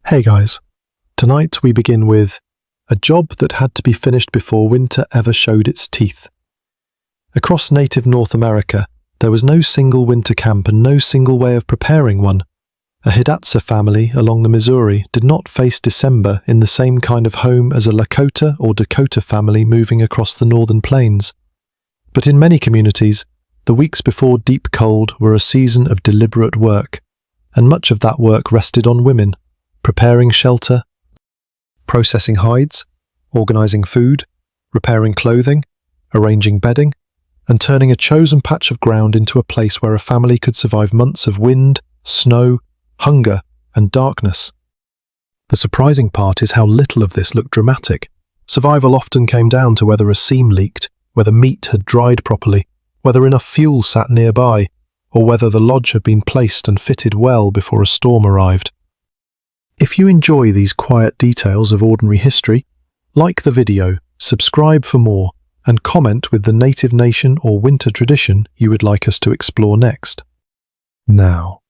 Hey guys, tonight we begin with a job that had to be finished before winter ever showed its teeth. Across native North America, there was no single winter camp and no single way of preparing one. A Hidatsa family along the Missouri did not face December in the same kind of home as a Lakota or Dakota family moving across the northern plains. But in many communities, the weeks before deep cold were a season of deliberate work, and much of that work rested on women. Preparing shelter, processing hides, organizing food, repairing clothing, arranging bedding, and turning a chosen patch of ground into a place where a family could survive months of wind, snow, hunger, and darkness. The surprising part is how little of this looked dramatic. Survival often came down to whether a seam leaked, whether meat had dried properly, whether enough fuel sat nearby, or whether the lodge had been placed and fitted well before a storm arrived. If you enjoy these quiet details of ordinary history, like the video, subscribe for more, and comment with the native nation or winter tradition you would like us to explore next. Now,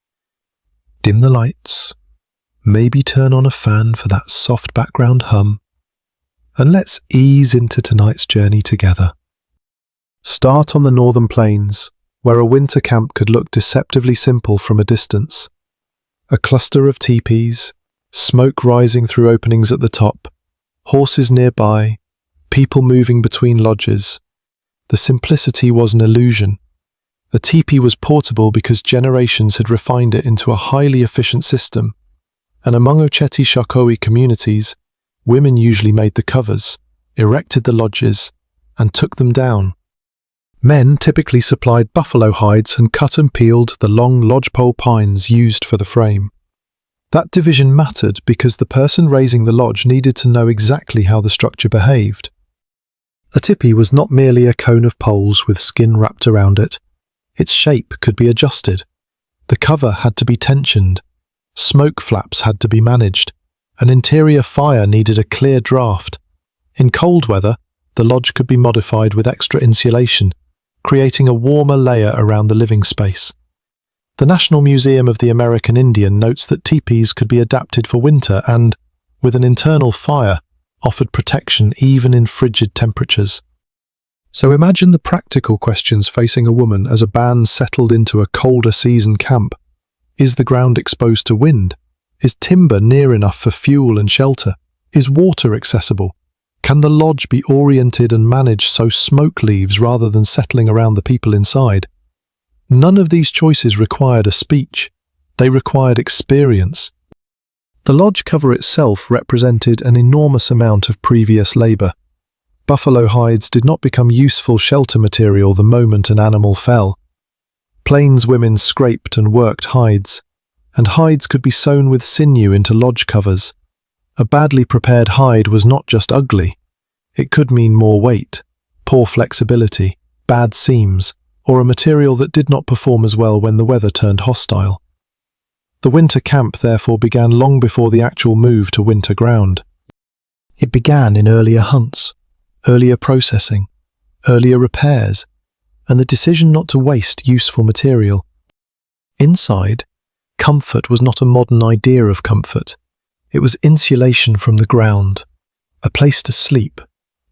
dim the lights, maybe turn on a fan for that soft background hum, and let's ease into tonight's journey together. Start on the northern plains, where a winter camp could look deceptively simple from a distance. A cluster of teepees, smoke rising through openings at the top, horses nearby, people moving between lodges. The simplicity was an illusion. The teepee was portable because generations had refined it into a highly efficient system, and among Oceti Sakowin communities, women usually made the covers, erected the lodges, and took them down. Men typically supplied buffalo hides and cut and peeled the long lodgepole pines used for the frame. That division mattered because the person raising the lodge needed to know exactly how the structure behaved. A tipi was not merely a cone of poles with skin wrapped around it. Its shape could be adjusted. The cover had to be tensioned. Smoke flaps had to be managed. An interior fire needed a clear draft. In cold weather, the lodge could be modified with extra insulation, creating a warmer layer around the living space. The National Museum of the American Indian notes that teepees could be adapted for winter and, with an internal fire, offered protection even in frigid temperatures. So imagine the practical questions facing a woman as a band settled into a colder season camp. Is the ground exposed to wind? Is timber near enough for fuel and shelter? Is water accessible? Can the lodge be oriented and managed so smoke leaves rather than settling around the people inside? None of these choices required a speech. They required experience. The lodge cover itself represented an enormous amount of previous labor. Buffalo hides did not become useful shelter material the moment an animal fell. Plains women scraped and worked hides, and hides could be sewn with sinew into lodge covers. A badly prepared hide was not just ugly. It could mean more weight, poor flexibility, bad seams, or a material that did not perform as well when the weather turned hostile. The winter camp therefore began long before the actual move to winter ground. It began in earlier hunts, earlier processing, earlier repairs, and the decision not to waste useful material. Inside, comfort was not a modern idea of comfort. It was insulation from the ground, a place to sleep,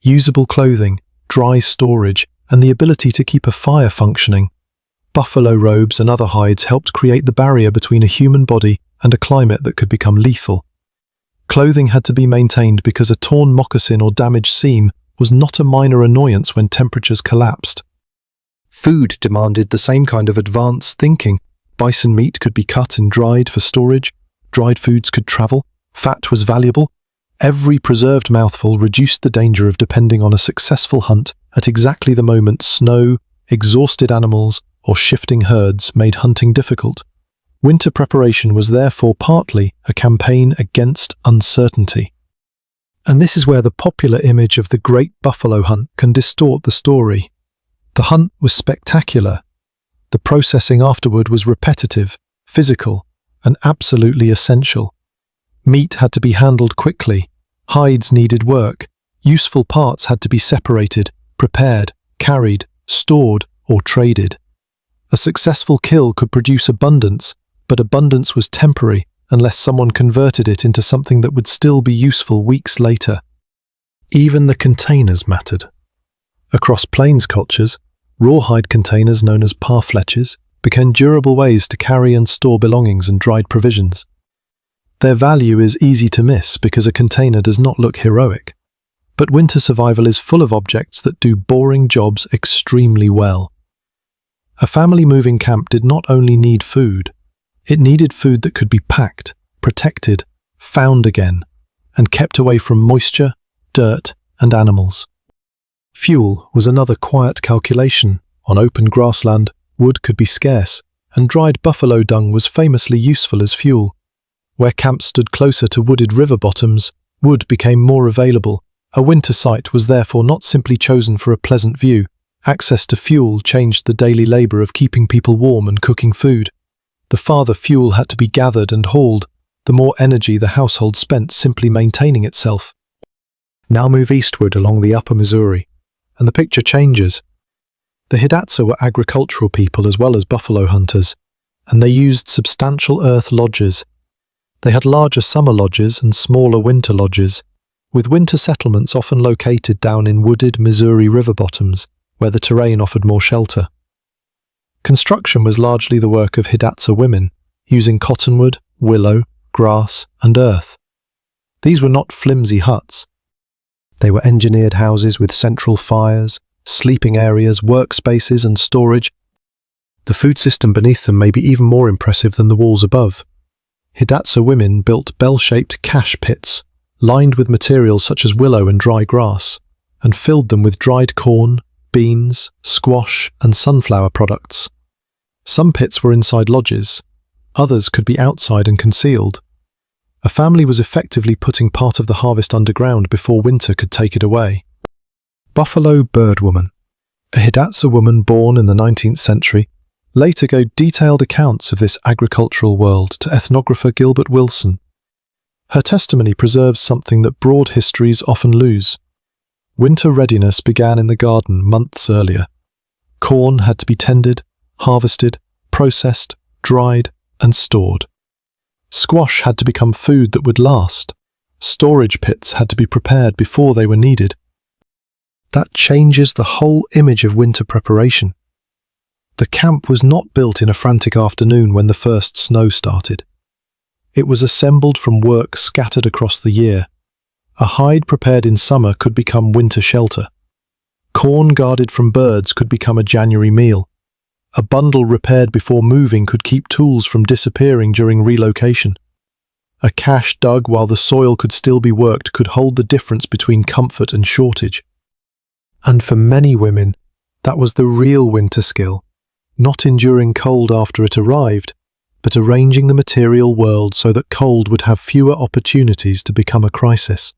usable clothing, dry storage, and the ability to keep a fire functioning. Buffalo robes and other hides helped create the barrier between a human body and a climate that could become lethal. Clothing had to be maintained because a torn moccasin or damaged seam was not a minor annoyance when temperatures collapsed. Food demanded the same kind of advanced thinking. Bison meat could be cut and dried for storage. Dried foods could travel. Fat was valuable. Every preserved mouthful reduced the danger of depending on a successful hunt at exactly the moment snow, exhausted animals, or shifting herds made hunting difficult. Winter preparation was therefore partly a campaign against uncertainty. And this is where the popular image of the great buffalo hunt can distort the story. The hunt was spectacular. The processing afterward was repetitive, physical, and absolutely essential. Meat had to be handled quickly. Hides needed work. Useful parts had to be separated, prepared, carried, stored, or traded. A successful kill could produce abundance, but abundance was temporary, unless someone converted it into something that would still be useful weeks later. Even the containers mattered. Across plains cultures, rawhide containers known as parfleches became durable ways to carry and store belongings and dried provisions. Their value is easy to miss because a container does not look heroic. But winter survival is full of objects that do boring jobs extremely well. A family moving camp did not only need food, it needed food that could be packed, protected, found again, and kept away from moisture, dirt, and animals. Fuel was another quiet calculation. On open grassland, wood could be scarce, and dried buffalo dung was famously useful as fuel. Where camps stood closer to wooded river bottoms, wood became more available. A winter site was therefore not simply chosen for a pleasant view. Access to fuel changed the daily labor of keeping people warm and cooking food. The farther fuel had to be gathered and hauled, the more energy the household spent simply maintaining itself. Now move eastward along the upper Missouri, and the picture changes. The Hidatsa were agricultural people as well as buffalo hunters, and they used substantial earth lodges. They had larger summer lodges and smaller winter lodges, with winter settlements often located down in wooded Missouri river bottoms, where the terrain offered more shelter. Construction was largely the work of Hidatsa women, using cottonwood, willow, grass, and earth. These were not flimsy huts. They were engineered houses with central fires, sleeping areas, workspaces, and storage. The food system beneath them may be even more impressive than the walls above. Hidatsa women built bell-shaped cache pits, lined with materials such as willow and dry grass, and filled them with dried corn, beans, squash, and sunflower products. Some pits were inside lodges, others could be outside and concealed. A family was effectively putting part of the harvest underground before winter could take it away. Buffalo Bird Woman. A Hidatsa woman born in the 19th century, later gave detailed accounts of this agricultural world to ethnographer Gilbert Wilson. Her testimony preserves something that broad histories often lose. Winter readiness began in the garden months earlier. Corn had to be tended, harvested, processed, dried, and stored. Squash had to become food that would last. Storage pits had to be prepared before they were needed. That changes the whole image of winter preparation. The camp was not built in a frantic afternoon when the first snow started. It was assembled from work scattered across the year. A hide prepared in summer could become winter shelter. Corn guarded from birds could become a January meal. A bundle repaired before moving could keep tools from disappearing during relocation. A cache dug while the soil could still be worked could hold the difference between comfort and shortage. And for many women, that was the real winter skill, not enduring cold after it arrived, but arranging the material world so that cold would have fewer opportunities to become a crisis.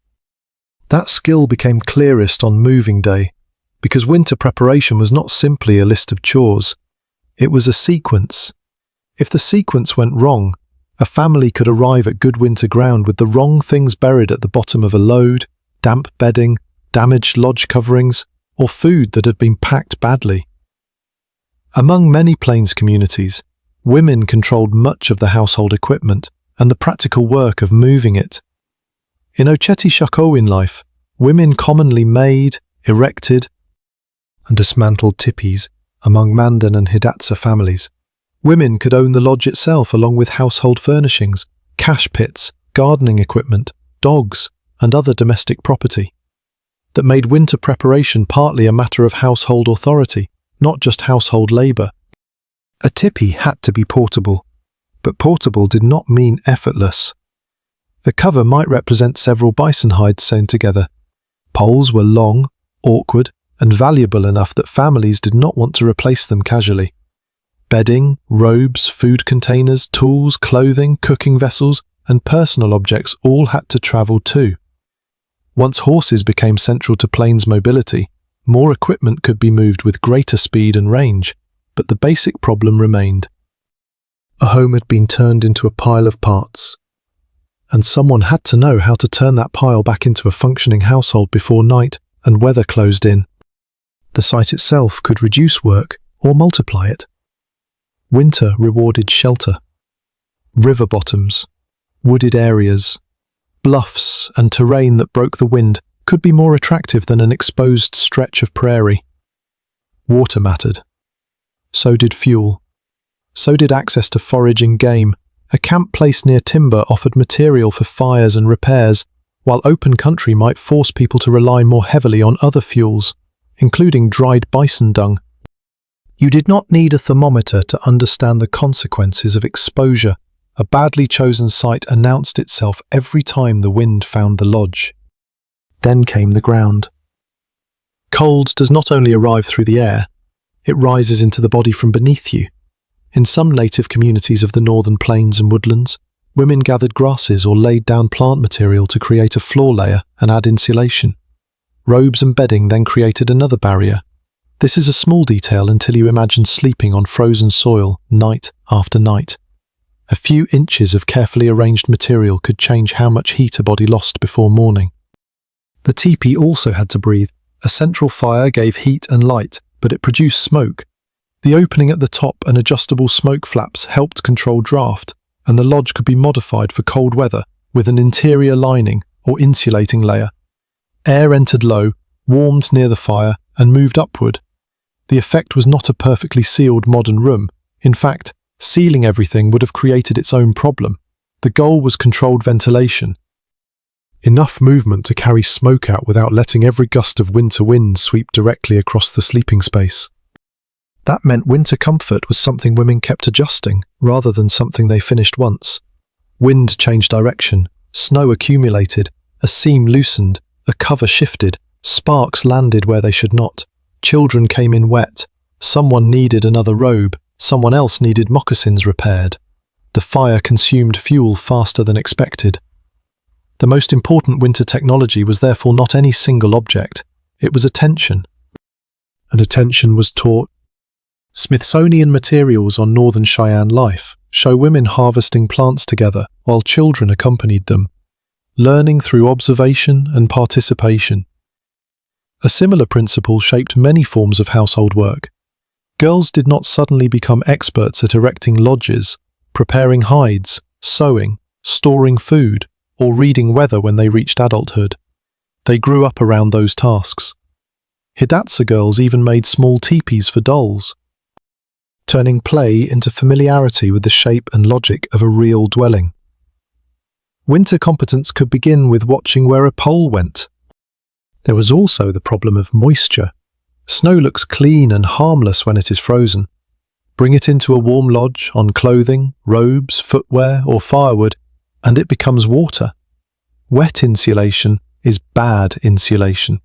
That skill became clearest on moving day, because winter preparation was not simply a list of chores. It was a sequence. If the sequence went wrong, a family could arrive at good winter ground with the wrong things buried at the bottom of a load, damp bedding, damaged lodge coverings, or food that had been packed badly. Among many plains communities, women controlled much of the household equipment and the practical work of moving it. In Oceti Sakowin life, women commonly made, erected, and dismantled tipis among Mandan and Hidatsa families. Women could own the lodge itself along with household furnishings, cache pits, gardening equipment, dogs, and other domestic property. That made winter preparation partly a matter of household authority, not just household labor. A tipi had to be portable, but portable did not mean effortless. The cover might represent several bison hides sewn together. Poles were long, awkward, and valuable enough that families did not want to replace them casually. Bedding, robes, food containers, tools, clothing, cooking vessels, and personal objects all had to travel too. Once horses became central to plains mobility, more equipment could be moved with greater speed and range, but the basic problem remained. A home had been turned into a pile of parts, and someone had to know how to turn that pile back into a functioning household before night and weather closed in. The site itself could reduce work or multiply it. Winter rewarded shelter. River bottoms, Wooded areas, bluffs, and terrain that broke the wind could be more attractive than an exposed stretch of prairie. Water mattered. So did fuel. So did access to forage and game. A camp placed near timber offered material for fires and repairs, while open country might force people to rely more heavily on other fuels, including dried bison dung. You did not need a thermometer to understand the consequences of exposure. A badly chosen site announced itself every time the wind found the lodge. Then came the ground. Cold does not only arrive through the air, it rises into the body from beneath you. In some native communities of the northern plains and woodlands, women gathered grasses or laid down plant material to create a floor layer and add insulation. Robes and bedding then created another barrier. This is a small detail until you imagine sleeping on frozen soil night after night. A few inches of carefully arranged material could change how much heat a body lost before morning. The teepee also had to breathe. A central fire gave heat and light, but it produced smoke. The opening at the top and adjustable smoke flaps helped control draft, and the lodge could be modified for cold weather with an interior lining or insulating layer. Air entered low, warmed near the fire, and moved upward. The effect was not a perfectly sealed modern room. In fact, sealing everything would have created its own problem. The goal was controlled ventilation. Enough movement to carry smoke out without letting every gust of winter wind sweep directly across the sleeping space. That meant winter comfort was something women kept adjusting, rather than something they finished once. Wind changed direction, snow accumulated, a seam loosened, a cover shifted, sparks landed where they should not. Children came in wet. Someone needed another robe, someone else needed moccasins repaired. The fire consumed fuel faster than expected. The most important winter technology was therefore not any single object, it was attention. And attention was taught. Smithsonian materials on Northern Cheyenne life show women harvesting plants together while children accompanied them, learning through observation and participation. A similar principle shaped many forms of household work. Girls did not suddenly become experts at erecting lodges, preparing hides, sewing, storing food, or reading weather when they reached adulthood. They grew up around those tasks. Hidatsa girls even made small teepees for dolls, turning play into familiarity with the shape and logic of a real dwelling. Winter competence could begin with watching where a pole went. There was also the problem of moisture. Snow looks clean and harmless when it is frozen. Bring it into a warm lodge on clothing, robes, footwear, or firewood, and it becomes water. Wet insulation is bad insulation.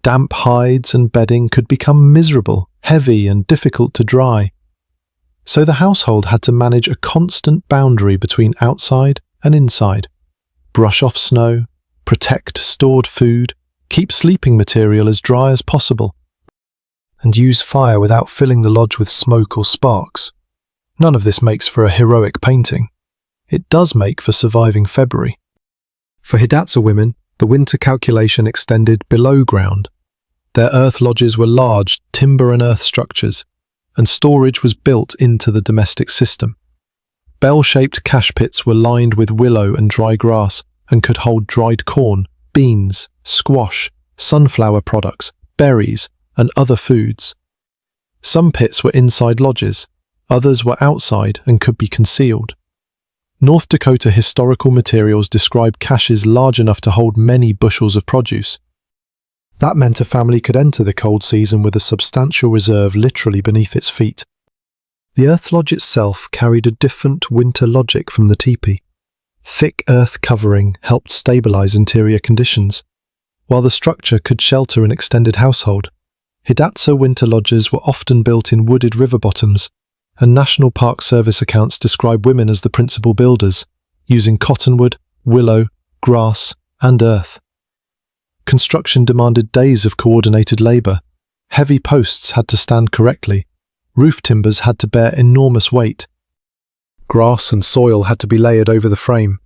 Damp hides and bedding could become miserable, heavy, and difficult to dry. So the household had to manage a constant boundary between outside and inside. Brush off snow, protect stored food, keep sleeping material as dry as possible, and use fire without filling the lodge with smoke or sparks. None of this makes for a heroic painting. It does make for surviving February. For Hidatsa women, the winter calculation extended below ground. Their earth lodges were large timber and earth structures, and storage was built into the domestic system. Bell-shaped cache pits were lined with willow and dry grass and could hold dried corn, beans, squash, sunflower products, berries, and other foods. Some pits were inside lodges, others were outside and could be concealed. North Dakota historical materials describe caches large enough to hold many bushels of produce. That meant a family could enter the cold season with a substantial reserve literally beneath its feet. The earth lodge itself carried a different winter logic from the teepee. Thick earth covering helped stabilize interior conditions, while the structure could shelter an extended household. Hidatsa winter lodges were often built in wooded river bottoms, and National Park Service accounts describe women as the principal builders, using cottonwood, willow, grass, and earth. Construction demanded days of coordinated labor. Heavy posts had to stand correctly. Roof timbers had to bear enormous weight. Grass and soil had to be layered over the frame.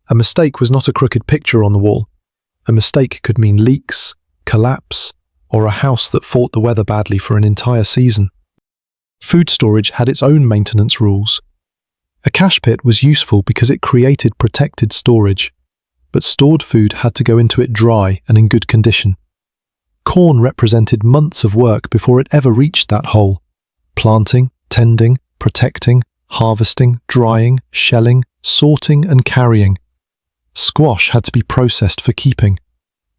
A mistake was not a crooked picture on the wall. A mistake could mean leaks, collapse, or a house that fought the weather badly for an entire season. Food storage had its own maintenance rules. A cache pit was useful because it created protected storage, but stored food had to go into it dry and in good condition. Corn represented months of work before it ever reached that hole. Planting, tending, protecting, harvesting, drying, shelling, sorting and carrying. Squash had to be processed for keeping.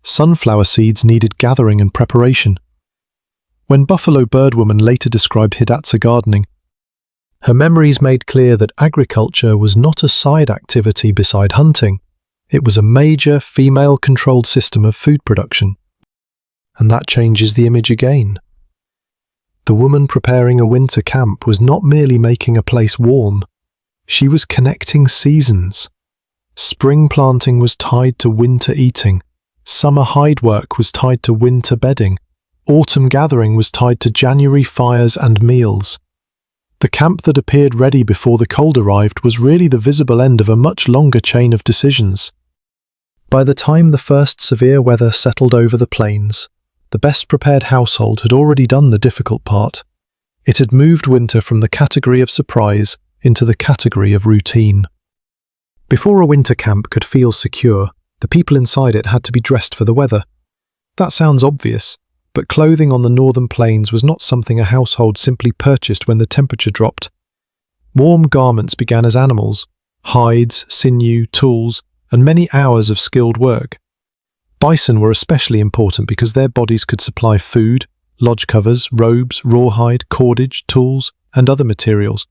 Sunflower seeds needed gathering and preparation. When Buffalo Birdwoman later described Hidatsa gardening, her memories made clear that agriculture was not a side activity beside hunting. It was a major female-controlled system of food production. And that changes the image again. The woman preparing a winter camp was not merely making a place warm. She was connecting seasons. Spring planting was tied to winter eating. Summer hide work was tied to winter bedding. Autumn gathering was tied to January fires and meals. The camp that appeared ready before the cold arrived was really the visible end of a much longer chain of decisions. By the time the first severe weather settled over the plains, the best-prepared household had already done the difficult part. It had moved winter from the category of surprise into the category of routine. Before a winter camp could feel secure, the people inside it had to be dressed for the weather. That sounds obvious, but clothing on the northern plains was not something a household simply purchased when the temperature dropped. Warm garments began as animals, hides, sinew, tools, and many hours of skilled work. Bison were especially important because their bodies could supply food, lodge covers, robes, rawhide, cordage, tools, and other materials.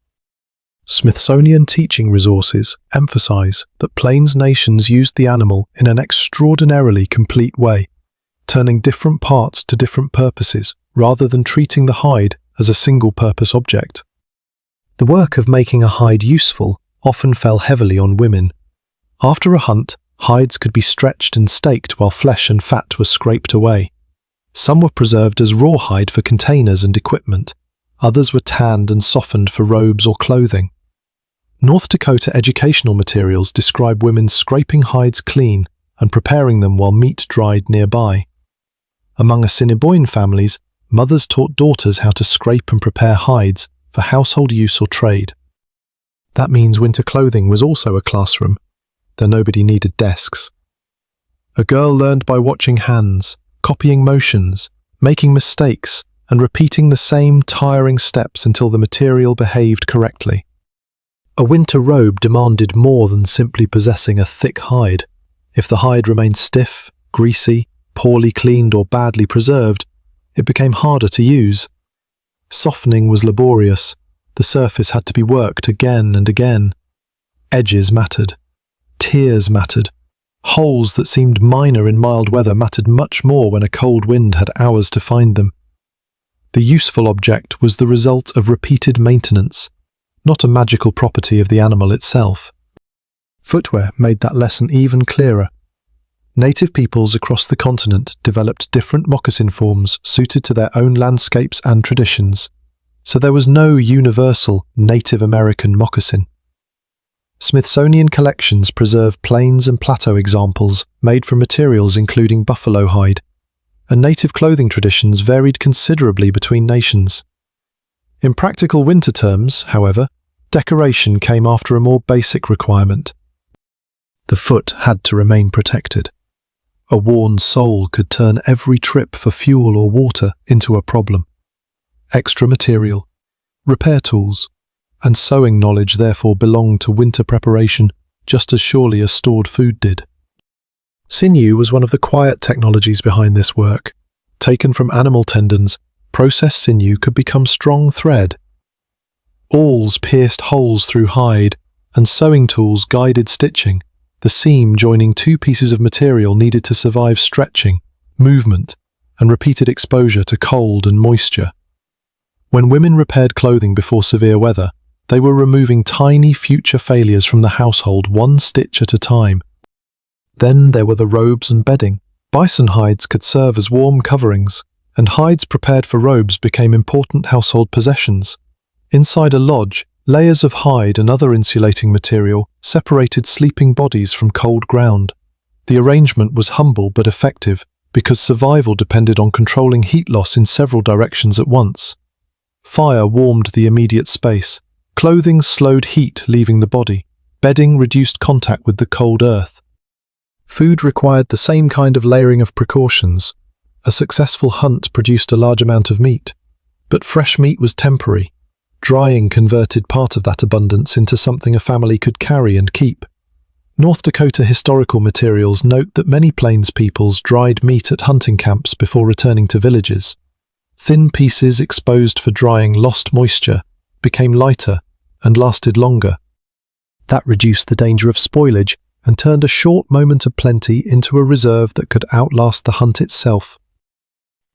Smithsonian teaching resources emphasize that Plains nations used the animal in an extraordinarily complete way, turning different parts to different purposes rather than treating the hide as a single-purpose object. The work of making a hide useful often fell heavily on women. After a hunt, hides could be stretched and staked while flesh and fat were scraped away. Some were preserved as rawhide for containers and equipment. Others were tanned and softened for robes or clothing. North Dakota educational materials describe women scraping hides clean and preparing them while meat dried nearby. Among Assiniboine families, mothers taught daughters how to scrape and prepare hides for household use or trade. That means winter clothing was also a classroom, though nobody needed desks. A girl learned by watching hands, copying motions, making mistakes, and repeating the same tiring steps until the material behaved correctly. A winter robe demanded more than simply possessing a thick hide. If the hide remained stiff, greasy, poorly cleaned or badly preserved, it became harder to use. Softening was laborious. The surface had to be worked again and again. Edges mattered. Tears mattered. Holes that seemed minor in mild weather mattered much more when a cold wind had hours to find them. The useful object was the result of repeated maintenance, not a magical property of the animal itself. Footwear made that lesson even clearer. Native peoples across the continent developed different moccasin forms suited to their own landscapes and traditions, so there was no universal Native American moccasin. Smithsonian collections preserve plains and plateau examples made from materials including buffalo hide, and native clothing traditions varied considerably between nations. In practical winter terms, however, decoration came after a more basic requirement. The foot had to remain protected. A worn sole could turn every trip for fuel or water into a problem. Extra material, repair tools, and sewing knowledge therefore belonged to winter preparation just as surely as stored food did. Sinew was one of the quiet technologies behind this work. Taken from animal tendons, processed sinew could become strong thread. Awls pierced holes through hide, and sewing tools guided stitching. The seam joining two pieces of material needed to survive stretching, movement, and repeated exposure to cold and moisture. When women repaired clothing before severe weather, they were removing tiny future failures from the household one stitch at a time. Then there were the robes and bedding. Bison hides could serve as warm coverings, and hides prepared for robes became important household possessions. Inside a lodge, layers of hide and other insulating material separated sleeping bodies from cold ground. The arrangement was humble but effective because survival depended on controlling heat loss in several directions at once. Fire warmed the immediate space, Clothing slowed heat leaving the body. Bedding reduced contact with the cold earth. Food required the same kind of layering of precautions. A successful hunt produced a large amount of meat, but fresh meat was temporary. Drying converted part of that abundance into something a family could carry and keep. North Dakota historical materials note that many Plains peoples dried meat at hunting camps before returning to villages. Thin pieces exposed for drying lost moisture, became lighter, and lasted longer. That reduced the danger of spoilage and turned a short moment of plenty into a reserve that could outlast the hunt itself.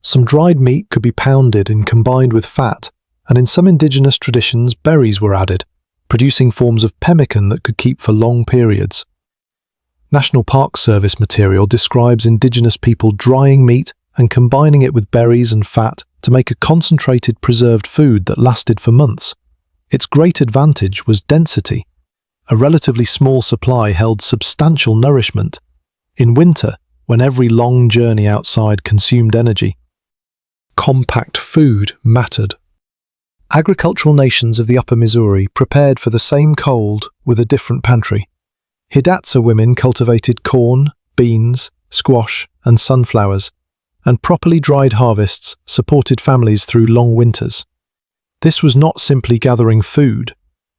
Some dried meat could be pounded and combined with fat, and in some indigenous traditions berries were added, producing forms of pemmican that could keep for long periods. National Park Service material describes indigenous people drying meat and combining it with berries and fat to make a concentrated preserved food that lasted for months. Its great advantage was density. A relatively small supply held substantial nourishment. In winter, when every long journey outside consumed energy, compact food mattered. Agricultural nations of the Upper Missouri prepared for the same cold with a different pantry. Hidatsa women cultivated corn, beans, squash, and sunflowers, and properly dried harvests supported families through long winters. This was not simply gathering food.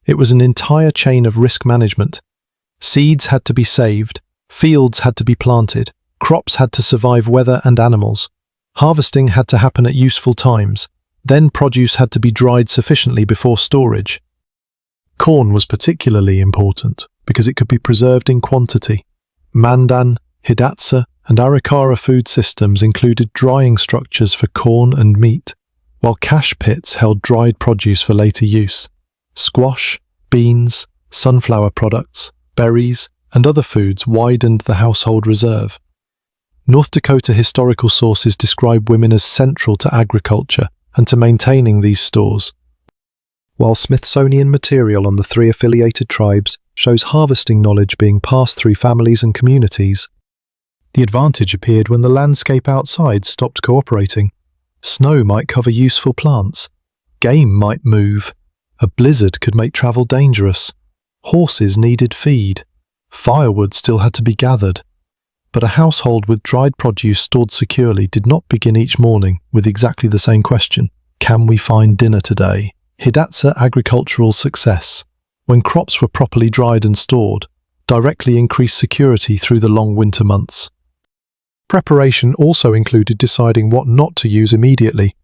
It was an entire chain of risk management. Seeds had to be saved, fields had to be planted, crops had to survive weather and animals. Harvesting had to happen at useful times, then produce had to be dried sufficiently before storage. Corn was particularly important because it could be preserved in quantity. Mandan, Hidatsa, and Arikara food systems included drying structures for corn and meat, while cache pits held dried produce for later use. Squash, beans, sunflower products, berries, and other foods widened the household reserve. North Dakota historical sources describe women as central to agriculture and to maintaining these stores, while Smithsonian material on the three affiliated tribes shows harvesting knowledge being passed through families and communities. The advantage appeared when the landscape outside stopped cooperating. Snow might cover useful plants. Game might move. A blizzard could make travel dangerous. Horses needed feed. Firewood still had to be gathered. But a household with dried produce stored securely did not begin each morning with exactly the same question: can we find dinner today? Hidatsa agricultural success, when crops were properly dried and stored, directly increased security through the long winter months. Preparation also included deciding what not to use immediately.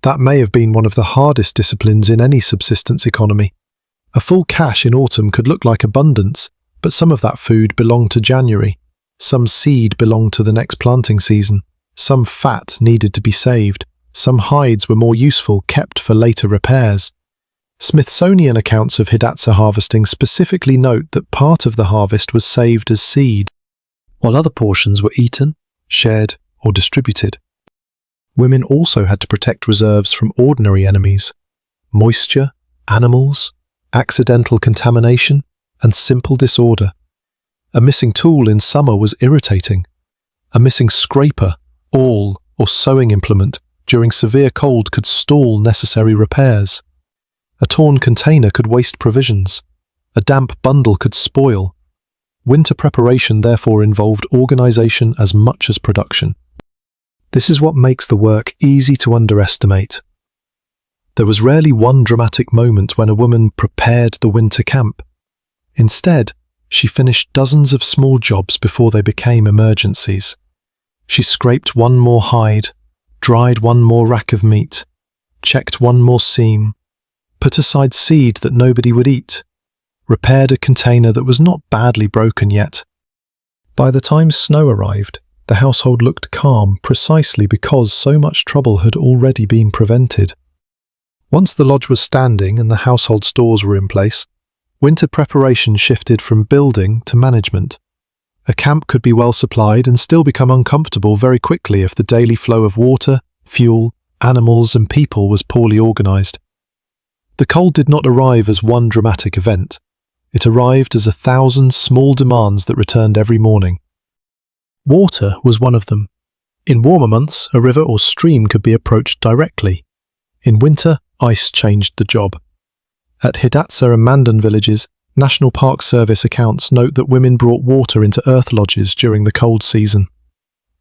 That may have been one of the hardest disciplines in any subsistence economy. A full cache in autumn could look like abundance, but some of that food belonged to January. Some seed belonged to the next planting season. Some fat needed to be saved. Some hides were more useful, kept for later repairs. Smithsonian accounts of Hidatsa harvesting specifically note that part of the harvest was saved as seed, while other portions were eaten, shared, or distributed. Women also had to protect reserves from ordinary enemies: moisture, animals, accidental contamination, and simple disorder. A missing tool in summer was irritating. A missing scraper, awl, or sewing implement during severe cold could stall necessary repairs. A torn container could waste provisions. A damp bundle could spoil. Winter preparation therefore involved organization as much as production. This is what makes the work easy to underestimate. There was rarely one dramatic moment when a woman prepared the winter camp. Instead, she finished dozens of small jobs before they became emergencies. She scraped one more hide, dried one more rack of meat, checked one more seam, put aside seed that nobody would eat, repaired a container that was not badly broken yet. By the time snow arrived, the household looked calm precisely because so much trouble had already been prevented. Once the lodge was standing and the household stores were in place, winter preparation shifted from building to management. A camp could be well supplied and still become uncomfortable very quickly if the daily flow of water, fuel, animals, and people was poorly organized. The cold did not arrive as one dramatic event. It arrived as 1,000 small demands that returned every morning. Water was one of them. In warmer months, a river or stream could be approached directly. In winter, ice changed the job. At Hidatsa and Mandan villages, National Park Service accounts note that women brought water into earthlodges during the cold season.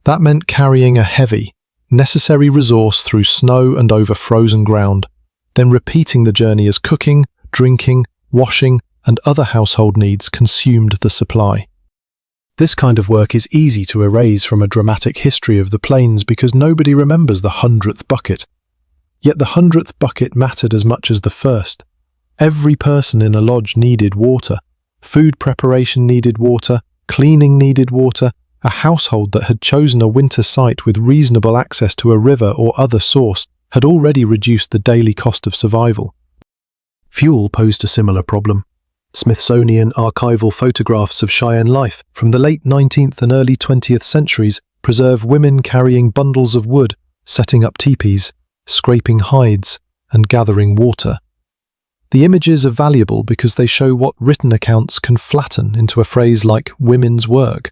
That meant carrying a heavy, necessary resource through snow and over frozen ground, then repeating the journey as cooking, drinking, washing, and other household needs consumed the supply. This kind of work is easy to erase from a dramatic history of the plains because nobody remembers the 100th bucket. Yet the 100th bucket mattered as much as the first. Every person in a lodge needed water. Food preparation needed water, cleaning needed water. A household that had chosen a winter site with reasonable access to a river or other source had already reduced the daily cost of survival. Fuel posed a similar problem. Smithsonian archival photographs of Cheyenne life from the late 19th and early 20th centuries preserve women carrying bundles of wood, setting up tipis, scraping hides, and gathering water. The images are valuable because they show what written accounts can flatten into a phrase like women's work.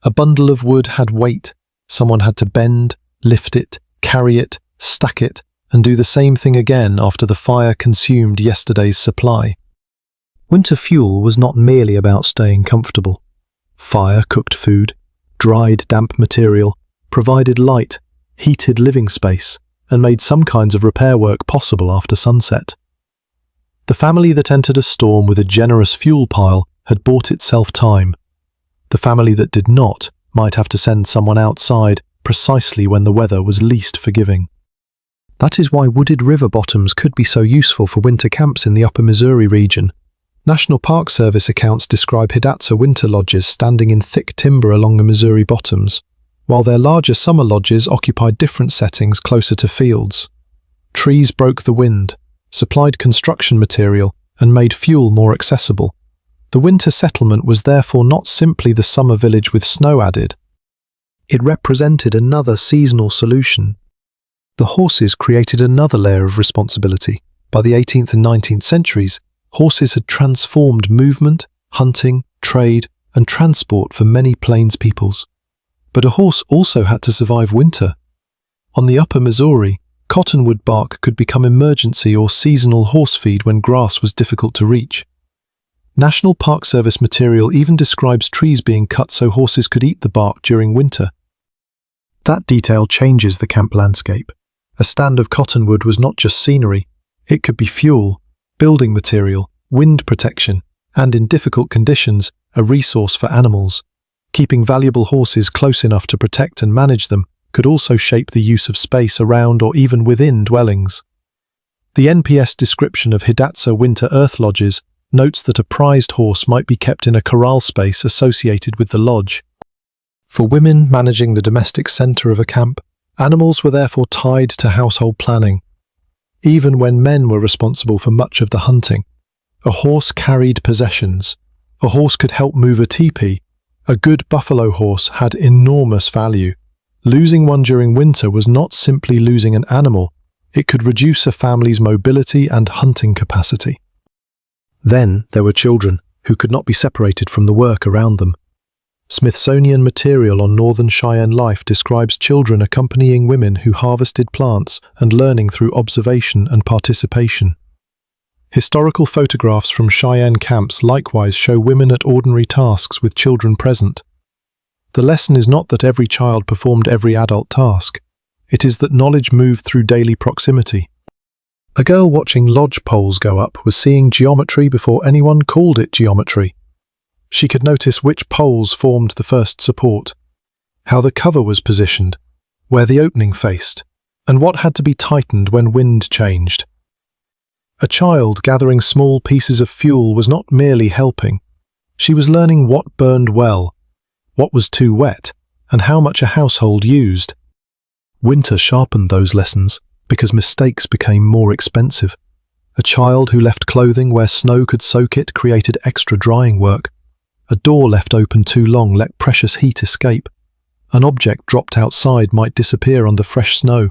A bundle of wood had weight. Someone had to bend, lift it, carry it, stack it, and do the same thing again after the fire consumed yesterday's supply. Winter fuel was not merely about staying comfortable. Fire cooked food, dried damp material, provided light, heated living space, and made some kinds of repair work possible after sunset. The family that entered a storm with a generous fuel pile had bought itself time. The family that did not might have to send someone outside precisely when the weather was least forgiving. That is why wooded river bottoms could be so useful for winter camps in the upper Missouri region. National Park Service accounts describe Hidatsa winter lodges standing in thick timber along the Missouri bottoms, while their larger summer lodges occupied different settings closer to fields. Trees broke the wind, supplied construction material, and made fuel more accessible. The winter settlement was therefore not simply the summer village with snow added. It represented another seasonal solution. The horses created another layer of responsibility. By the 18th and 19th centuries, horses had transformed movement, hunting, trade, and transport for many plains peoples. But a horse also had to survive winter. On the upper Missouri, cottonwood bark could become emergency or seasonal horse feed when grass was difficult to reach. National Park Service material even describes trees being cut so horses could eat the bark during winter. That detail changes the camp landscape. A stand of cottonwood was not just scenery, it could be fuel, building material, wind protection, and in difficult conditions, a resource for animals. Keeping valuable horses close enough to protect and manage them could also shape the use of space around or even within dwellings. The NPS description of Hidatsa winter earth lodges notes that a prized horse might be kept in a corral space associated with the lodge. For women managing the domestic center of a camp, animals were therefore tied to household planning. Even when men were responsible for much of the hunting, a horse carried possessions. A horse could help move a teepee. A good buffalo horse had enormous value. Losing one during winter was not simply losing an animal, it could reduce a family's mobility and hunting capacity. Then there were children, who could not be separated from the work around them. Smithsonian material on Northern Cheyenne life describes children accompanying women who harvested plants and learning through observation and participation. Historical photographs from Cheyenne camps likewise show women at ordinary tasks with children present. The lesson is not that every child performed every adult task. It is that knowledge moved through daily proximity. A girl watching lodge poles go up was seeing geometry before anyone called it geometry. She could notice which poles formed the first support, how the cover was positioned, where the opening faced, and what had to be tightened when wind changed. A child gathering small pieces of fuel was not merely helping. She was learning what burned well, what was too wet, and how much a household used. Winter sharpened those lessons because mistakes became more expensive. A child who left clothing where snow could soak it created extra drying work. A door left open too long let precious heat escape. An object dropped outside might disappear on the fresh snow.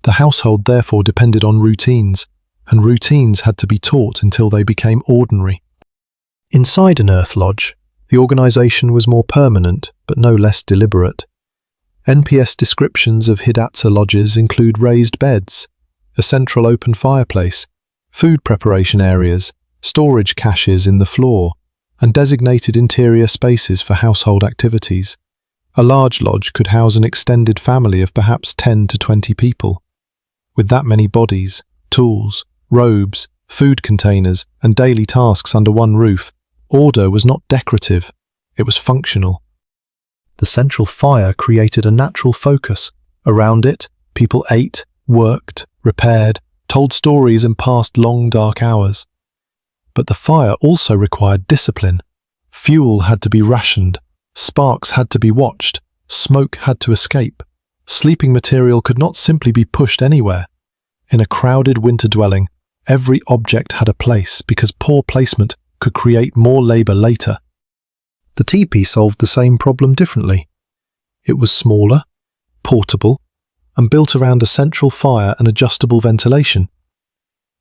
The household therefore depended on routines, and routines had to be taught until they became ordinary. Inside an earth lodge, the organization was more permanent, but no less deliberate. NPS descriptions of Hidatsa lodges include raised beds, a central open fireplace, food preparation areas, storage caches in the floor, and designated interior spaces for household activities. A large lodge could house an extended family of perhaps 10 to 20 people. With that many bodies, tools, robes, food containers, and daily tasks under one roof, order was not decorative, it was functional. The central fire created a natural focus. Around it, people ate, worked, repaired, told stories and passed long dark hours. But the fire also required discipline. Fuel had to be rationed, sparks had to be watched, smoke had to escape. Sleeping material could not simply be pushed anywhere. In a crowded winter dwelling, every object had a place because poor placement could create more labor later. The teepee solved the same problem differently. It was smaller, portable, and built around a central fire and adjustable ventilation.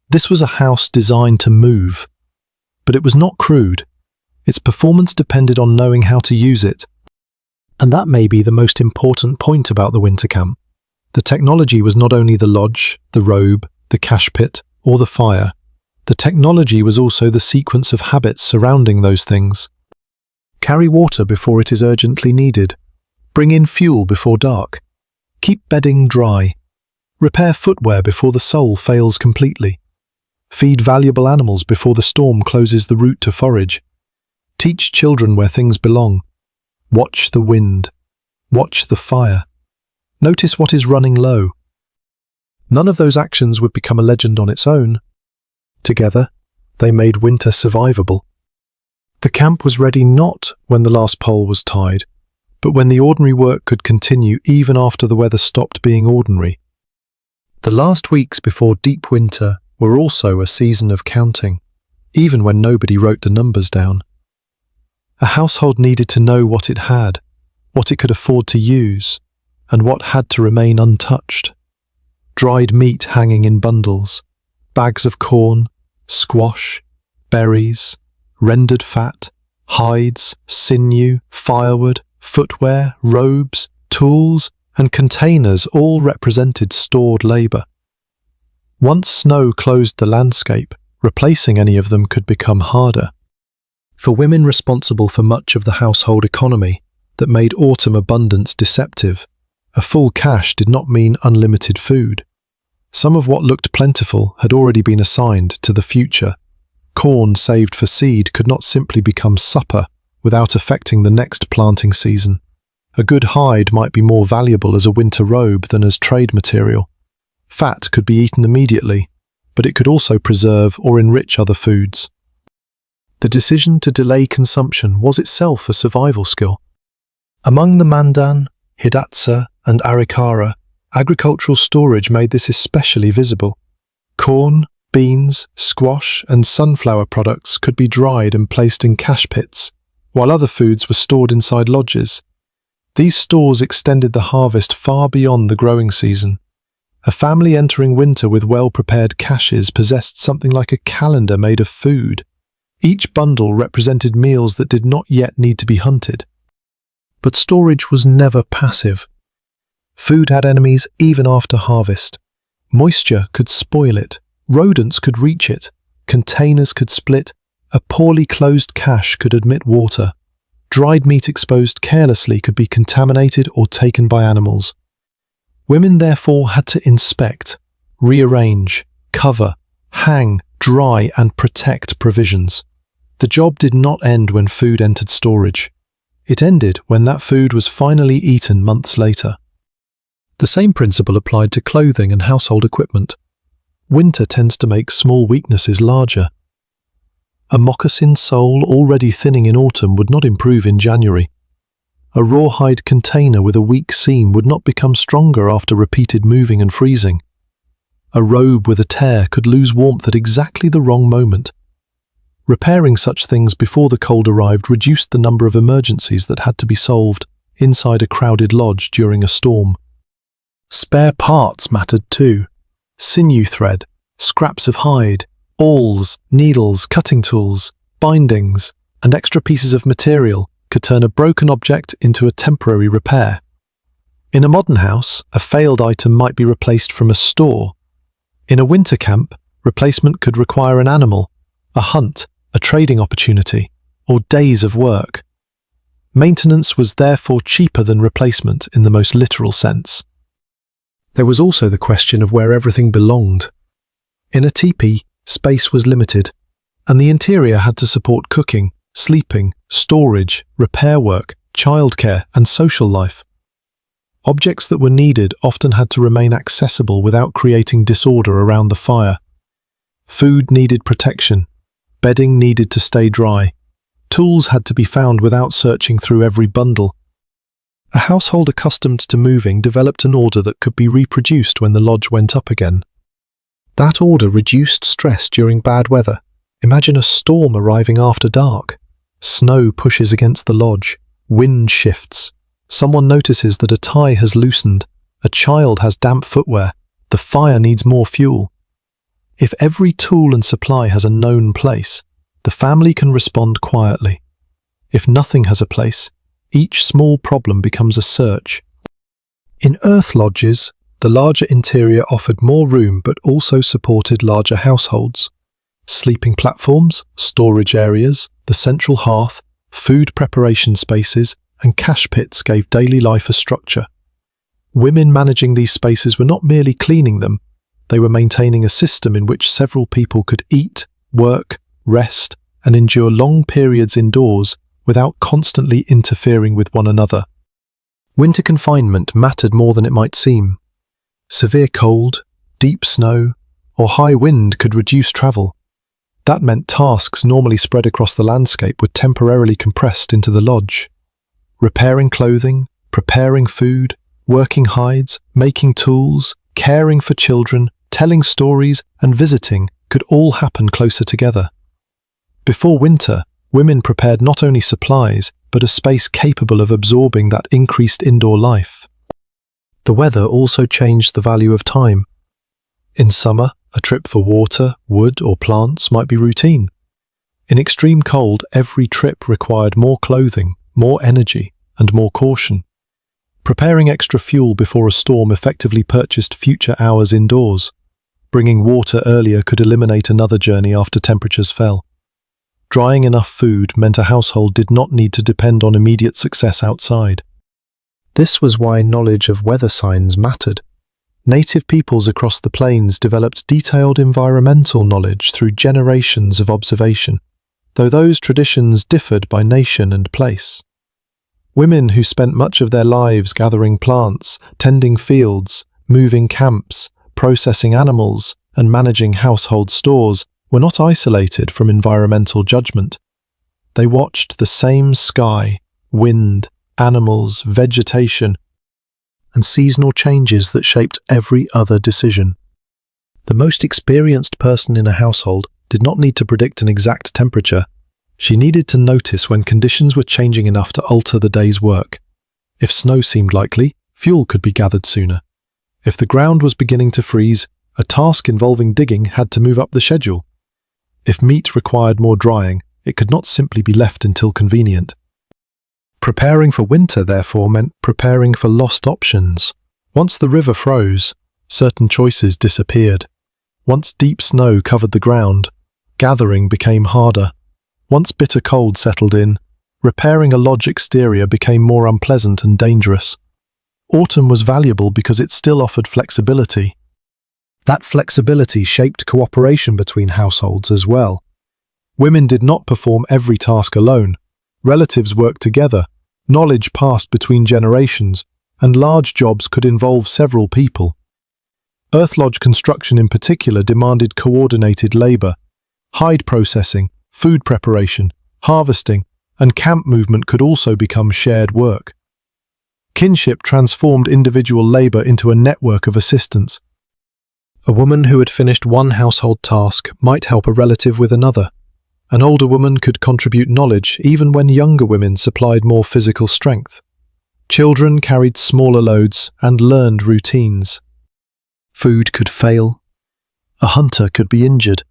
This was a house designed to move, but it was not crude. Its performance depended on knowing how to use it. And that may be the most important point about the winter camp. The technology was not only the lodge, the robe, the cache pit, or the fire. The technology was also the sequence of habits surrounding those things. Carry water before it is urgently needed. Bring in fuel before dark. Keep bedding dry. Repair footwear before the sole fails completely. Feed valuable animals before the storm closes the route to forage. Teach children where things belong. Watch the wind. Watch the fire. Notice what is running low. None of those actions would become a legend on its own. Together, they made winter survivable. The camp was ready not when the last pole was tied, but when the ordinary work could continue even after the weather stopped being ordinary. The last weeks before deep winter were also a season of counting, even when nobody wrote the numbers down. A household needed to know what it had, what it could afford to use, and what had to remain untouched. Dried meat hanging in bundles, bags of corn, squash, berries, rendered fat, hides, sinew, firewood, footwear, robes, tools, and containers all represented stored labor. Once snow closed the landscape, replacing any of them could become harder. For women responsible for much of the household economy that made autumn abundance deceptive, a full cache did not mean unlimited food. Some of what looked plentiful had already been assigned to the future. Corn saved for seed could not simply become supper without affecting the next planting season. A good hide might be more valuable as a winter robe than as trade material. Fat could be eaten immediately, but it could also preserve or enrich other foods. The decision to delay consumption was itself a survival skill. Among the Mandan, Hidatsa, and Arikara, agricultural storage made this especially visible. Corn, beans, squash, and sunflower products could be dried and placed in cache pits, while other foods were stored inside lodges. These stores extended the harvest far beyond the growing season. A family entering winter with well-prepared caches possessed something like a calendar made of food. Each bundle represented meals that did not yet need to be hunted. But storage was never passive. Food had enemies even after harvest. Moisture could spoil it, rodents could reach it, containers could split, a poorly closed cache could admit water. Dried meat exposed carelessly could be contaminated or taken by animals. Women therefore had to inspect, rearrange, cover, hang, dry, and protect provisions. The job did not end when food entered storage. It ended when that food was finally eaten months later. The same principle applied to clothing and household equipment. Winter tends to make small weaknesses larger. A moccasin sole already thinning in autumn would not improve in January. A rawhide container with a weak seam would not become stronger after repeated moving and freezing. A robe with a tear could lose warmth at exactly the wrong moment. Repairing such things before the cold arrived reduced the number of emergencies that had to be solved inside a crowded lodge during a storm. Spare parts mattered too. Sinew thread, scraps of hide, awls, needles, cutting tools, bindings, and extra pieces of material could turn a broken object into a temporary repair. In a modern house, a failed item might be replaced from a store. In a winter camp, Replacement could require an animal, a hunt, a trading opportunity, or days of work. Maintenance was therefore cheaper than replacement in the most literal sense. There was also the question of where everything belonged. In a teepee, space was limited, and the interior had to support cooking, sleeping, storage, repair work, childcare, and social life. Objects that were needed often had to remain accessible without creating disorder around the fire. Food needed protection, bedding needed to stay dry, tools had to be found without searching through every bundle. A household accustomed to moving developed an order that could be reproduced when the lodge went up again. That order reduced stress during bad weather. Imagine a storm arriving after dark. Snow pushes against the lodge, wind shifts. Someone notices that a tie has loosened, a child has damp footwear, the fire needs more fuel. If every tool and supply has a known place, the family can respond quietly. If nothing has a place, each small problem becomes a search. In earthlodges, the larger interior offered more room but also supported larger households. Sleeping platforms, storage areas, the central hearth, food preparation spaces, and cache pits gave daily life a structure. Women managing these spaces were not merely cleaning them, they were maintaining a system in which several people could eat, work, rest, and endure long periods indoors without constantly interfering with one another. Winter confinement mattered more than it might seem. Severe cold, deep snow, or high wind could reduce travel. That meant tasks normally spread across the landscape were temporarily compressed into the lodge. Repairing clothing, preparing food, working hides, making tools, caring for children, telling stories, and visiting could all happen closer together. Before winter, women prepared not only supplies, but a space capable of absorbing that increased indoor life. The weather also changed the value of time. In summer, a trip for water, wood, or plants might be routine. In extreme cold, every trip required more clothing, more energy, and more caution. Preparing extra fuel before a storm effectively purchased future hours indoors. Bringing water earlier could eliminate another journey after temperatures fell. Drying enough food meant a household did not need to depend on immediate success outside. This was why knowledge of weather signs mattered. Native peoples across the plains developed detailed environmental knowledge through generations of observation, though those traditions differed by nation and place. Women who spent much of their lives gathering plants, tending fields, moving camps, processing animals, and managing household stores were not isolated from environmental judgment. They watched the same sky, wind, animals, vegetation, and seasonal changes that shaped every other decision. The most experienced person in a household did not need to predict an exact temperature. She needed to notice when conditions were changing enough to alter the day's work. If snow seemed likely, fuel could be gathered sooner. If the ground was beginning to freeze, a task involving digging had to move up the schedule. If meat required more drying, it could not simply be left until convenient. Preparing for winter, therefore, meant preparing for lost options. Once the river froze, certain choices disappeared. Once deep snow covered the ground, gathering became harder. Once bitter cold settled in, repairing a lodge exterior became more unpleasant and dangerous. Autumn was valuable because it still offered flexibility. That flexibility shaped cooperation between households as well. Women did not perform every task alone. Relatives worked together, knowledge passed between generations, and large jobs could involve several people. Earthlodge construction in particular demanded coordinated labor. Hide processing, food preparation, harvesting, and camp movement could also become shared work. Kinship transformed individual labor into a network of assistance. A woman who had finished one household task might help a relative with another. An older woman could contribute knowledge even when younger women supplied more physical strength. Children carried smaller loads and learned routines. Food could fail. A hunter could be injured.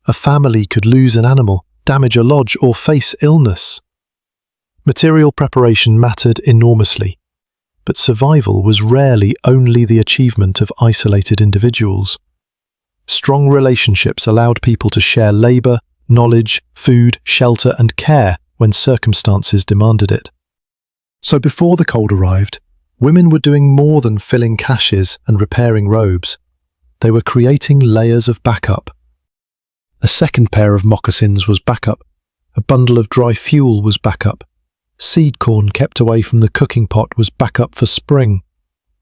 A family could lose an animal, damage a lodge, or face illness. Material preparation mattered enormously, but survival was rarely only the achievement of isolated individuals. Strong relationships allowed people to share labor, knowledge, food, shelter, and care when circumstances demanded it. So before the cold arrived, women were doing more than filling caches and repairing robes. They were creating layers of backup. A second pair of moccasins was backup. A bundle of dry fuel was backup. Seed corn kept away from the cooking pot was backup for spring.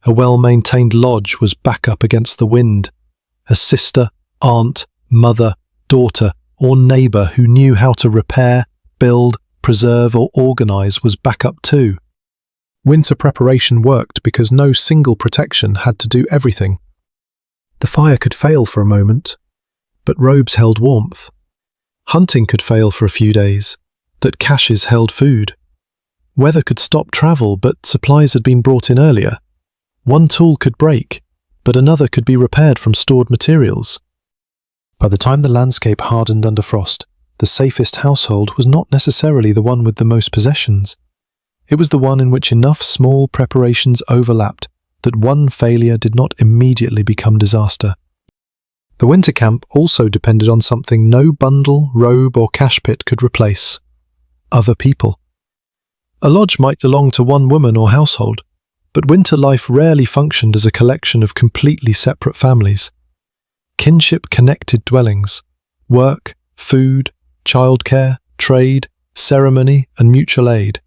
A well-maintained lodge was backup against the wind. A sister, aunt, mother, daughter, or neighbor who knew how to repair, build, preserve, or organize was backup too. Winter preparation worked because no single protection had to do everything. The fire could fail for a moment, but robes held warmth. Hunting could fail for a few days, that caches held food. Weather could stop travel, but supplies had been brought in earlier. One tool could break, but another could be repaired from stored materials. By the time the landscape hardened under frost, the safest household was not necessarily the one with the most possessions. It was the one in which enough small preparations overlapped that one failure did not immediately become disaster. The winter camp also depended on something no bundle, robe, or cache pit could replace: other people. A lodge might belong to one woman or household, but winter life rarely functioned as a collection of completely separate families. Kinship connected dwellings: work, food, childcare, trade, ceremony, and mutual aid.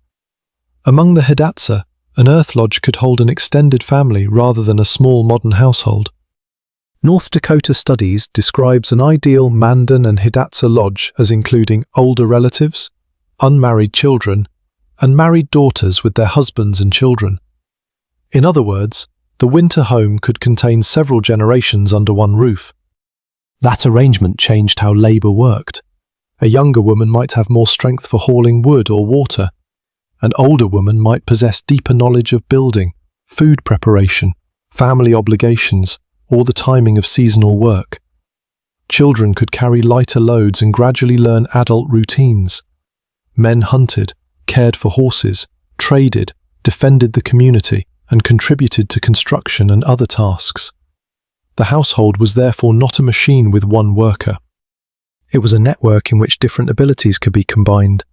Among the Hidatsa, an earth lodge could hold an extended family rather than a small modern household. North Dakota Studies describes an ideal Mandan and Hidatsa lodge as including older relatives, unmarried children, and married daughters with their husbands and children. In other words, the winter home could contain several generations under one roof. That arrangement changed how labor worked. A younger woman might have more strength for hauling wood or water. An older woman might possess deeper knowledge of building, food preparation, family obligations, or the timing of seasonal work. Children could carry lighter loads and gradually learn adult routines. Men hunted, cared for horses, traded, defended the community, and contributed to construction and other tasks. The household was therefore not a machine with one worker. It was a network in which different abilities could be combined.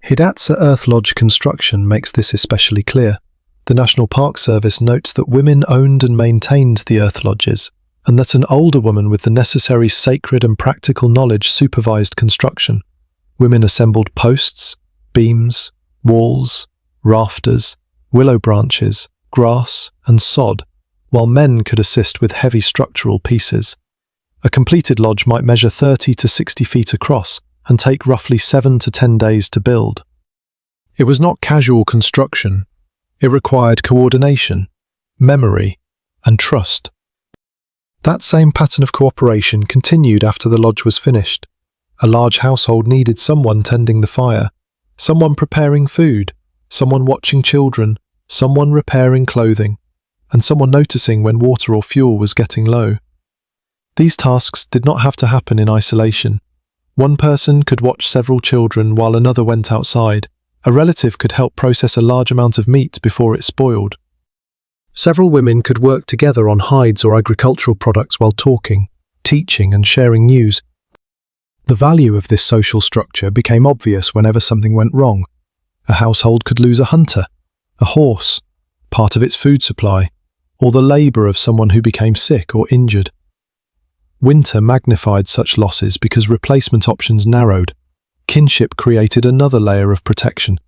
Hidatsa Earth Lodge construction makes this especially clear. The National Park Service notes that women owned and maintained the earth lodges, and that an older woman with the necessary sacred and practical knowledge supervised construction. Women assembled posts, beams, walls, rafters, willow branches, grass, and sod, while men could assist with heavy structural pieces. A completed lodge might measure 30 to 60 feet across and take roughly 7 to 10 days to build. It was not casual construction. It required coordination, memory, and trust. That same pattern of cooperation continued after the lodge was finished. A large household needed someone tending the fire, someone preparing food, someone watching children, someone repairing clothing, and someone noticing when water or fuel was getting low. These tasks did not have to happen in isolation. One person could watch several children while another went outside. A relative could help process a large amount of meat before it spoiled. Several women could work together on hides or agricultural products while talking, teaching, and sharing news. The value of this social structure became obvious whenever something went wrong. A household could lose a hunter, a horse, part of its food supply, or the labor of someone who became sick or injured. Winter magnified such losses because replacement options narrowed. Kinship created another layer of protection.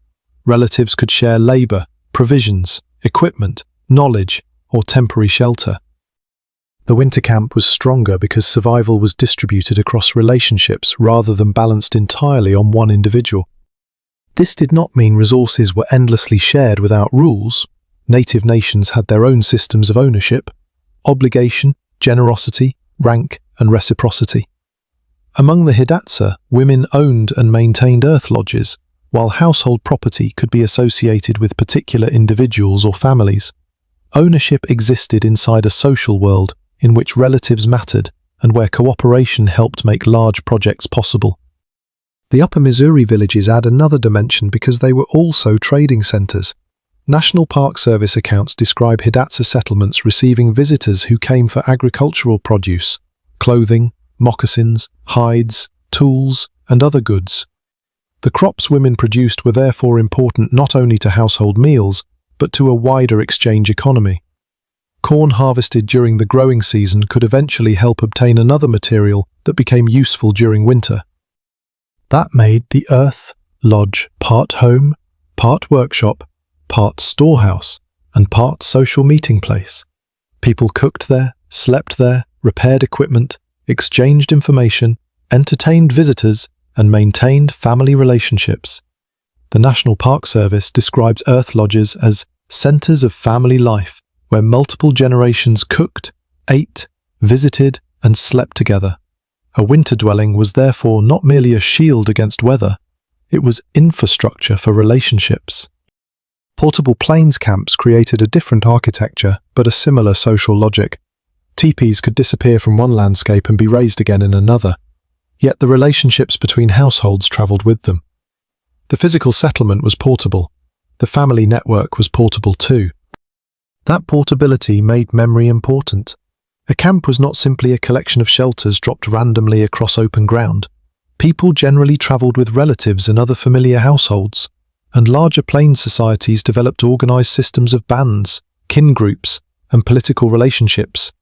Relatives could share labor, provisions, equipment, knowledge, or temporary shelter. The winter camp was stronger because survival was distributed across relationships rather than balanced entirely on one individual. This did not mean resources were endlessly shared without rules. Native nations had their own systems of ownership, obligation, generosity, rank, and reciprocity. Among the Hidatsa, women owned and maintained earth lodges, while household property could be associated with particular individuals or families. Ownership existed inside a social world in which relatives mattered and where cooperation helped make large projects possible. The Upper Missouri villages add another dimension because they were also trading centers. National Park Service accounts describe Hidatsa settlements receiving visitors who came for agricultural produce, clothing, moccasins, hides, tools, and other goods. The crops women produced were therefore important not only to household meals, but to a wider exchange economy. Corn harvested during the growing season could eventually help obtain another material that became useful during winter. That made the earth lodge part home, part workshop, part storehouse, and part social meeting place. People cooked there, slept there, repaired equipment, exchanged information, entertained visitors, and maintained family relationships. The National Park Service describes earth lodges as centers of family life, where multiple generations cooked, ate, visited, and slept together. A winter dwelling was therefore not merely a shield against weather, it was infrastructure for relationships. Portable plains camps created a different architecture, but a similar social logic. Tipis could disappear from one landscape and be raised again in another, yet the relationships between households travelled with them. The physical settlement was portable. The family network was portable too. That portability made memory important. A camp was not simply a collection of shelters dropped randomly across open ground. People generally travelled with relatives and other familiar households, and larger plains societies developed organised systems of bands, kin groups, and political relationships.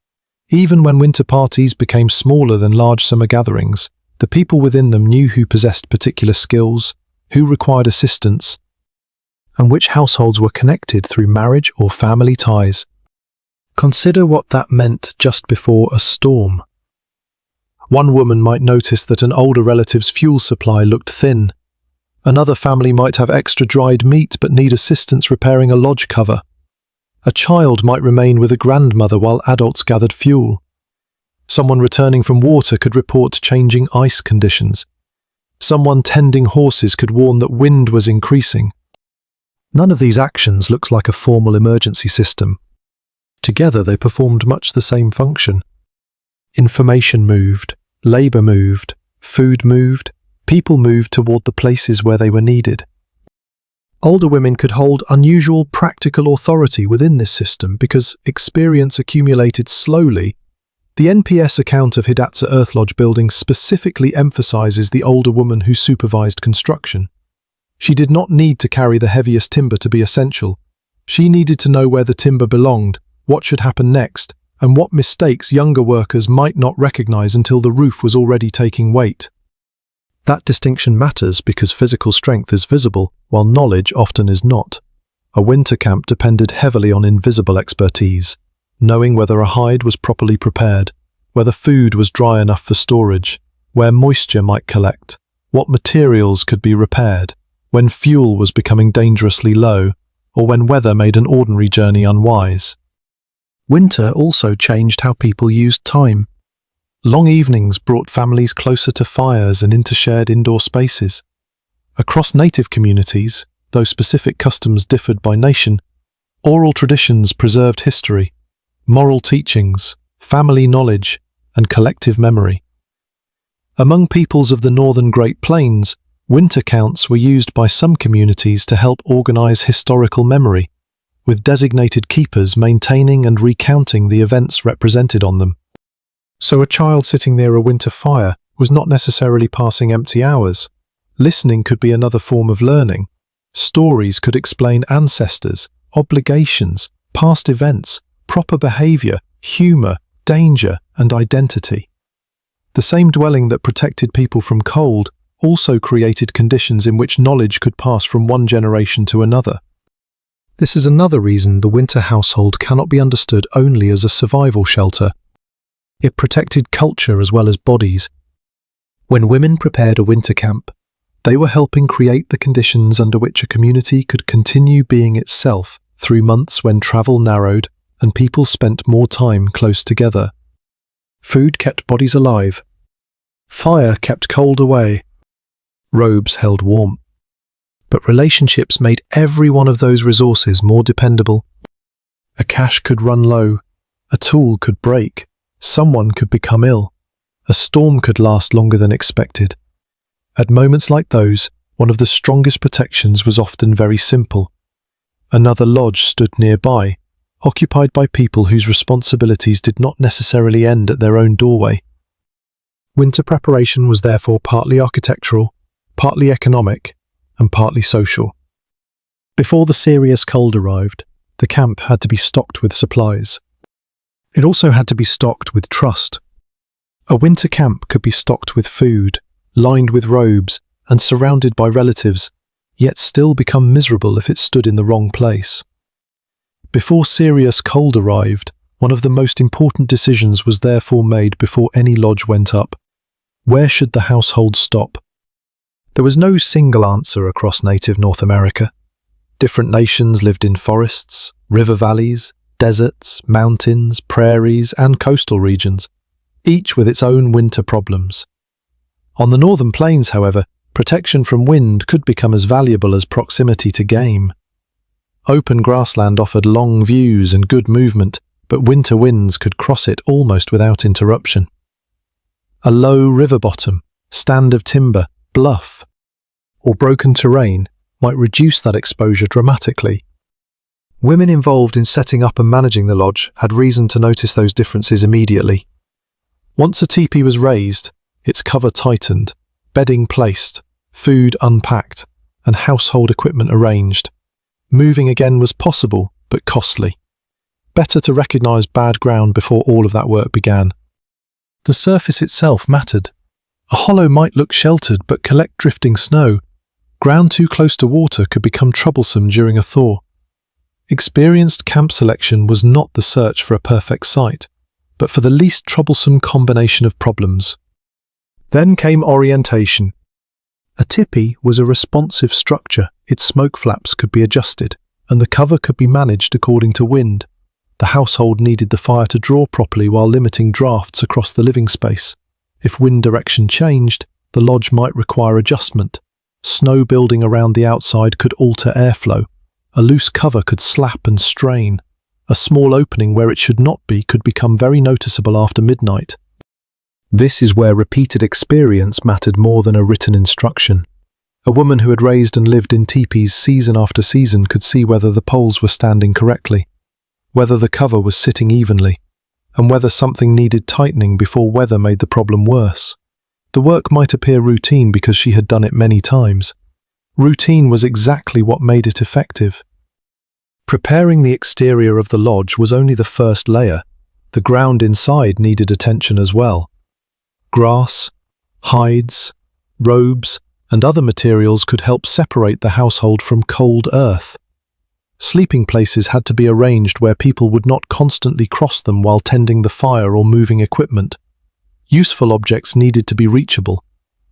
Even when winter parties became smaller than large summer gatherings, the people within them knew who possessed particular skills, who required assistance, and which households were connected through marriage or family ties. Consider what that meant just before a storm. One woman might notice that an older relative's fuel supply looked thin. Another family might have extra dried meat but need assistance repairing a lodge cover. A child might remain with a grandmother while adults gathered fuel. Someone returning from water could report changing ice conditions. Someone tending horses could warn that wind was increasing. None of these actions looks like a formal emergency system. Together they performed much the same function. Information moved, labour moved, food moved, people moved toward the places where they were needed. Older women could hold unusual practical authority within this system because experience accumulated slowly. The NPS account of Hidatsa Earth Lodge building specifically emphasizes the older woman who supervised construction. She did not need to carry the heaviest timber to be essential. She needed to know where the timber belonged, what should happen next, and what mistakes younger workers might not recognize until the roof was already taking weight. That distinction matters because physical strength is visible, while knowledge often is not. A winter camp depended heavily on invisible expertise, knowing whether a hide was properly prepared, whether food was dry enough for storage, where moisture might collect, what materials could be repaired, when fuel was becoming dangerously low, or when weather made an ordinary journey unwise. Winter also changed how people used time. Long evenings brought families closer to fires and into shared indoor spaces. Across native communities, though specific customs differed by nation, oral traditions preserved history, moral teachings, family knowledge, and collective memory. Among peoples of the northern Great Plains, winter counts were used by some communities to help organize historical memory, with designated keepers maintaining and recounting the events represented on them. So a child sitting near a winter fire was not necessarily passing empty hours. Listening could be another form of learning. Stories could explain ancestors, obligations, past events, proper behavior, humor, danger, and identity. The same dwelling that protected people from cold also created conditions in which knowledge could pass from one generation to another. This is another reason the winter household cannot be understood only as a survival shelter. It protected culture as well as bodies. When women prepared a winter camp, they were helping create the conditions under which a community could continue being itself through months when travel narrowed and people spent more time close together. Food kept bodies alive. Fire kept cold away. Robes held warmth. But relationships made every one of those resources more dependable. A cache could run low. A tool could break. Someone could become ill. A storm could last longer than expected. At moments like those, one of the strongest protections was often very simple. Another lodge stood nearby, occupied by people whose responsibilities did not necessarily end at their own doorway. Winter preparation was therefore partly architectural, partly economic, and partly social. Before the serious cold arrived, the camp had to be stocked with supplies. It also had to be stocked with trust. A winter camp could be stocked with food, lined with robes, and surrounded by relatives, yet still become miserable if it stood in the wrong place. Before serious cold arrived, one of the most important decisions was therefore made before any lodge went up. Where should the household stop? There was no single answer across native North America. Different nations lived in forests, river valleys, deserts, mountains, prairies, and coastal regions, each with its own winter problems. On the northern plains, however, protection from wind could become as valuable as proximity to game. Open grassland offered long views and good movement, but winter winds could cross it almost without interruption. A low river bottom, stand of timber, bluff, or broken terrain might reduce that exposure dramatically. Women involved in setting up and managing the lodge had reason to notice those differences immediately. Once a teepee was raised, its cover tightened, bedding placed, food unpacked, and household equipment arranged. Moving again was possible, but costly. Better to recognize bad ground before all of that work began. The surface itself mattered. A hollow might look sheltered but collect drifting snow. Ground too close to water could become troublesome during a thaw. Experienced camp selection was not the search for a perfect site, but for the least troublesome combination of problems. Then came orientation. A teepee was a responsive structure. Its smoke flaps could be adjusted, and the cover could be managed according to wind. The household needed the fire to draw properly while limiting drafts across the living space. If wind direction changed, the lodge might require adjustment. Snow building around the outside could alter airflow. A loose cover could slap and strain. A small opening where it should not be could become very noticeable after midnight. This is where repeated experience mattered more than a written instruction. A woman who had raised and lived in teepees season after season could see whether the poles were standing correctly, whether the cover was sitting evenly, and whether something needed tightening before weather made the problem worse. The work might appear routine because she had done it many times. Routine was exactly what made it effective. Preparing the exterior of the lodge was only the first layer. The ground inside needed attention as well. Grass, hides, robes, and other materials could help separate the household from cold earth. Sleeping places had to be arranged where people would not constantly cross them while tending the fire or moving equipment. Useful objects needed to be reachable.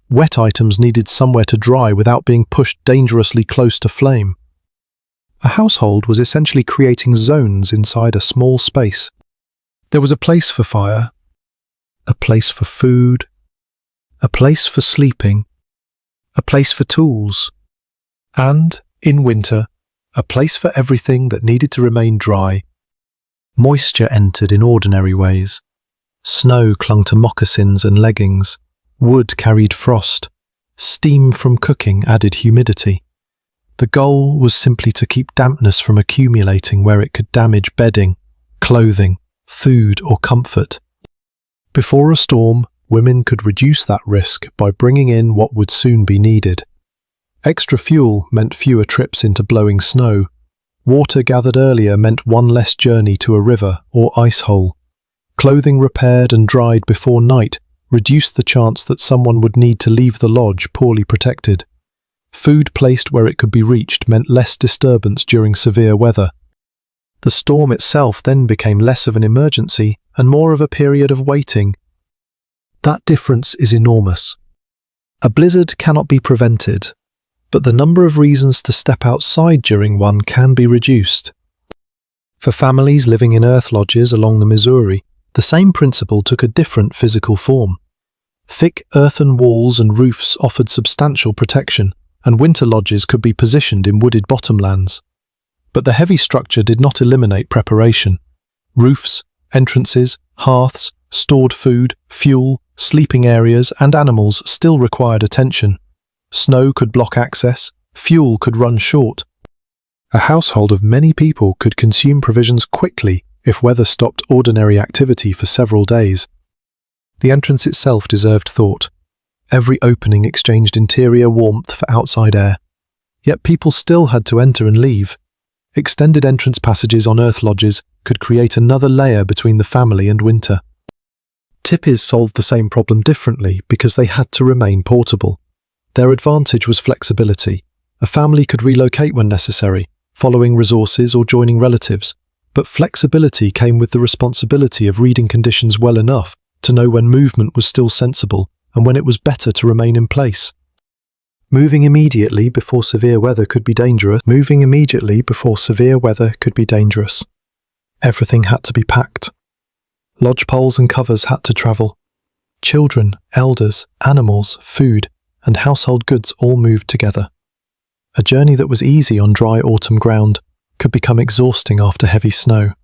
Wet items needed somewhere to dry without being pushed dangerously close to flame. A household was essentially creating zones inside a small space. There was a place for fire, a place for food, a place for sleeping, a place for tools, and, in winter, a place for everything that needed to remain dry. Moisture entered in ordinary ways. Snow clung to moccasins and leggings. Wood carried frost. Steam from cooking added humidity. The goal was simply to keep dampness from accumulating where it could damage bedding, clothing, food, or comfort. Before a storm, women could reduce that risk by bringing in what would soon be needed. Extra fuel meant fewer trips into blowing snow. Water gathered earlier meant one less journey to a river or ice hole. Clothing repaired and dried before night reduced the chance that someone would need to leave the lodge poorly protected. Food placed where it could be reached meant less disturbance during severe weather. The storm itself then became less of an emergency and more of a period of waiting. That difference is enormous. A blizzard cannot be prevented, but the number of reasons to step outside during one can be reduced. For families living in earth lodges along the Missouri, the same principle took a different physical form. Thick earthen walls and roofs offered substantial protection, and winter lodges could be positioned in wooded bottomlands. But the heavy structure did not eliminate preparation. Roofs, entrances, hearths, stored food, fuel, sleeping areas, and animals still required attention. Snow could block access, fuel could run short. A household of many people could consume provisions quickly if weather stopped ordinary activity for several days. The entrance itself deserved thought. Every opening exchanged interior warmth for outside air. Yet people still had to enter and leave. Extended entrance passages on earthlodges could create another layer between the family and winter. Tipis solved the same problem differently because they had to remain portable. Their advantage was flexibility. A family could relocate when necessary, following resources or joining relatives. But flexibility came with the responsibility of reading conditions well enough to know when movement was still sensible and when it was better to remain in place. Moving immediately before severe weather could be dangerous. Everything had to be packed. Lodge poles and covers had to travel. Children, elders, animals, food, and household goods all moved together. A journey that was easy on dry autumn ground could become exhausting after heavy snow.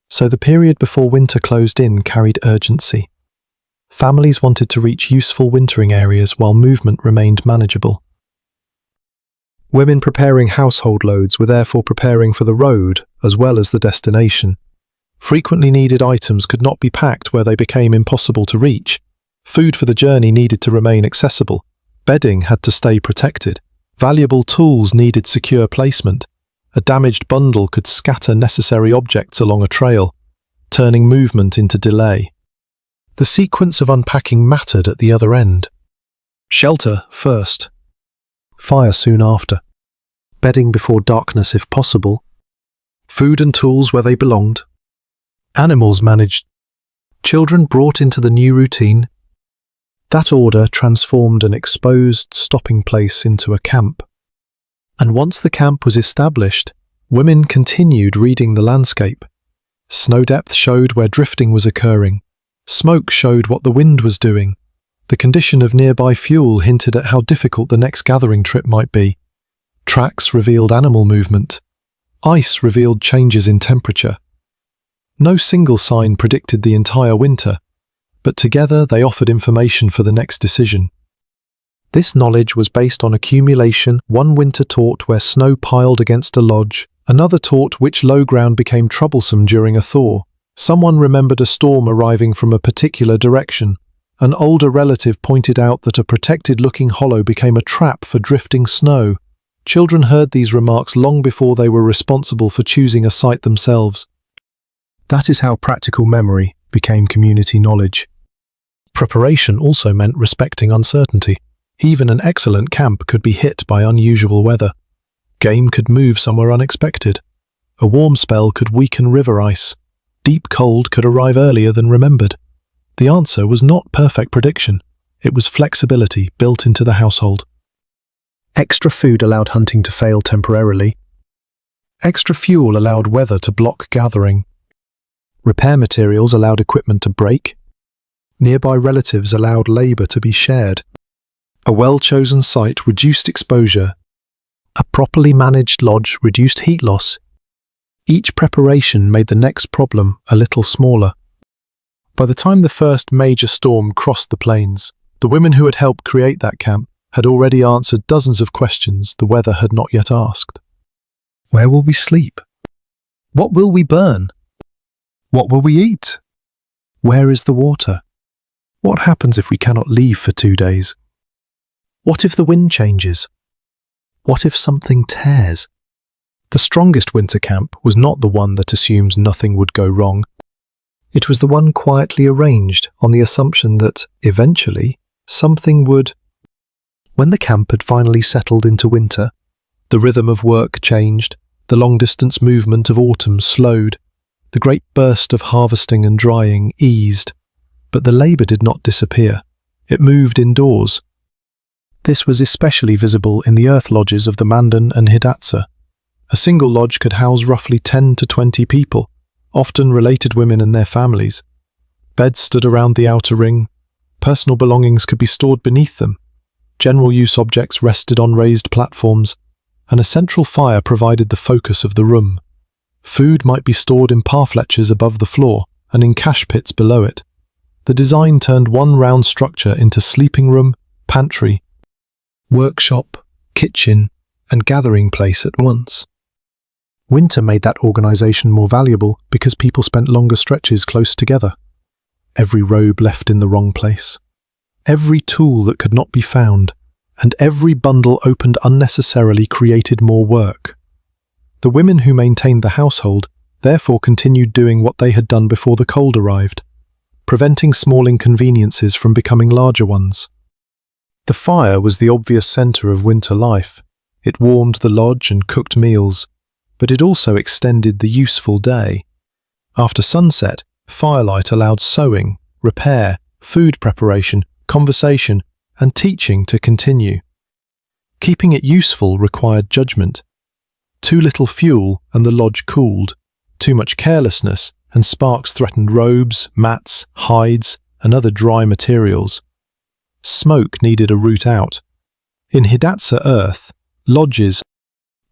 So the period before winter closed in carried urgency. Families wanted to reach useful wintering areas while movement remained manageable. Women preparing household loads were therefore preparing for the road as well as the destination. Frequently needed items could not be packed where they became impossible to reach. Food for the journey needed to remain accessible. Bedding had to stay protected. Valuable tools needed secure placement. A damaged bundle could scatter necessary objects along a trail, turning movement into delay. The sequence of unpacking mattered at the other end. Shelter first. Fire soon after. Bedding before darkness if possible. Food and tools where they belonged. Animals managed. Children brought into the new routine. That order transformed an exposed stopping place into a camp. And once the camp was established, women continued reading the landscape. Snow depth showed where drifting was occurring. Smoke showed what the wind was doing. The condition of nearby fuel hinted at how difficult the next gathering trip might be. Tracks revealed animal movement. Ice revealed changes in temperature. No single sign predicted the entire winter, but together they offered information for the next decision. This knowledge was based on accumulation. One winter taught where snow piled against a lodge. Another taught which low ground became troublesome during a thaw. Someone remembered a storm arriving from a particular direction. An older relative pointed out that a protected-looking hollow became a trap for drifting snow. Children heard these remarks long before they were responsible for choosing a site themselves. That is how practical memory became community knowledge. Preparation also meant respecting uncertainty. Even an excellent camp could be hit by unusual weather. Game could move somewhere unexpected. A warm spell could weaken river ice. Deep cold could arrive earlier than remembered. The answer was not perfect prediction. It was flexibility built into the household. Extra food allowed hunting to fail temporarily. Extra fuel allowed weather to block gathering. Repair materials allowed equipment to break. Nearby relatives allowed labor to be shared. A well-chosen site reduced exposure. A properly managed lodge reduced heat loss. Each preparation made the next problem a little smaller. By the time the first major storm crossed the plains, the women who had helped create that camp had already answered dozens of questions the weather had not yet asked. Where will we sleep? What will we burn? What will we eat? Where is the water? What happens if we cannot leave for 2 days? What if the wind changes? What if something tears? The strongest winter camp was not the one that assumes nothing would go wrong. It was the one quietly arranged on the assumption that, eventually, something would. When the camp had finally settled into winter, the rhythm of work changed, the long-distance movement of autumn slowed, the great burst of harvesting and drying eased, but the labour did not disappear. It moved indoors. This was especially visible in the earthlodges of the Mandan and Hidatsa. A single lodge could house roughly 10 to 20 people, often related women and their families. Beds stood around the outer ring. Personal belongings could be stored beneath them. General use objects rested on raised platforms, and a central fire provided the focus of the room. Food might be stored in parfleches above the floor and in cache pits below it. The design turned one round structure into sleeping room, pantry, workshop, kitchen, and gathering place at once. Winter made that organization more valuable because people spent longer stretches close together. every robe left in the wrong place, every tool that could not be found, and every bundle opened unnecessarily created more work. The women who maintained the household therefore continued doing what they had done before the cold arrived, preventing small inconveniences from becoming larger ones. The fire was the obvious centre of winter life. It warmed the lodge and cooked meals, but it also extended the useful day. After sunset, firelight allowed sewing, repair, food preparation, conversation, and teaching to continue. Keeping it useful required judgment. Too little fuel and the lodge cooled. Too much carelessness and sparks threatened robes, mats, hides, and other dry materials. Smoke needed a route out. In Hidatsa earth, lodges,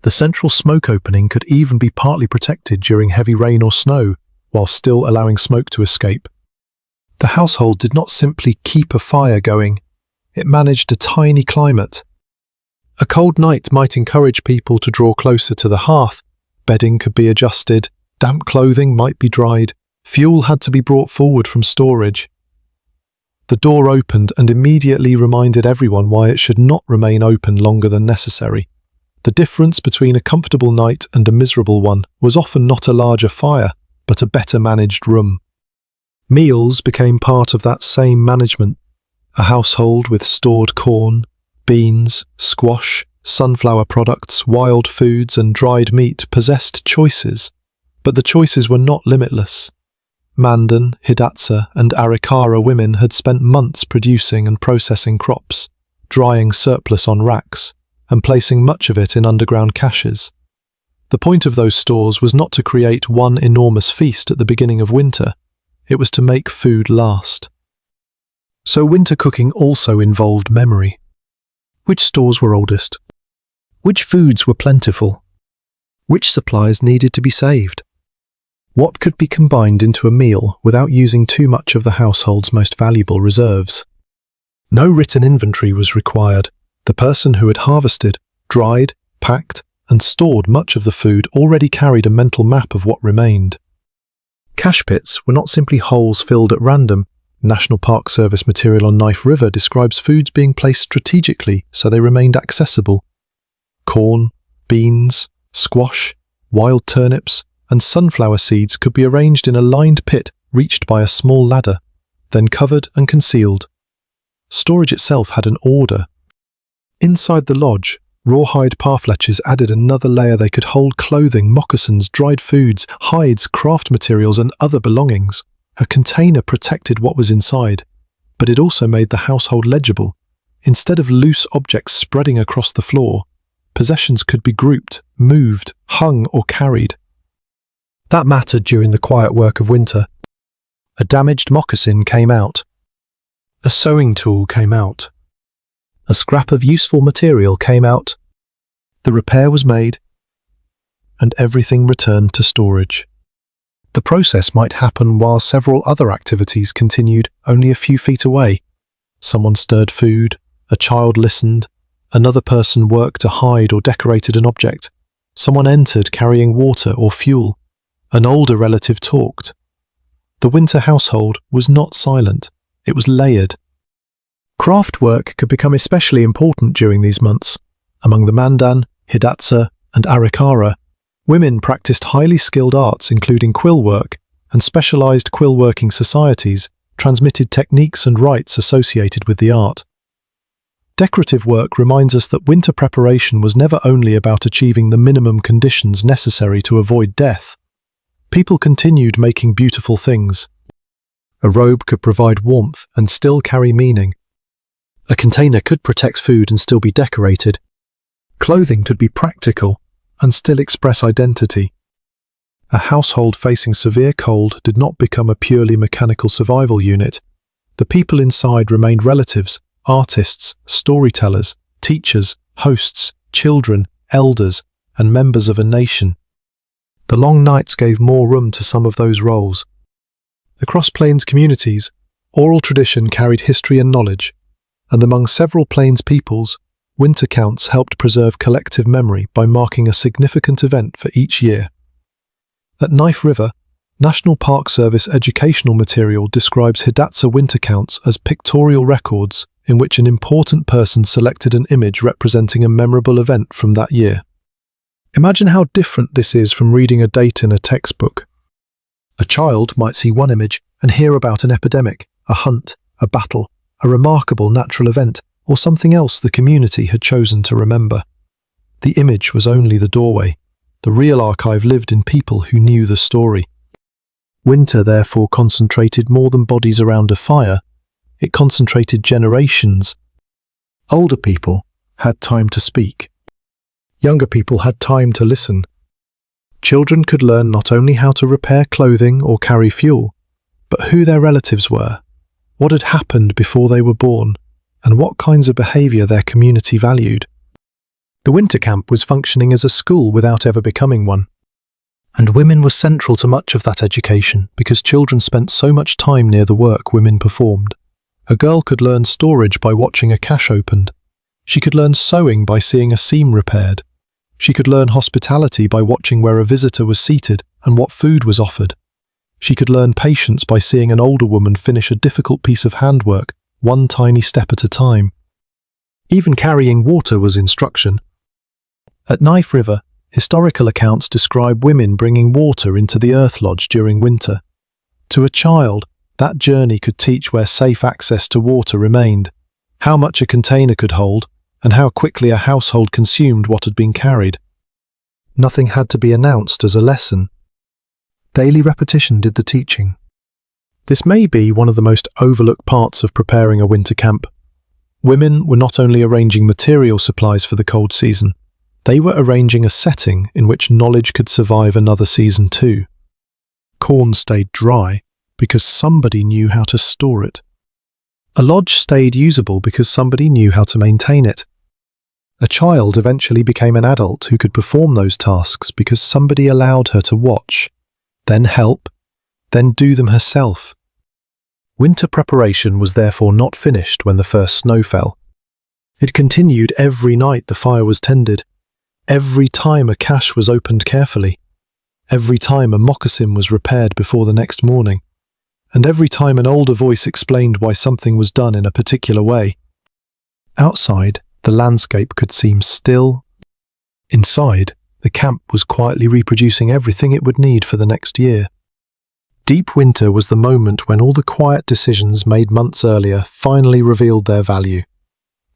the central smoke opening could even be partly protected during heavy rain or snow, while still allowing smoke to escape. The household did not simply keep a fire going, it managed a tiny climate. A cold night might encourage people to draw closer to the hearth, bedding could be adjusted, damp clothing might be dried, fuel had to be brought forward from storage. The door opened and immediately reminded everyone why it should not remain open longer than necessary. The difference between a comfortable night and a miserable one was often not a larger fire, but a better managed room. Meals became part of that same management. A household with stored corn, beans, squash, sunflower products, wild foods, and dried meat possessed choices, but the choices were not limitless. Mandan, Hidatsa, and Arikara women had spent months producing and processing crops, drying surplus on racks, and placing much of it in underground caches. The point of those stores was not to create one enormous feast at the beginning of winter, it was to make food last. So winter cooking also involved memory. Which stores were oldest? Which foods were plentiful? Which supplies needed to be saved? What could be combined into a meal without using too much of the household's most valuable reserves? No written inventory was required. The person who had harvested, dried, packed, and stored much of the food already carried a mental map of what remained. Cache pits were not simply holes filled at random. National Park Service material on Knife River describes foods being placed strategically so they remained accessible. Corn, beans, squash, wild turnips, and sunflower seeds could be arranged in a lined pit reached by a small ladder, then covered and concealed. Storage itself had an order. Inside the lodge, rawhide parfleches added another layer. They could hold clothing, moccasins, dried foods, hides, craft materials, and other belongings. A container protected what was inside, but it also made the household legible. Instead of loose objects spreading across the floor, possessions could be grouped, moved, hung, or carried. That mattered during the quiet work of winter. A damaged moccasin came out. A sewing tool came out. A scrap of useful material came out. The repair was made, and everything returned to storage. The process might happen while several other activities continued only a few feet away. Someone stirred food, a child listened, another person worked to hide or decorated an object. Someone entered carrying water or fuel. An older relative talked. The winter household was not silent, it was layered. Craft work could become especially important during these months. Among the Mandan, Hidatsa, and Arikara, women practiced highly skilled arts including quill work, and specialized quill working societies transmitted techniques and rites associated with the art. Decorative work reminds us that winter preparation was never only about achieving the minimum conditions necessary to avoid death. People continued making beautiful things. A robe could provide warmth and still carry meaning. A container could protect food and still be decorated. Clothing could be practical and still express identity. A household facing severe cold did not become a purely mechanical survival unit. The people inside remained relatives, artists, storytellers, teachers, hosts, children, elders, and members of a nation. The long nights gave more room to some of those roles. Across Plains communities, oral tradition carried history and knowledge, and among several Plains peoples, winter counts helped preserve collective memory by marking a significant event for each year. At Knife River, National Park Service educational material describes Hidatsa winter counts as pictorial records in which an important person selected an image representing a memorable event from that year. Imagine how different this is from reading a date in a textbook. A child might see one image and hear about an epidemic, a hunt, a battle, a remarkable natural event, or something else the community had chosen to remember. The image was only the doorway. The real archive lived in people who knew the story. Winter therefore concentrated more than bodies around a fire. It concentrated generations. Older people had time to speak. Younger people had time to listen. Children could learn not only how to repair clothing or carry fuel, but who their relatives were, what had happened before they were born, and what kinds of behaviour their community valued. The winter camp was functioning as a school without ever becoming one. And women were central to much of that education because children spent so much time near the work women performed. A girl could learn storage by watching a cache opened. She could learn sewing by seeing a seam repaired. She could learn hospitality by watching where a visitor was seated and what food was offered. She could learn patience by seeing an older woman finish a difficult piece of handwork, one tiny step at a time. Even carrying water was instruction. At Knife River, historical accounts describe women bringing water into the earthlodge during winter. To a child, that journey could teach where safe access to water remained, how much a container could hold, and how quickly a household consumed what had been carried. Nothing had to be announced as a lesson. Daily repetition did the teaching. This may be one of the most overlooked parts of preparing a winter camp. Women were not only arranging material supplies for the cold season, they were arranging a setting in which knowledge could survive another season too. Corn stayed dry because somebody knew how to store it. A lodge stayed usable because somebody knew how to maintain it. A child eventually became an adult who could perform those tasks because somebody allowed her to watch, then help, then do them herself. Winter preparation was therefore not finished when the first snow fell. It continued every night the fire was tended. Every time a cache was opened carefully, every time a moccasin was repaired before the next morning, and every time an older voice explained why something was done in a particular way. Outside, the landscape could seem still. Inside, the camp was quietly reproducing everything it would need for the next year. Deep winter was the moment when all the quiet decisions made months earlier finally revealed their value.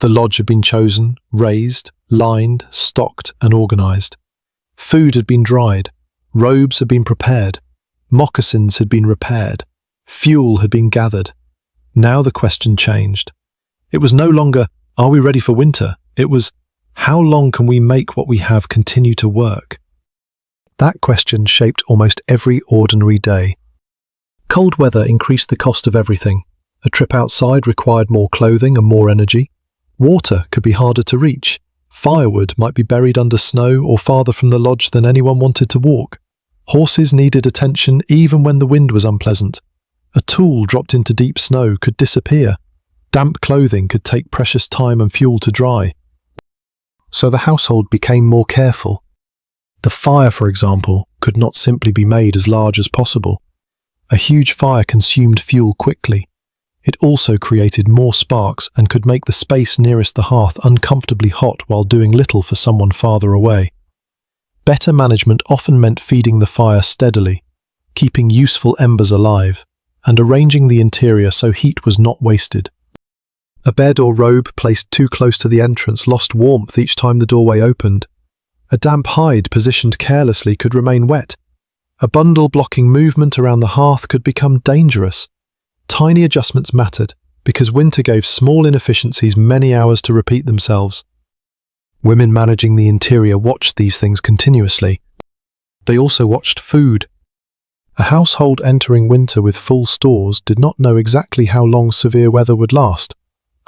The lodge had been chosen, raised, lined, stocked, and organized. Food had been dried, robes had been prepared, moccasins had been repaired, fuel had been gathered. Now the question changed. It was no longer, are we ready for winter? It was, how long can we make what we have continue to work? That question shaped almost every ordinary day. Cold weather increased the cost of everything. A trip outside required more clothing and more energy. Water could be harder to reach. Firewood might be buried under snow or farther from the lodge than anyone wanted to walk. Horses needed attention even when the wind was unpleasant. A tool dropped into deep snow could disappear. Damp clothing could take precious time and fuel to dry. So the household became more careful. The fire, for example, could not simply be made as large as possible. A huge fire consumed fuel quickly. It also created more sparks and could make the space nearest the hearth uncomfortably hot while doing little for someone farther away. Better management often meant feeding the fire steadily, keeping useful embers alive, and arranging the interior so heat was not wasted. A bed or robe placed too close to the entrance lost warmth each time the doorway opened. A damp hide positioned carelessly could remain wet. A bundle blocking movement around the hearth could become dangerous. Tiny adjustments mattered, because winter gave small inefficiencies many hours to repeat themselves. Women managing the interior watched these things continuously. They also watched food. A household entering winter with full stores did not know exactly how long severe weather would last.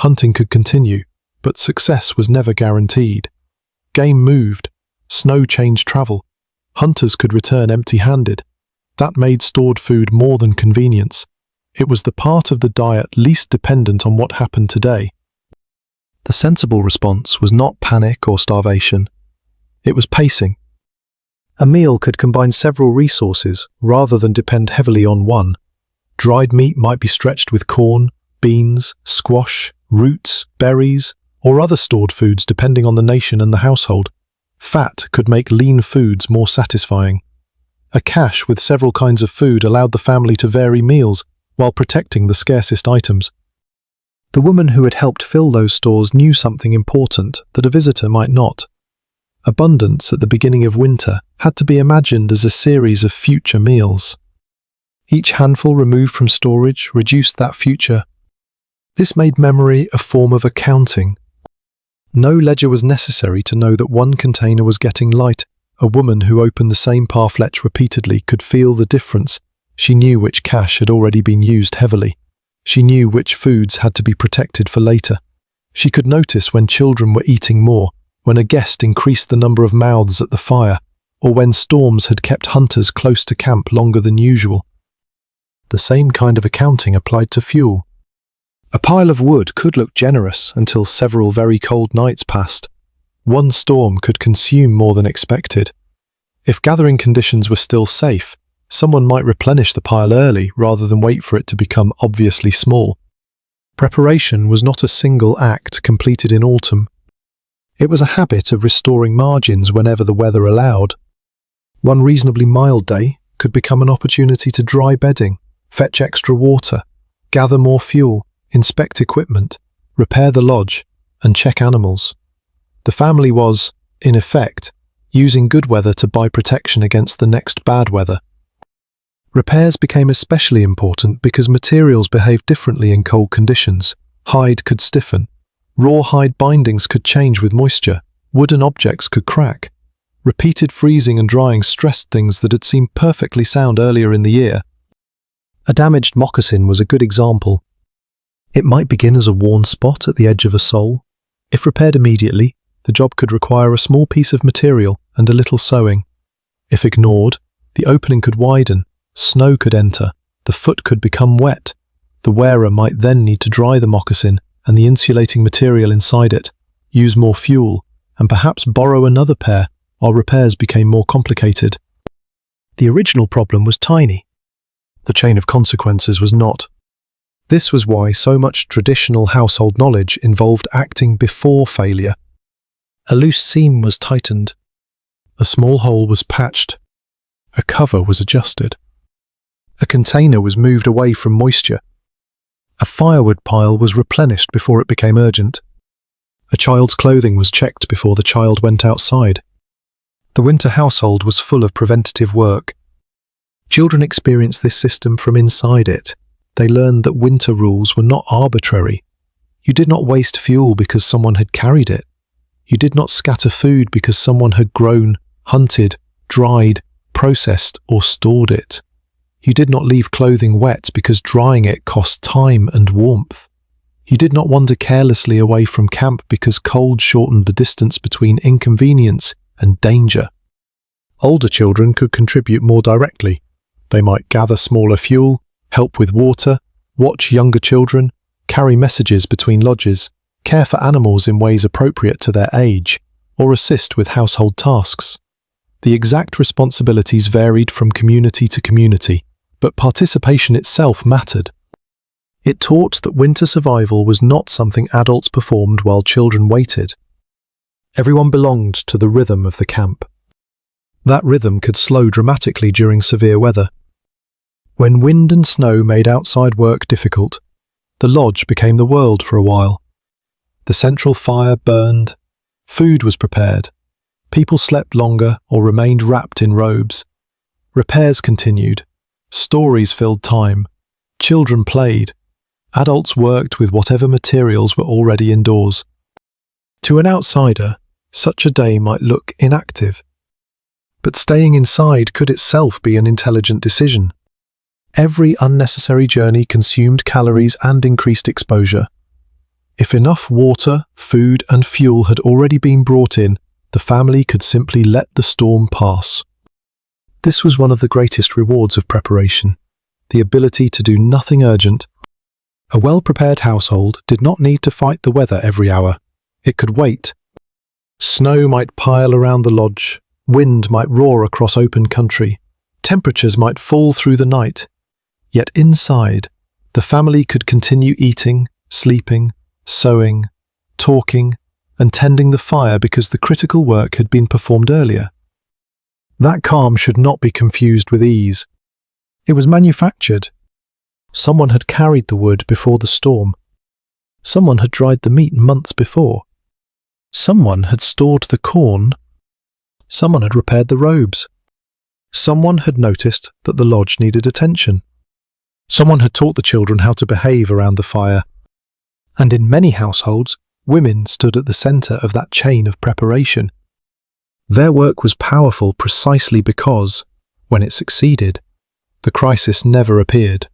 Hunting could continue, but success was never guaranteed. Game moved. Snow changed travel. Hunters could return empty-handed. That made stored food more than convenience. It was the part of the diet least dependent on what happened today. The sensible response was not panic or starvation. It was pacing. A meal could combine several resources rather than depend heavily on one. Dried meat might be stretched with corn, beans, squash, roots, berries, or other stored foods depending on the nation and the household. Fat could make lean foods more satisfying. A cache with several kinds of food allowed the family to vary meals while protecting the scarcest items. The woman who had helped fill those stores knew something important that a visitor might not. Abundance at the beginning of winter had to be imagined as a series of future meals. Each handful removed from storage reduced that future. This made memory a form of accounting. No ledger was necessary to know that one container was getting light. A woman who opened the same parfleche repeatedly could feel the difference. She knew which cache had already been used heavily. She knew which foods had to be protected for later. She could notice when children were eating more, when a guest increased the number of mouths at the fire, or when storms had kept hunters close to camp longer than usual. The same kind of accounting applied to fuel. A pile of wood could look generous until several very cold nights passed. One storm could consume more than expected. If gathering conditions were still safe, someone might replenish the pile early rather than wait for it to become obviously small. Preparation was not a single act completed in autumn. It was a habit of restoring margins whenever the weather allowed. One reasonably mild day could become an opportunity to dry bedding, fetch extra water, gather more fuel, inspect equipment, repair the lodge, and check animals. The family was, in effect, using good weather to buy protection against the next bad weather. Repairs became especially important because materials behaved differently in cold conditions. Hide could stiffen. Raw hide bindings could change with moisture. Wooden objects could crack. Repeated freezing and drying stressed things that had seemed perfectly sound earlier in the year. A damaged moccasin was a good example. It might begin as a worn spot at the edge of a sole. If repaired immediately, the job could require a small piece of material and a little sewing. If ignored, the opening could widen. Snow could enter, the foot could become wet. The wearer might then need to dry the moccasin and the insulating material inside it, use more fuel, and perhaps borrow another pair while repairs became more complicated. The original problem was tiny. The chain of consequences was not. This was why so much traditional household knowledge involved acting before failure. A loose seam was tightened. A small hole was patched. A cover was adjusted. A container was moved away from moisture. A firewood pile was replenished before it became urgent. A child's clothing was checked before the child went outside. The winter household was full of preventative work. Children experienced this system from inside it. They learned that winter rules were not arbitrary. You did not waste fuel because someone had carried it. You did not scatter food because someone had grown, hunted, dried, processed, or stored it. You did not leave clothing wet because drying it cost time and warmth. You did not wander carelessly away from camp because cold shortened the distance between inconvenience and danger. Older children could contribute more directly. They might gather smaller fuel, help with water, watch younger children, carry messages between lodges, care for animals in ways appropriate to their age, or assist with household tasks. The exact responsibilities varied from community to community, but participation itself mattered. It taught that winter survival was not something adults performed while children waited. Everyone belonged to the rhythm of the camp. That rhythm could slow dramatically during severe weather. When wind and snow made outside work difficult, the lodge became the world for a while. The central fire burned, food was prepared, people slept longer or remained wrapped in robes. Repairs continued, stories filled time, children played, adults worked with whatever materials were already indoors. To an outsider, such a day might look inactive. But staying inside could itself be an intelligent decision. Every unnecessary journey consumed calories and increased exposure. If enough water, food, and fuel had already been brought in, the family could simply let the storm pass. This was one of the greatest rewards of preparation, the ability to do nothing urgent. A well-prepared household did not need to fight the weather every hour. It could wait. Snow might pile around the lodge, Wind might roar across open country. Temperatures might fall through the night. Yet inside, the family could continue eating, sleeping, sewing, talking, and tending the fire because the critical work had been performed earlier. That calm should not be confused with ease. It was manufactured. Someone had carried the wood before the storm. Someone had dried the meat months before. Someone had stored the corn. Someone had repaired the robes. Someone had noticed that the lodge needed attention. Someone had taught the children how to behave around the fire. And in many households, women stood at the centre of that chain of preparation. Their work was powerful precisely because, when it succeeded, the crisis never appeared.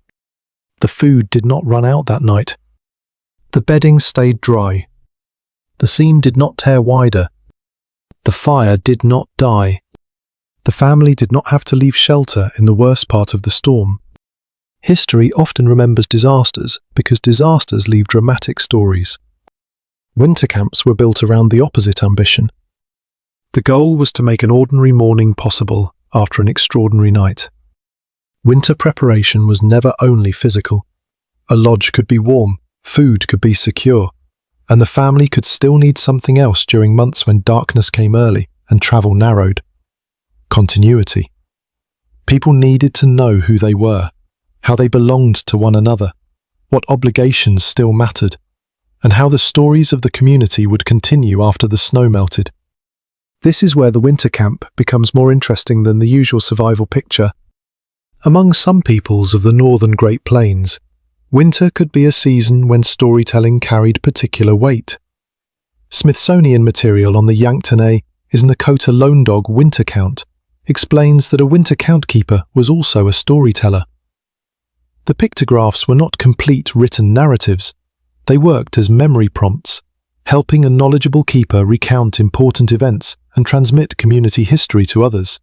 The food did not run out that night. The bedding stayed dry. The seam did not tear wider. The fire did not die. The family did not have to leave shelter in the worst part of the storm. History often remembers disasters because disasters leave dramatic stories. Winter camps were built around the opposite ambition. The goal was to make an ordinary morning possible after an extraordinary night. Winter preparation was never only physical. A lodge could be warm, food could be secure, and the family could still need something else during months when darkness came early and travel narrowed. Continuity. People needed to know who they were, how they belonged to one another, what obligations still mattered, and how the stories of the community would continue after the snow melted. This is where the winter camp becomes more interesting than the usual survival picture. Among some peoples of the northern Great Plains, winter could be a season when storytelling carried particular weight. Smithsonian material on the Yanktonais is Nakota Lone Dog Winter Count explains that a winter count keeper was also a storyteller. The pictographs were not complete written narratives. They worked as memory prompts, helping a knowledgeable keeper recount important events and transmit community history to others.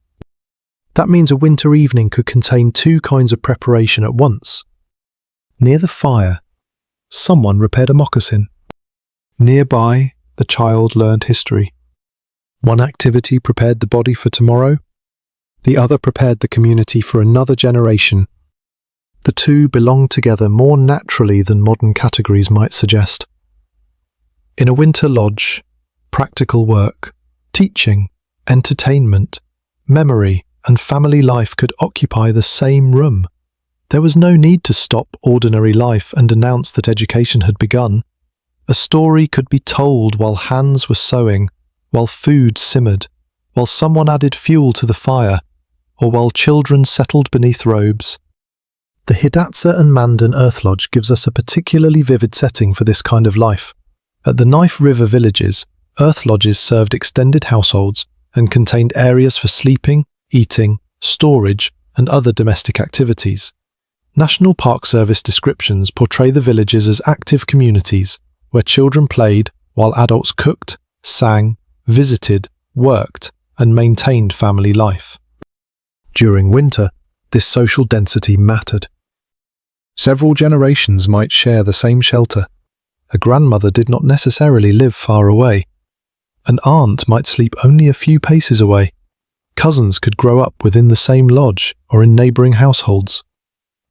That means a winter evening could contain two kinds of preparation at once. Near the fire, someone repaired a moccasin. Nearby, the child learned history. One activity prepared the body for tomorrow, the other prepared the community for another generation. The two belonged together more naturally than modern categories might suggest. In a winter lodge, practical work, teaching, entertainment, memory, and family life could occupy the same room. There was no need to stop ordinary life and announce that education had begun. A story could be told while hands were sewing, while food simmered, while someone added fuel to the fire, or while children settled beneath robes. The Hidatsa and Mandan Earth Lodge gives us a particularly vivid setting for this kind of life. At the Knife River villages, earth lodges served extended households and contained areas for sleeping, eating, storage, and other domestic activities. National Park Service descriptions portray the villages as active communities where children played while adults cooked, sang, visited, worked, and maintained family life. During winter, this social density mattered. Several generations might share the same shelter. A grandmother did not necessarily live far away. An aunt might sleep only a few paces away. Cousins could grow up within the same lodge or in neighbouring households.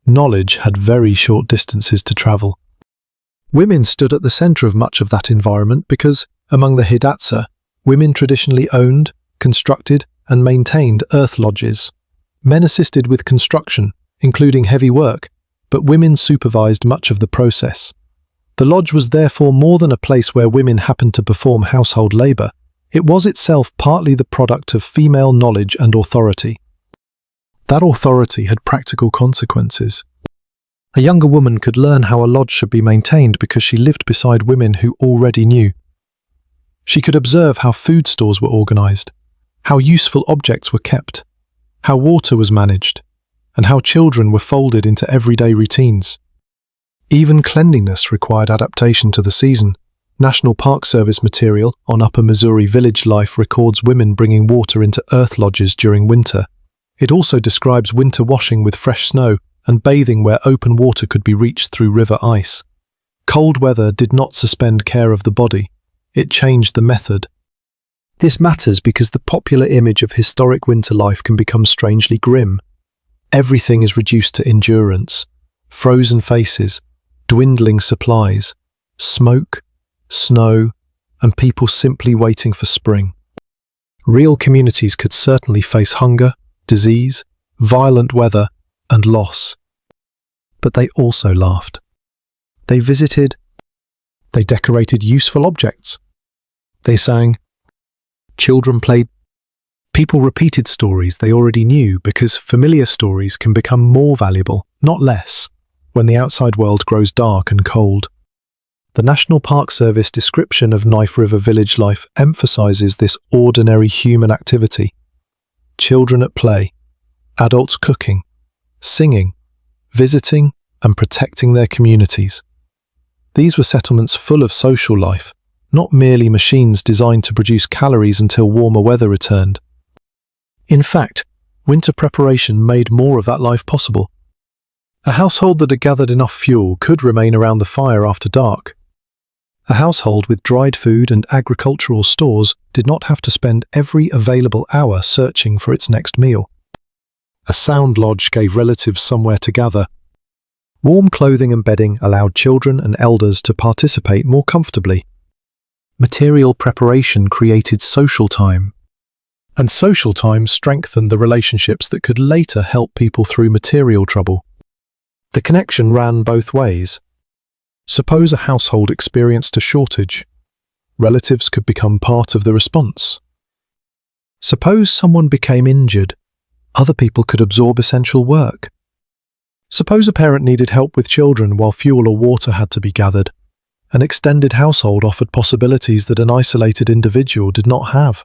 Knowledge had very short distances to travel. Women stood at the centre of much of that environment because, among the Hidatsa, women traditionally owned, constructed, and maintained earth lodges. Men assisted with construction, including heavy work, but women supervised much of the process. The lodge was therefore more than a place where women happened to perform household labour. It was itself partly the product of female knowledge and authority. That authority had practical consequences. A younger woman could learn how a lodge should be maintained because she lived beside women who already knew. She could observe how food stores were organised, how useful objects were kept, how water was managed, and how children were folded into everyday routines. Even cleanliness required adaptation to the season. National Park Service material on Upper Missouri Village Life records women bringing water into earth lodges during winter. It also describes winter washing with fresh snow and bathing where open water could be reached through river ice. Cold weather did not suspend care of the body. It changed the method. This matters because the popular image of historic winter life can become strangely grim. Everything is reduced to endurance, frozen faces, dwindling supplies, smoke, snow, and people simply waiting for spring. Real communities could certainly face hunger, disease, violent weather, and loss. But they also laughed. They visited. They decorated useful objects. They sang. Children played. People repeated stories they already knew because familiar stories can become more valuable, not less, when the outside world grows dark and cold. The National Park Service description of Knife River village life emphasizes this ordinary human activity. Children at play, adults cooking, singing, visiting, and protecting their communities. These were settlements full of social life, not merely machines designed to produce calories until warmer weather returned. In fact, winter preparation made more of that life possible. A household that had gathered enough fuel could remain around the fire after dark. A household with dried food and agricultural stores did not have to spend every available hour searching for its next meal. A sound lodge gave relatives somewhere to gather. Warm clothing and bedding allowed children and elders to participate more comfortably. Material preparation created social time, and social time strengthened the relationships that could later help people through material trouble. The connection ran both ways. Suppose a household experienced a shortage. Relatives could become part of the response. Suppose someone became injured. Other people could absorb essential work. Suppose a parent needed help with children while fuel or water had to be gathered. An extended household offered possibilities that an isolated individual did not have.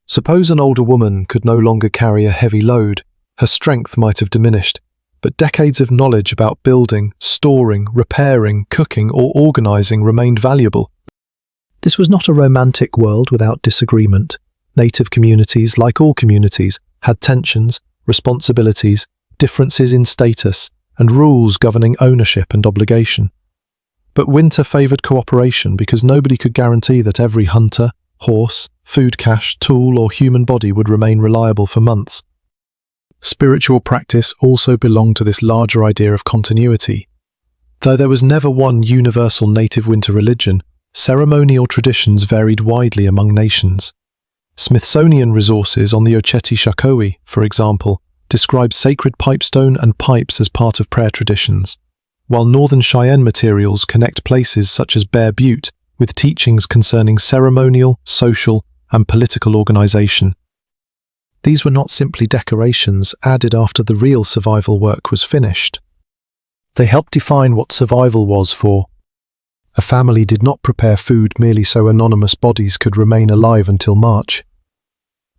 Suppose an older woman could no longer carry a heavy load. Her strength might have diminished, but decades of knowledge about building, storing, repairing, cooking, or organizing remained valuable. This was not a romantic world without disagreement. Native communities, like all communities, had tensions, responsibilities, differences in status, and rules governing ownership and obligation. But winter favored cooperation because nobody could guarantee that every hunter, horse, food cache, tool, or human body would remain reliable for months. Spiritual practice also belonged to this larger idea of continuity. Though there was never one universal native winter religion, ceremonial traditions varied widely among nations. Smithsonian resources on the Oceti Sakowin, for example, describe sacred pipestone and pipes as part of prayer traditions, while Northern Cheyenne materials connect places such as Bear Butte with teachings concerning ceremonial, social, and political organization. These were not simply decorations added after the real survival work was finished. They helped define what survival was for. A family did not prepare food merely so anonymous bodies could remain alive until March.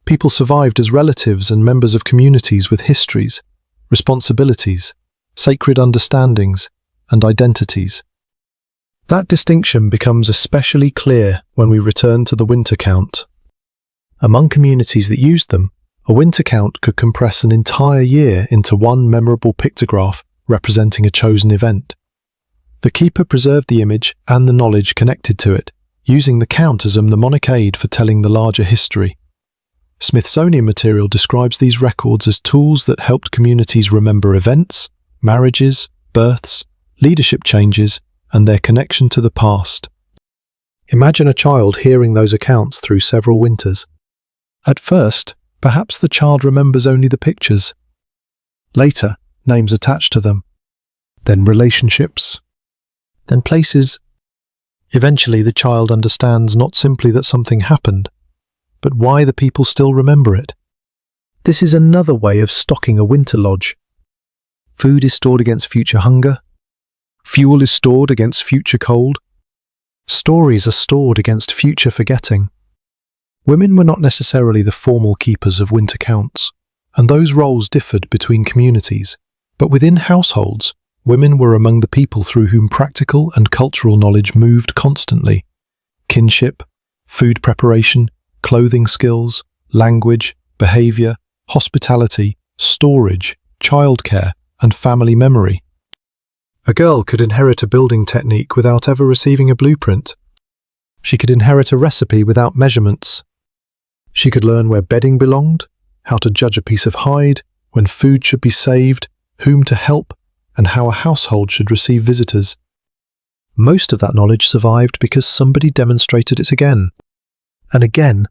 People survived as relatives and members of communities with histories, responsibilities, sacred understandings, and identities. That distinction becomes especially clear when we return to the winter count. Among communities that used them, a winter count could compress an entire year into one memorable pictograph representing a chosen event. The keeper preserved the image and the knowledge connected to it, using the count as a mnemonic aid for telling the larger history. Smithsonian material describes these records as tools that helped communities remember events, marriages, births, leadership changes, and their connection to the past. Imagine a child hearing those accounts through several winters. At first, perhaps the child remembers only the pictures. Later, names attached to them. Then relationships. Then places. Eventually, the child understands not simply that something happened, but why the people still remember it. This is another way of stocking a winter lodge. Food is stored against future hunger. Fuel is stored against future cold. Stories are stored against future forgetting. Women were not necessarily the formal keepers of winter counts, and those roles differed between communities, but within households, women were among the people through whom practical and cultural knowledge moved constantly. Kinship, food preparation, clothing skills, language, behavior, hospitality, storage, childcare, and family memory. A girl could inherit a building technique without ever receiving a blueprint. She could inherit a recipe without measurements. She could learn where bedding belonged, how to judge a piece of hide, when food should be saved, whom to help, and how a household should receive visitors. Most of that knowledge survived because somebody demonstrated it again and again.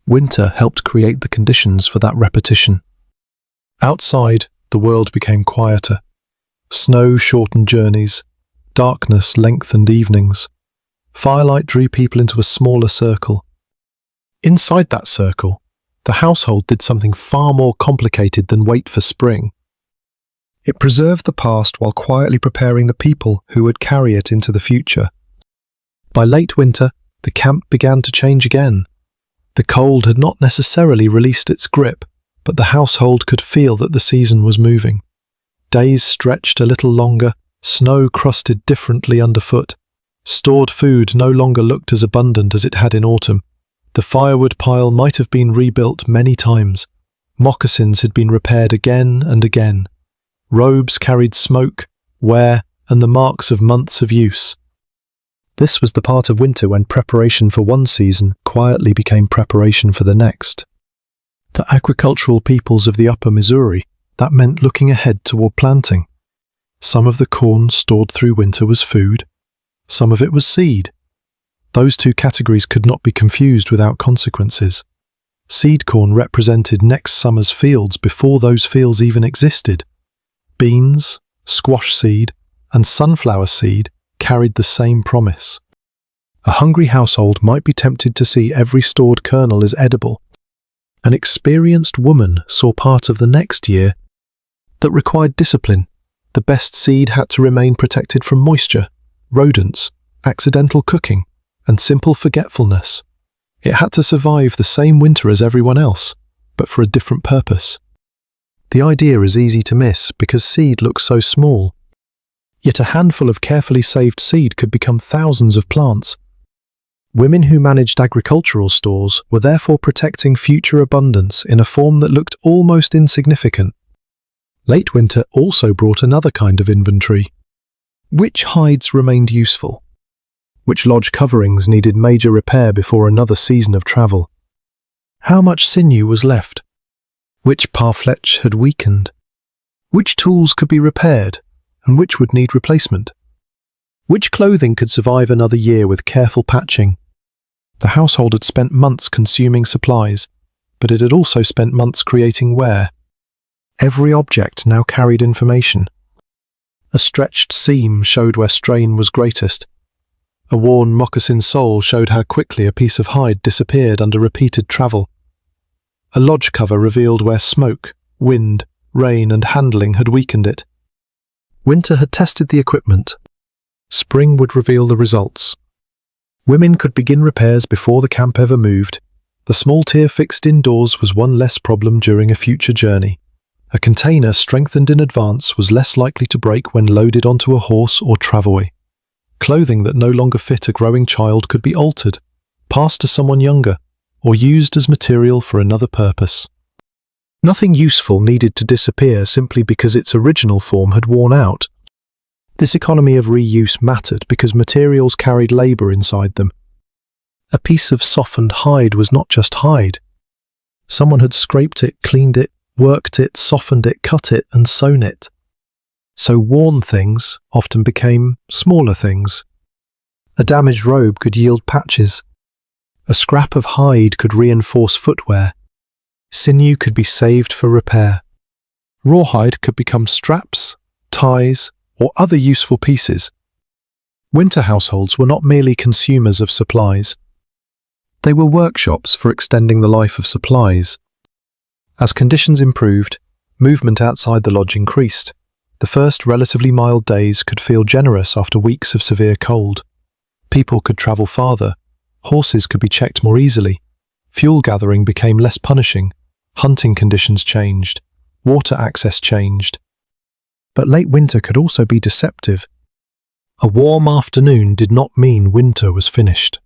Winter helped create the conditions for that repetition. Outside, the world became quieter. Snow shortened journeys, darkness lengthened evenings. Firelight drew people into a smaller circle. Inside that circle, the household did something far more complicated than wait for spring. It preserved the past while quietly preparing the people who would carry it into the future. By late winter, the camp began to change again. The cold had not necessarily released its grip, but the household could feel that the season was moving. Days stretched a little longer, snow crusted differently underfoot. Stored food no longer looked as abundant as it had in autumn. The firewood pile might have been rebuilt many times. Moccasins had been repaired again and again. Robes carried smoke, wear, and the marks of months of use. This was the part of winter when preparation for one season quietly became preparation for the next. The agricultural peoples of the upper Missouri, that meant looking ahead toward planting. Some of the corn stored through winter was food, some of it was seed. Those two categories could not be confused without consequences. Seed corn represented next summer's fields before those fields even existed. Beans, squash seed, and sunflower seed carried the same promise. A hungry household might be tempted to see every stored kernel as edible. An experienced woman saw part of the next year that required discipline. The best seed had to remain protected from moisture, rodents, accidental cooking, and simple forgetfulness. It had to survive the same winter as everyone else, but for a different purpose. The idea is easy to miss because seed looks so small. Yet a handful of carefully saved seed could become thousands of plants. Women who managed agricultural stores were therefore protecting future abundance in a form that looked almost insignificant. Late winter also brought another kind of inventory. Which hides remained useful? Which lodge coverings needed major repair before another season of travel? How much sinew was left? Which parfleche had weakened? Which tools could be repaired, and which would need replacement? Which clothing could survive another year with careful patching? The household had spent months consuming supplies, but it had also spent months creating wear. Every object now carried information. A stretched seam showed where strain was greatest. A worn moccasin sole showed how quickly a piece of hide disappeared under repeated travel. A lodge cover revealed where smoke, wind, rain, and handling had weakened it. Winter had tested the equipment. Spring would reveal the results. Women could begin repairs before the camp ever moved. The small tier fixed indoors was one less problem during a future journey. A container strengthened in advance was less likely to break when loaded onto a horse or travois. Clothing that no longer fit a growing child could be altered, passed to someone younger, or used as material for another purpose. Nothing useful needed to disappear simply because its original form had worn out. This economy of reuse mattered because materials carried labor inside them. A piece of softened hide was not just hide. Someone had scraped it, cleaned it, worked it, softened it, cut it, and sewn it. So worn things often became smaller things. A damaged robe could yield patches. A scrap of hide could reinforce footwear. Sinew could be saved for repair. Rawhide could become straps, ties, or other useful pieces. Winter households were not merely consumers of supplies. They were workshops for extending the life of supplies. As conditions improved, movement outside the lodge increased. The first relatively mild days could feel generous after weeks of severe cold. People could travel farther. Horses could be checked more easily. Fuel gathering became less punishing. Hunting conditions changed. Water access changed. But late winter could also be deceptive. A warm afternoon did not mean winter was finished.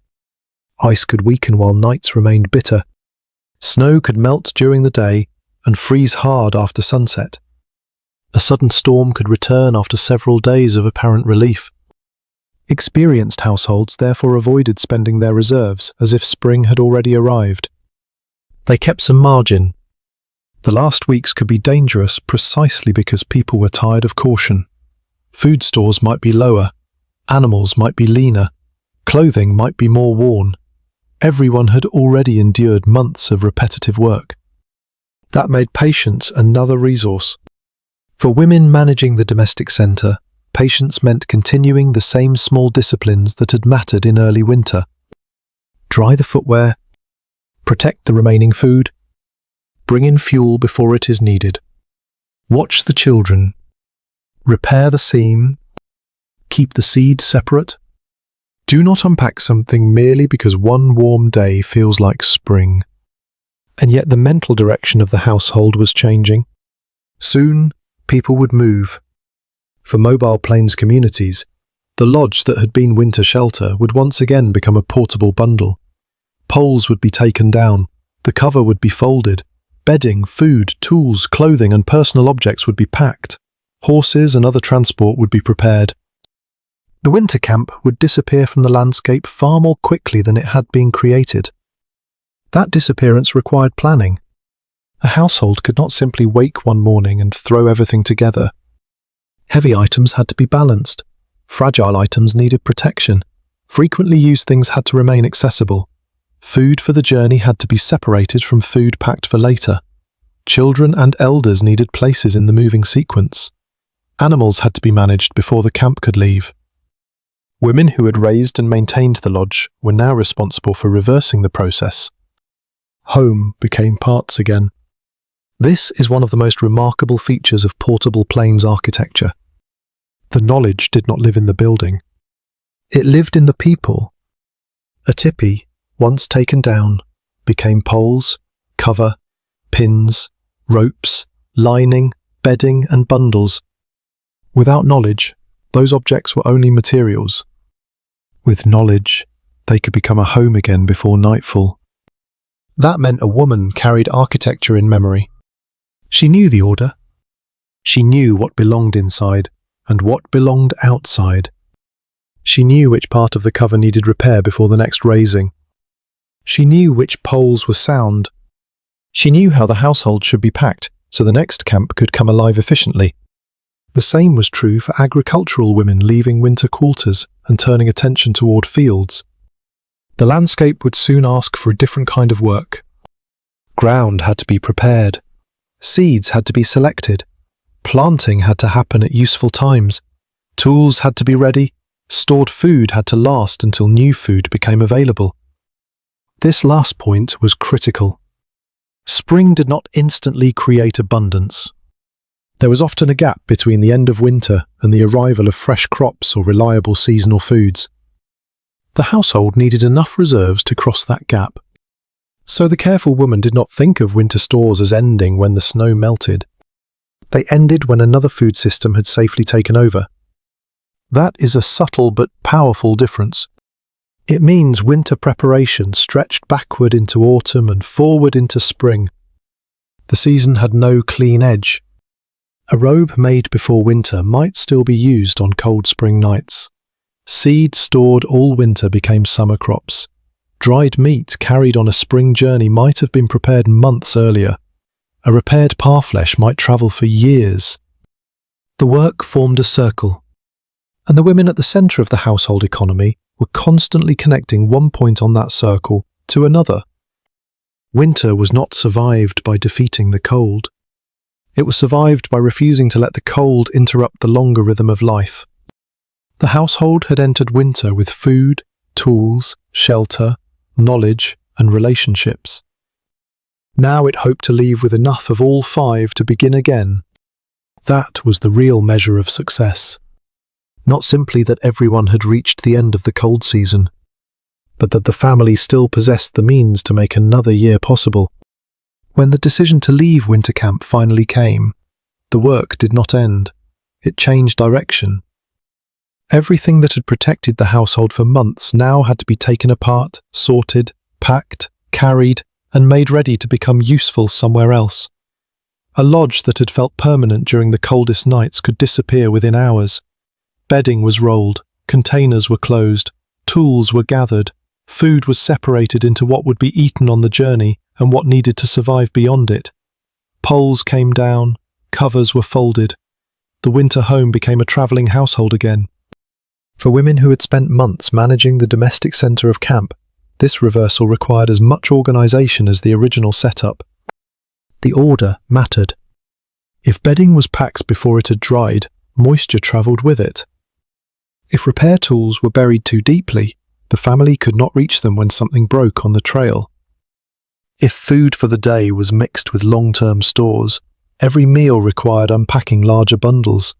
Ice could weaken while nights remained bitter. Snow could melt during the day and freeze hard after sunset. A sudden storm could return after several days of apparent relief. Experienced households therefore avoided spending their reserves as if spring had already arrived. They kept some margin. The last weeks could be dangerous precisely because people were tired of caution. Food stores might be lower, animals might be leaner, clothing might be more worn. Everyone had already endured months of repetitive work. That made patience another resource. For women managing the domestic centre, patience meant continuing the same small disciplines that had mattered in early winter. Dry the footwear, protect the remaining food, bring in fuel before it is needed, watch the children, repair the seam, keep the seed separate. Do not unpack something merely because one warm day feels like spring. And yet the mental direction of the household was changing. Soon, people would move. For mobile plains communities, the lodge that had been winter shelter would once again become a portable bundle. Poles would be taken down, the cover would be folded, bedding, food, tools, clothing and personal objects would be packed. Horses and other transport would be prepared. The winter camp would disappear from the landscape far more quickly than it had been created. That disappearance required planning. A household could not simply wake one morning and throw everything together. Heavy items had to be balanced. Fragile items needed protection. Frequently used things had to remain accessible. Food for the journey had to be separated from food packed for later. Children and elders needed places in the moving sequence. Animals had to be managed before the camp could leave. Women who had raised and maintained the lodge were now responsible for reversing the process. Home became parts again. This is one of the most remarkable features of portable plains architecture. The knowledge did not live in the building. It lived in the people. A tipi, once taken down, became poles, cover, pins, ropes, lining, bedding and bundles. Without knowledge, those objects were only materials. With knowledge, they could become a home again before nightfall. That meant a woman carried architecture in memory. She knew the order. She knew what belonged inside and what belonged outside. She knew which part of the cover needed repair before the next raising. She knew which poles were sound. She knew how the household should be packed so the next camp could come alive efficiently. The same was true for agricultural women leaving winter quarters and turning attention toward fields. The landscape would soon ask for a different kind of work. Ground had to be prepared. Seeds had to be selected. Planting had to happen at useful times. Tools had to be ready. Stored food had to last until new food became available. This last point was critical. Spring did not instantly create abundance. There was often a gap between the end of winter and the arrival of fresh crops or reliable seasonal foods. The household needed enough reserves to cross that gap. So the careful woman did not think of winter stores as ending when the snow melted. They ended when another food system had safely taken over. That is a subtle but powerful difference. It means winter preparation stretched backward into autumn and forward into spring. The season had no clean edge. A robe made before winter might still be used on cold spring nights. Seed stored all winter became summer crops. Dried meat carried on a spring journey might have been prepared months earlier. A repaired parfleche might travel for years. The work formed a circle, and the women at the centre of the household economy were constantly connecting one point on that circle to another. Winter was not survived by defeating the cold. It was survived by refusing to let the cold interrupt the longer rhythm of life. The household had entered winter with food, tools, shelter, knowledge, and relationships. Now it hoped to leave with enough of all five to begin again. That was the real measure of success. Not simply that everyone had reached the end of the cold season, but that the family still possessed the means to make another year possible. When the decision to leave winter camp finally came, the work did not end. It changed direction. Everything that had protected the household for months now had to be taken apart, sorted, packed, carried, and made ready to become useful somewhere else. A lodge that had felt permanent during the coldest nights could disappear within hours. Bedding was rolled, containers were closed, tools were gathered, food was separated into what would be eaten on the journey and what needed to survive beyond it. Poles came down, covers were folded. The winter home became a travelling household again. For women who had spent months managing the domestic centre of camp, this reversal required as much organisation as the original setup. The order mattered. If bedding was packed before it had dried, moisture travelled with it. If repair tools were buried too deeply, the family could not reach them when something broke on the trail. If food for the day was mixed with long-term stores, every meal required unpacking larger bundles.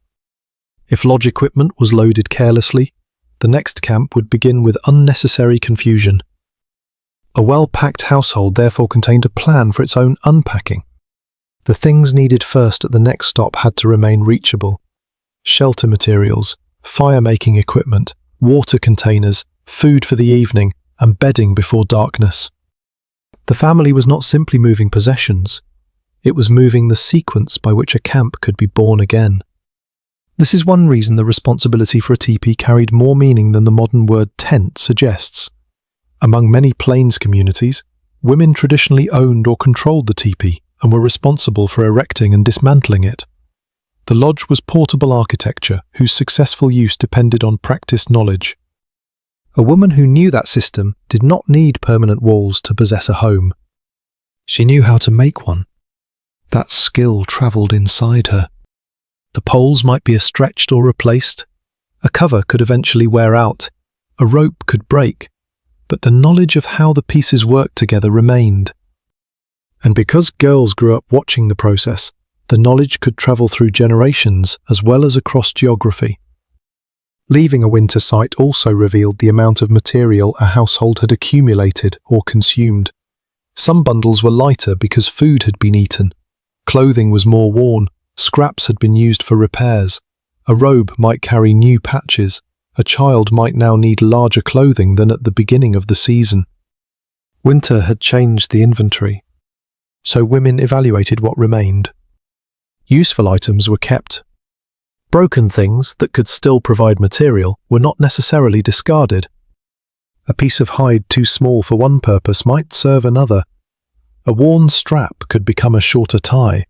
If lodge equipment was loaded carelessly, the next camp would begin with unnecessary confusion. A well-packed household therefore contained a plan for its own unpacking. The things needed first at the next stop had to remain reachable. Shelter materials, fire-making equipment, water containers, food for the evening, and bedding before darkness. The family was not simply moving possessions. It was moving the sequence by which a camp could be born again. This is one reason the responsibility for a teepee carried more meaning than the modern word tent suggests. Among many plains communities, women traditionally owned or controlled the teepee and were responsible for erecting and dismantling it. The lodge was portable architecture whose successful use depended on practiced knowledge. A woman who knew that system did not need permanent walls to possess a home. She knew how to make one. That skill travelled inside her. The poles might be stretched or replaced. A cover could eventually wear out. A rope could break. But the knowledge of how the pieces worked together remained. And because girls grew up watching the process, the knowledge could travel through generations as well as across geography. Leaving a winter site also revealed the amount of material a household had accumulated or consumed. Some bundles were lighter because food had been eaten. Clothing was more worn. Scraps had been used for repairs. A robe might carry new patches. A child might now need larger clothing than at the beginning of the season. Winter had changed the inventory, so women evaluated what remained. Useful items were kept. Broken things that could still provide material were not necessarily discarded. A piece of hide too small for one purpose might serve another. A worn strap could become a shorter tie.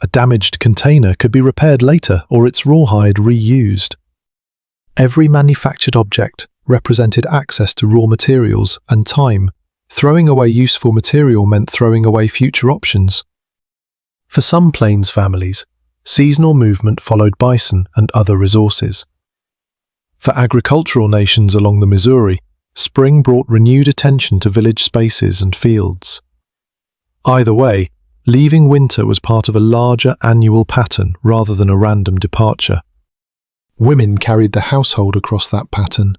A damaged container could be repaired later or its rawhide reused. Every manufactured object represented access to raw materials and time. Throwing away useful material meant throwing away future options. For some plains families, seasonal movement followed bison and other resources. For agricultural nations along the Missouri, spring brought renewed attention to village spaces and fields. Either way, leaving winter was part of a larger annual pattern rather than a random departure. Women carried the household across that pattern.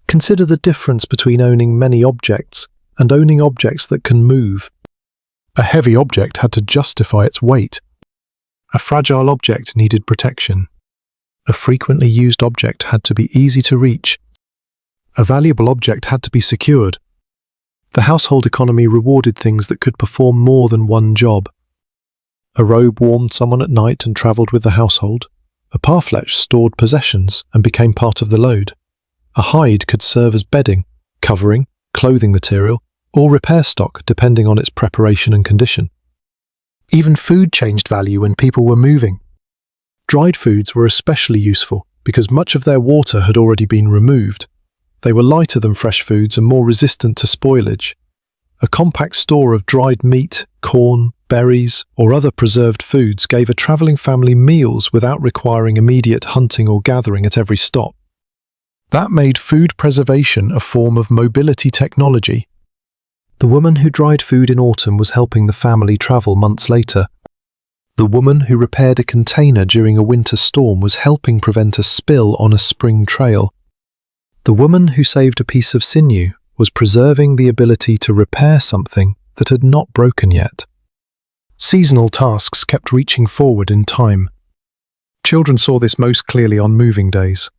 Consider the difference between owning many objects and owning objects that can move. A heavy object had to justify its weight. A fragile object needed protection. A frequently used object had to be easy to reach. A valuable object had to be secured. The household economy rewarded things that could perform more than one job. A robe warmed someone at night and travelled with the household. A parfleche stored possessions and became part of the load. A hide could serve as bedding, covering, clothing material, or repair stock depending on its preparation and condition. Even food changed value when people were moving. Dried foods were especially useful because much of their water had already been removed. They were lighter than fresh foods and more resistant to spoilage. A compact store of dried meat, corn, berries, or other preserved foods gave a travelling family meals without requiring immediate hunting or gathering at every stop. That made food preservation a form of mobility technology. The woman who dried food in autumn was helping the family travel months later. The woman who repaired a container during a winter storm was helping prevent a spill on a spring trail. The woman who saved a piece of sinew was preserving the ability to repair something that had not broken yet. Seasonal tasks kept reaching forward in time. Children saw this most clearly on moving days.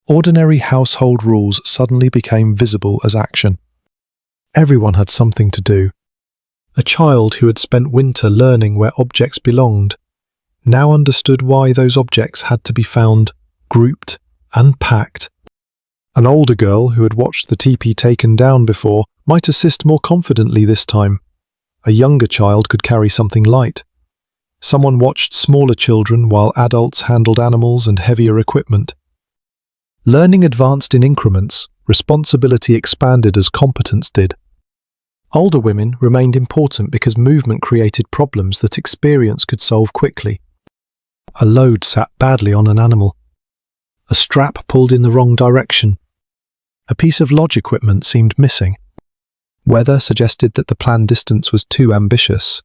Ordinary household rules suddenly became visible as action. Everyone had something to do. A child who had spent winter learning where objects belonged now understood why those objects had to be found, grouped, and packed. An older girl who had watched the teepee taken down before might assist more confidently this time. a younger child could carry something light. Someone watched smaller children while adults handled animals and heavier equipment. Learning advanced in increments, responsibility expanded as competence did. Older women remained important because movement created problems that experience could solve quickly. A load sat badly on an animal. A strap pulled in the wrong direction. A piece of lodge equipment seemed missing. Weather suggested that the planned distance was too ambitious.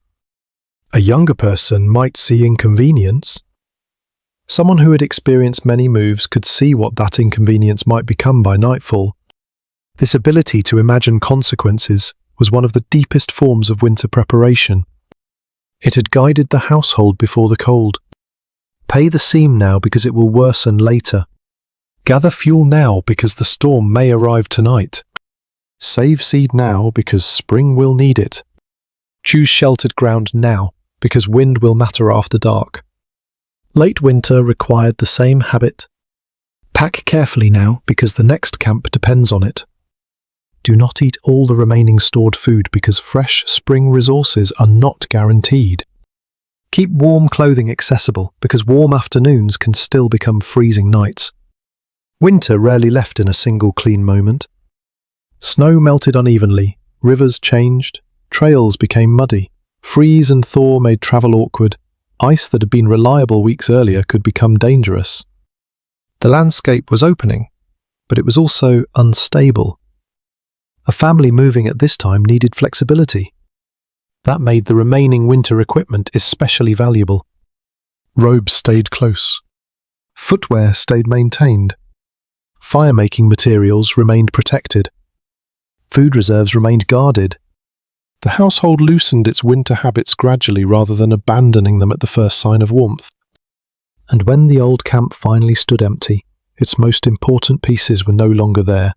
A younger person might see inconvenience. Someone who had experienced many moves could see what that inconvenience might become by nightfall. This ability to imagine consequences was one of the deepest forms of winter preparation. It had guided the household before the cold. Pay the seam now because it will worsen later. Gather fuel now because the storm may arrive tonight. Save seed now because spring will need it. Choose sheltered ground now because wind will matter after dark. Late winter required the same habit. Pack carefully now because the next camp depends on it. Do not eat all the remaining stored food because fresh spring resources are not guaranteed. Keep warm clothing accessible because warm afternoons can still become freezing nights. Winter rarely left in a single clean moment. Snow melted unevenly, rivers changed, trails became muddy, freeze and thaw made travel awkward, ice that had been reliable weeks earlier could become dangerous. The landscape was opening, but it was also unstable. A family moving at this time needed flexibility. That made the remaining winter equipment especially valuable. Robes stayed close. Footwear stayed maintained. Fire-making materials remained protected. Food reserves remained guarded. The household loosened its winter habits gradually rather than abandoning them at the first sign of warmth. And when the old camp finally stood empty, its most important pieces were no longer there.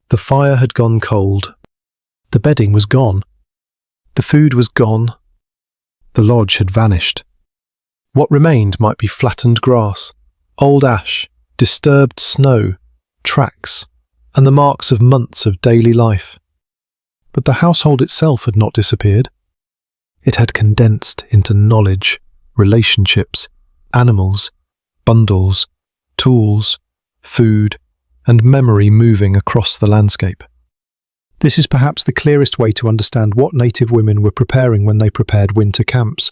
The fire had gone cold. The bedding was gone. The food was gone. The lodge had vanished. What remained might be flattened grass, old ash, disturbed snow, tracks, and the marks of months of daily life. But the household itself had not disappeared. It had condensed into knowledge, relationships, animals, bundles, tools, food, and memory moving across the landscape. This is perhaps the clearest way to understand what native women were preparing when they prepared winter camps.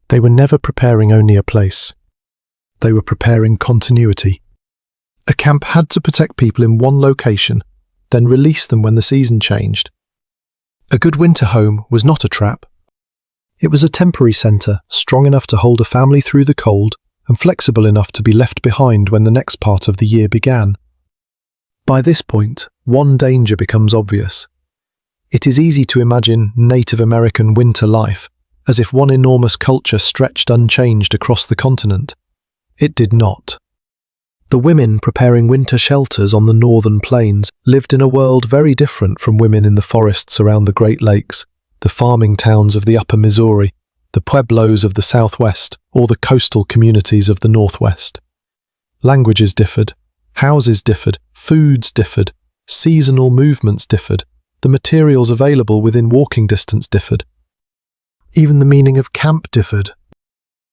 They were never preparing only a place. They were preparing continuity. A camp had to protect people in one location, then release them when the season changed. A good winter home was not a trap. It was a temporary centre, strong enough to hold a family through the cold and flexible enough to be left behind when the next part of the year began. By this point, one danger becomes obvious. It is easy to imagine Native American winter life as if one enormous culture stretched unchanged across the continent. It did not. The women preparing winter shelters on the northern plains lived in a world very different from women in the forests around the Great Lakes, the farming towns of the upper Missouri, the pueblos of the southwest, or the coastal communities of the northwest. Languages differed, houses differed, foods differed, seasonal movements differed, the materials available within walking distance differed. Even the meaning of camp differed.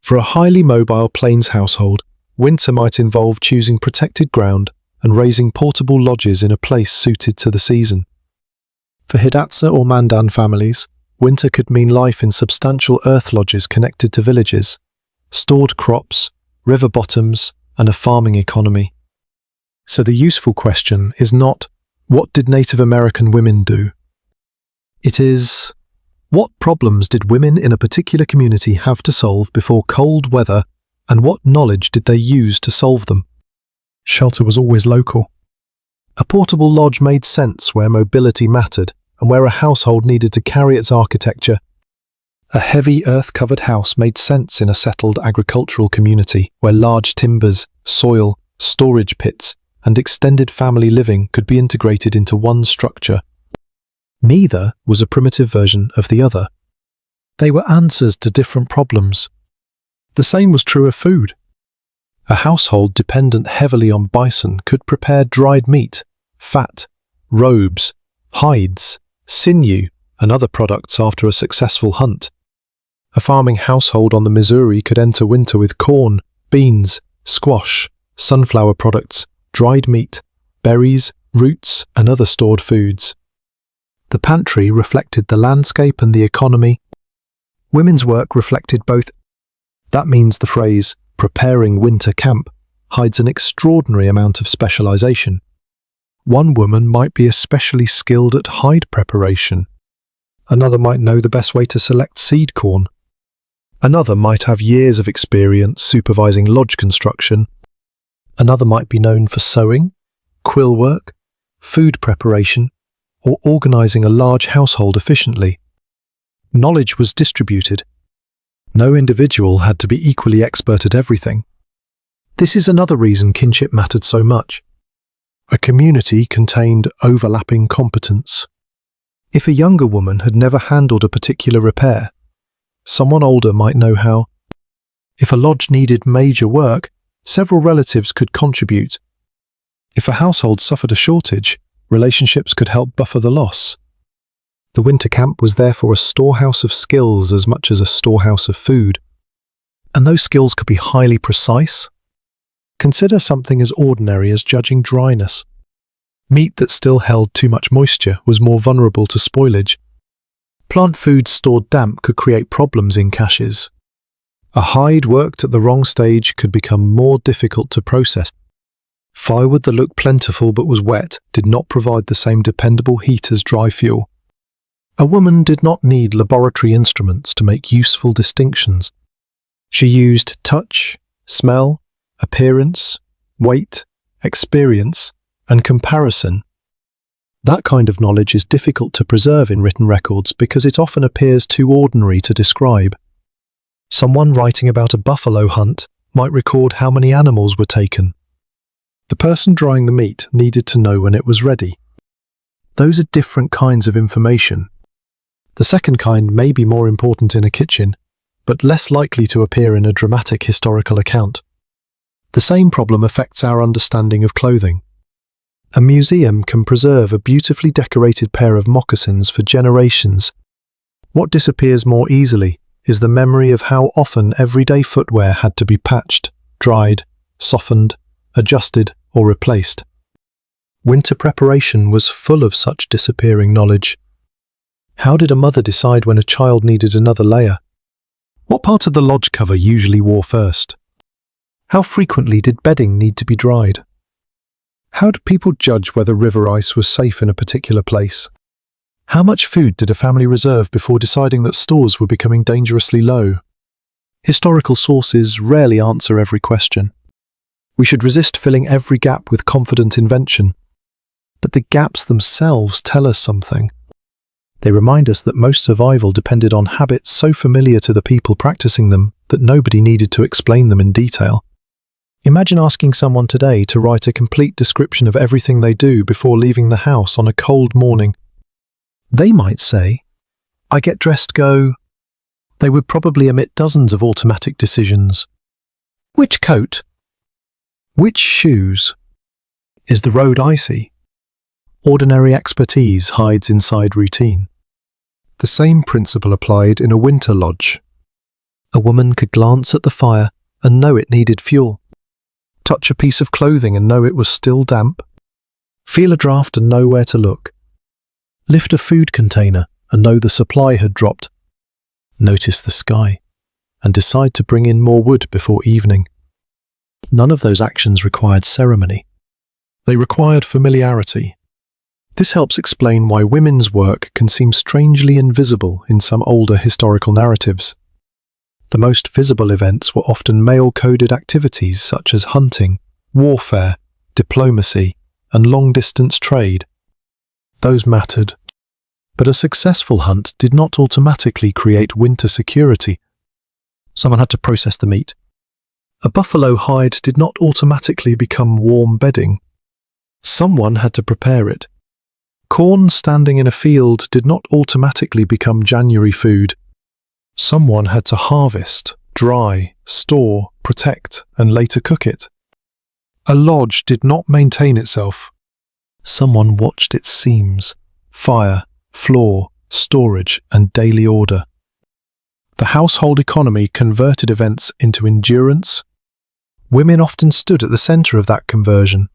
For a highly mobile plains household, winter might involve choosing protected ground and raising portable lodges in a place suited to the season. For Hidatsa or Mandan families, winter could mean life in substantial earthlodges connected to villages, stored crops, river bottoms, and a farming economy. So the useful question is not, what did Native American women do? It is, what problems did women in a particular community have to solve before cold weather, and what knowledge did they use to solve them? Shelter was always local. A portable lodge made sense where mobility mattered and where a household needed to carry its architecture. A heavy earth-covered house made sense in a settled agricultural community where large timbers, soil, storage pits, and extended family living could be integrated into one structure. Neither was a primitive version of the other. They were answers to different problems. The same was true of food. A household dependent heavily on bison could prepare dried meat, fat, robes, hides, sinew, and other products after a successful hunt. A farming household on the Missouri could enter winter with corn, beans, squash, sunflower products, dried meat, berries, roots, and other stored foods. The pantry reflected the landscape and the economy. Women's work reflected both. That means the phrase, preparing winter camp, hides an extraordinary amount of specialization. One woman might be especially skilled at hide preparation. Another might know the best way to select seed corn. Another might have years of experience supervising lodge construction. Another might be known for sewing, quill work, food preparation, or organizing a large household efficiently. Knowledge was distributed. No individual had to be equally expert at everything. This is another reason kinship mattered so much. A community contained overlapping competence. If a younger woman had never handled a particular repair, someone older might know how. If a lodge needed major work, several relatives could contribute. If a household suffered a shortage, relationships could help buffer the loss. The winter camp was therefore a storehouse of skills as much as a storehouse of food. And those skills could be highly precise. Consider something as ordinary as judging dryness. Meat that still held too much moisture was more vulnerable to spoilage. Plant foods stored damp could create problems in caches. A hide worked at the wrong stage could become more difficult to process. Firewood that looked plentiful but was wet did not provide the same dependable heat as dry fuel. A woman did not need laboratory instruments to make useful distinctions. She used touch, smell, appearance, weight, experience, and comparison. That kind of knowledge is difficult to preserve in written records because it often appears too ordinary to describe. Someone writing about a buffalo hunt might record how many animals were taken. The person drying the meat needed to know when it was ready. Those are different kinds of information. The second kind may be more important in a kitchen, but less likely to appear in a dramatic historical account. The same problem affects our understanding of clothing. A museum can preserve a beautifully decorated pair of moccasins for generations. What disappears more easily is the memory of how often everyday footwear had to be patched, dried, softened, adjusted, or replaced. Winter preparation was full of such disappearing knowledge. How did a mother decide when a child needed another layer? What part of the lodge cover usually wore first? How frequently did bedding need to be dried? How did people judge whether river ice was safe in a particular place? How much food did a family reserve before deciding that stores were becoming dangerously low? Historical sources rarely answer every question. We should resist filling every gap with confident invention. But the gaps themselves tell us something. They remind us that most survival depended on habits so familiar to the people practicing them that nobody needed to explain them in detail. Imagine asking someone today to write a complete description of everything they do before leaving the house on a cold morning. They might say, "I get dressed, go." They would probably omit dozens of automatic decisions. Which coat? Which shoes? Is the road icy? Ordinary expertise hides inside routine. The same principle applied in a winter lodge. A woman could glance at the fire and know it needed fuel. Touch a piece of clothing and know it was still damp. Feel a draft and know where to look. Lift a food container and know the supply had dropped. Notice the sky and decide to bring in more wood before evening. None of those actions required ceremony. They required familiarity. This helps explain why women's work can seem strangely invisible in some older historical narratives. The most visible events were often male-coded activities such as hunting, warfare, diplomacy, and long-distance trade. Those mattered. But a successful hunt did not automatically create winter security. Someone had to process the meat. A buffalo hide did not automatically become warm bedding. Someone had to prepare it. Corn standing in a field did not automatically become January food. Someone had to harvest, dry, store, protect, and later cook it. A lodge did not maintain itself. Someone watched its seams, fire, floor, storage, and daily order. The household economy converted events into endurance. Women often stood at the center of that conversion,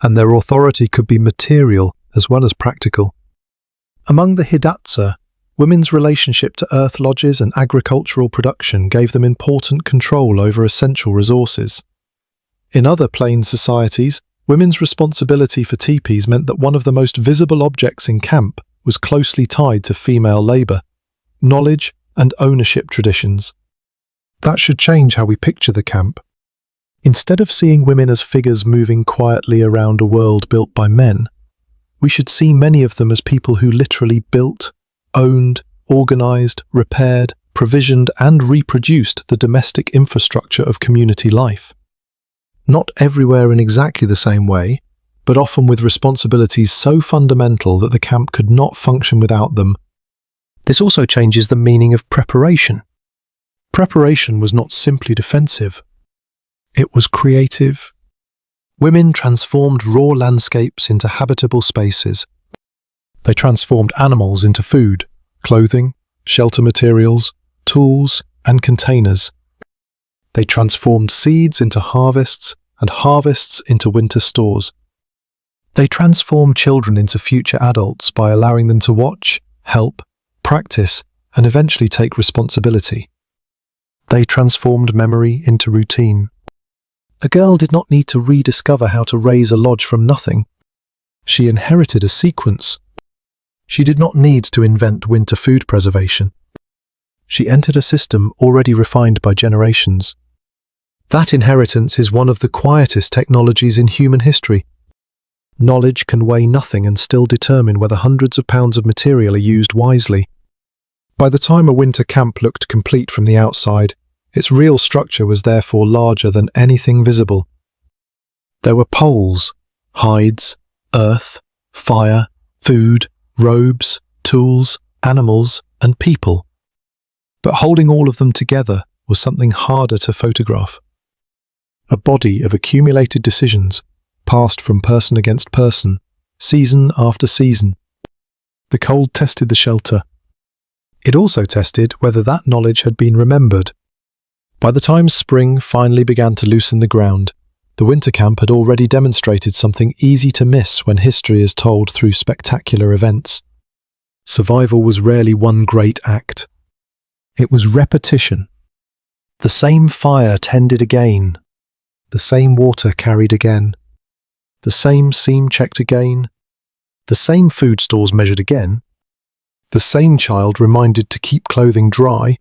and their authority could be material as well as practical. Among the Hidatsa, women's relationship to earthlodges and agricultural production gave them important control over essential resources. In other plain societies, women's responsibility for tipis meant that one of the most visible objects in camp was closely tied to female labor, knowledge, and ownership traditions. That should change how we picture the camp. Instead of seeing women as figures moving quietly around a world built by men, we should see many of them as people who literally built, owned, organized, repaired, provisioned, and reproduced the domestic infrastructure of community life. Not everywhere in exactly the same way, but often with responsibilities so fundamental that the camp could not function without them. This also changes the meaning of preparation. Preparation was not simply defensive. It was creative. Women transformed raw landscapes into habitable spaces. They transformed animals into food, clothing, shelter materials, tools, and containers. They transformed seeds into harvests and harvests into winter stores. They transformed children into future adults by allowing them to watch, help, practice, and eventually take responsibility. They transformed memory into routine. A girl did not need to rediscover how to raise a lodge from nothing. She inherited a sequence. She did not need to invent winter food preservation. She entered a system already refined by generations. That inheritance is one of the quietest technologies in human history. Knowledge can weigh nothing and still determine whether hundreds of pounds of material are used wisely. By the time a winter camp looked complete from the outside, its real structure was therefore larger than anything visible. There were poles, hides, earth, fire, food, robes, tools, animals, and people. But holding all of them together was something harder to photograph. A body of accumulated decisions, passed from person against person, season after season. The cold tested the shelter. It also tested whether that knowledge had been remembered. By the time spring finally began to loosen the ground, the winter camp had already demonstrated something easy to miss when history is told through spectacular events. Survival was rarely one great act. It was repetition. The same fire tended again. The same water carried again. The same seam checked again. The same food stores measured again. The same child reminded to keep clothing dry.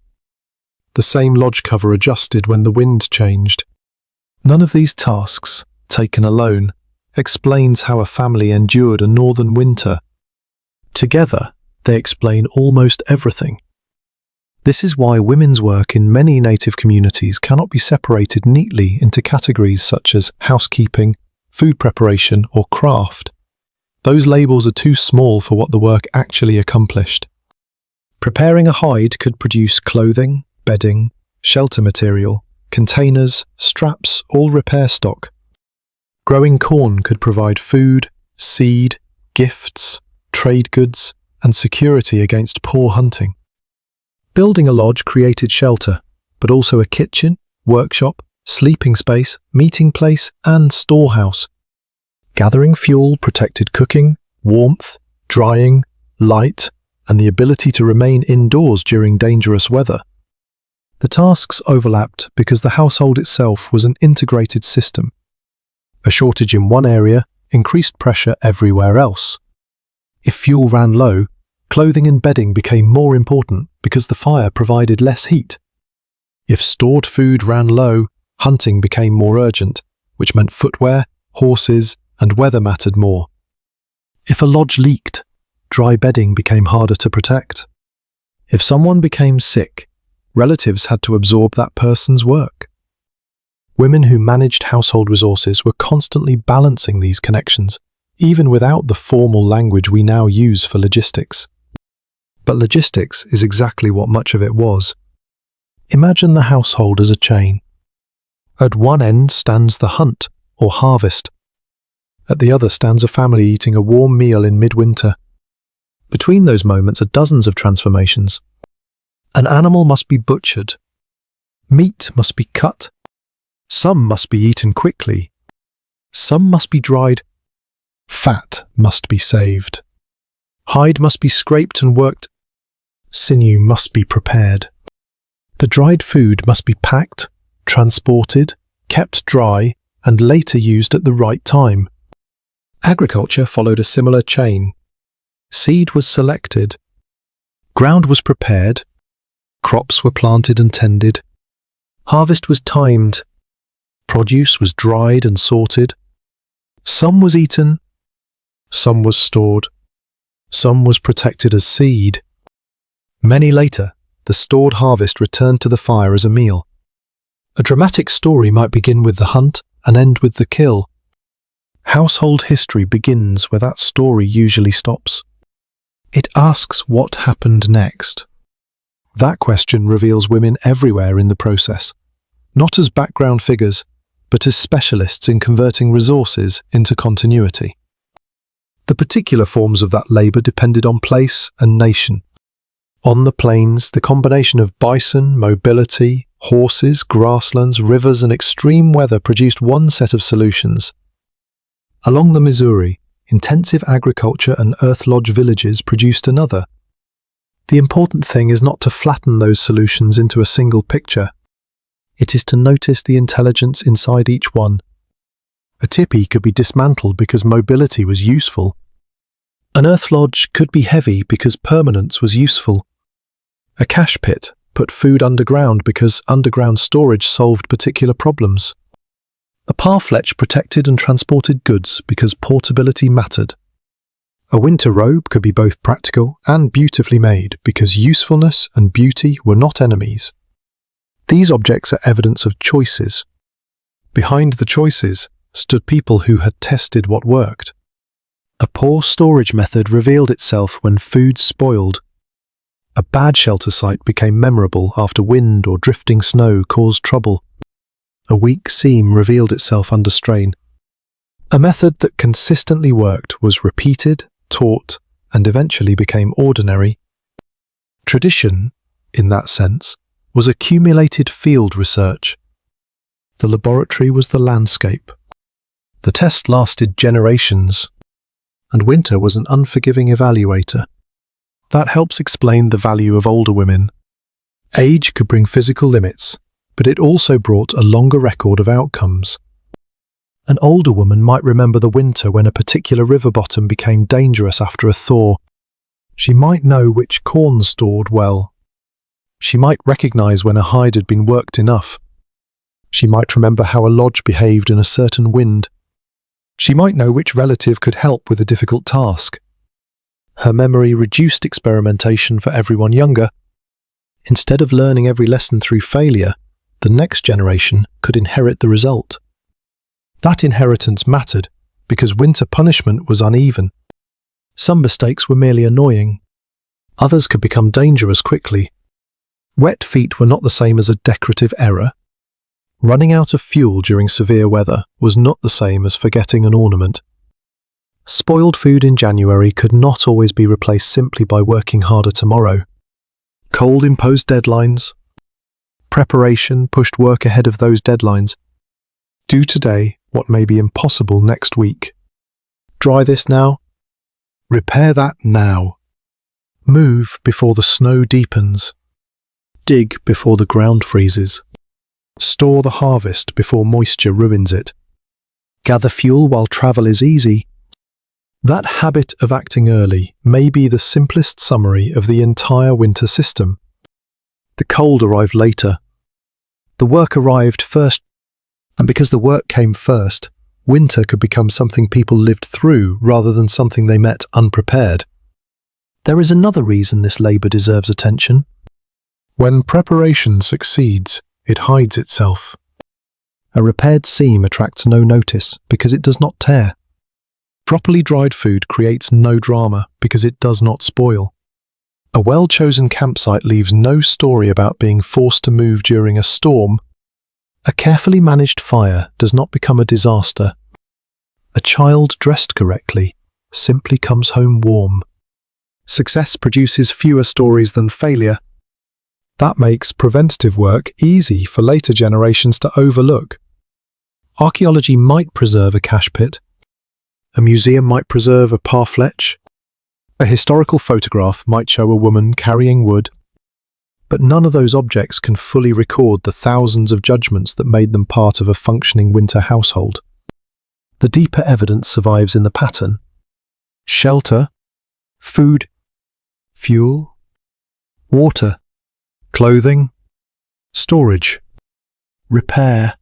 The same lodge cover adjusted when the wind changed. None of these tasks, taken alone, explains how a family endured a northern winter. Together, they explain almost everything. This is why women's work in many native communities cannot be separated neatly into categories such as housekeeping, food preparation, or craft. Those labels are too small for what the work actually accomplished. Preparing a hide could produce clothing, bedding, shelter material, containers, straps, all repair stock. Growing corn could provide food, seed, gifts, trade goods, and security against poor hunting. Building a lodge created shelter, but also a kitchen, workshop, sleeping space, meeting place, and storehouse. Gathering fuel protected cooking, warmth, drying, light, and the ability to remain indoors during dangerous weather. The tasks overlapped because the household itself was an integrated system. A shortage in one area increased pressure everywhere else. If fuel ran low, clothing and bedding became more important because the fire provided less heat. If stored food ran low, hunting became more urgent, which meant footwear, horses, and weather mattered more. If a lodge leaked, dry bedding became harder to protect. If someone became sick, relatives had to absorb that person's work. Women who managed household resources were constantly balancing these connections, even without the formal language we now use for logistics. But logistics is exactly what much of it was. Imagine the household as a chain. At one end stands the hunt, or harvest. At the other stands a family eating a warm meal in midwinter. Between those moments are dozens of transformations. An animal must be butchered. Meat must be cut. Some must be eaten quickly. Some must be dried. Fat must be saved. Hide must be scraped and worked. Sinew must be prepared. The dried food must be packed, transported, kept dry, and later used at the right time. Agriculture followed a similar chain. Seed was selected. Ground was prepared. Crops were planted and tended. Harvest was timed. Produce was dried and sorted. Some was eaten. Some was stored. Some was protected as seed. Many later, the stored harvest returned to the fire as a meal. A dramatic story might begin with the hunt and end with the kill. Household history begins where that story usually stops. It asks what happened next. That question reveals women everywhere in the process, not as background figures, but as specialists in converting resources into continuity. The particular forms of that labour depended on place and nation. On the plains, the combination of bison, mobility, horses, grasslands, rivers and extreme weather produced one set of solutions. Along the Missouri, intensive agriculture and earthlodge villages produced another. The important thing is not to flatten those solutions into a single picture. It is to notice the intelligence inside each one. A tipi could be dismantled because mobility was useful. An earthlodge could be heavy because permanence was useful. A cache pit put food underground because underground storage solved particular problems. A parfletch protected and transported goods because portability mattered. A winter robe could be both practical and beautifully made because usefulness and beauty were not enemies. These objects are evidence of choices. Behind the choices stood people who had tested what worked. A poor storage method revealed itself when food spoiled. A bad shelter site became memorable after wind or drifting snow caused trouble. A weak seam revealed itself under strain. A method that consistently worked was repeated, taught, and eventually became ordinary. Tradition, in that sense, was accumulated field research. The laboratory was the landscape. The test lasted generations, and winter was an unforgiving evaluator. That helps explain the value of older women. Age could bring physical limits, but it also brought a longer record of outcomes. An older woman might remember the winter when a particular river bottom became dangerous after a thaw. She might know which corn stored well. She might recognize when a hide had been worked enough. She might remember how a lodge behaved in a certain wind. She might know which relative could help with a difficult task. Her memory reduced experimentation for everyone younger. Instead of learning every lesson through failure, the next generation could inherit the result. That inheritance mattered because winter punishment was uneven. Some mistakes were merely annoying. Others could become dangerous quickly. Wet feet were not the same as a decorative error. Running out of fuel during severe weather was not the same as forgetting an ornament. Spoiled food in January could not always be replaced simply by working harder tomorrow. Cold imposed deadlines. Preparation pushed work ahead of those deadlines. Do today what may be impossible next week. Dry this now. Repair that now. Move before the snow deepens. Dig before the ground freezes. Store the harvest before moisture ruins it. Gather fuel while travel is easy. That habit of acting early may be the simplest summary of the entire winter system. The cold arrived later. The work arrived first, and because the work came first, winter could become something people lived through rather than something they met unprepared. There is another reason this labour deserves attention. When preparation succeeds, it hides itself. A repaired seam attracts no notice because it does not tear. Properly dried food creates no drama because it does not spoil. A well-chosen campsite leaves no story about being forced to move during a storm. A carefully managed fire does not become a disaster. A child dressed correctly simply comes home warm. Success produces fewer stories than failure. That makes preventative work easy for later generations to overlook. Archaeology might preserve a cache pit. A museum might preserve a parfleche. A historical photograph might show a woman carrying wood. But none of those objects can fully record the thousands of judgments that made them part of a functioning winter household. The deeper evidence survives in the pattern. Shelter, food, fuel, water, clothing, storage, repair,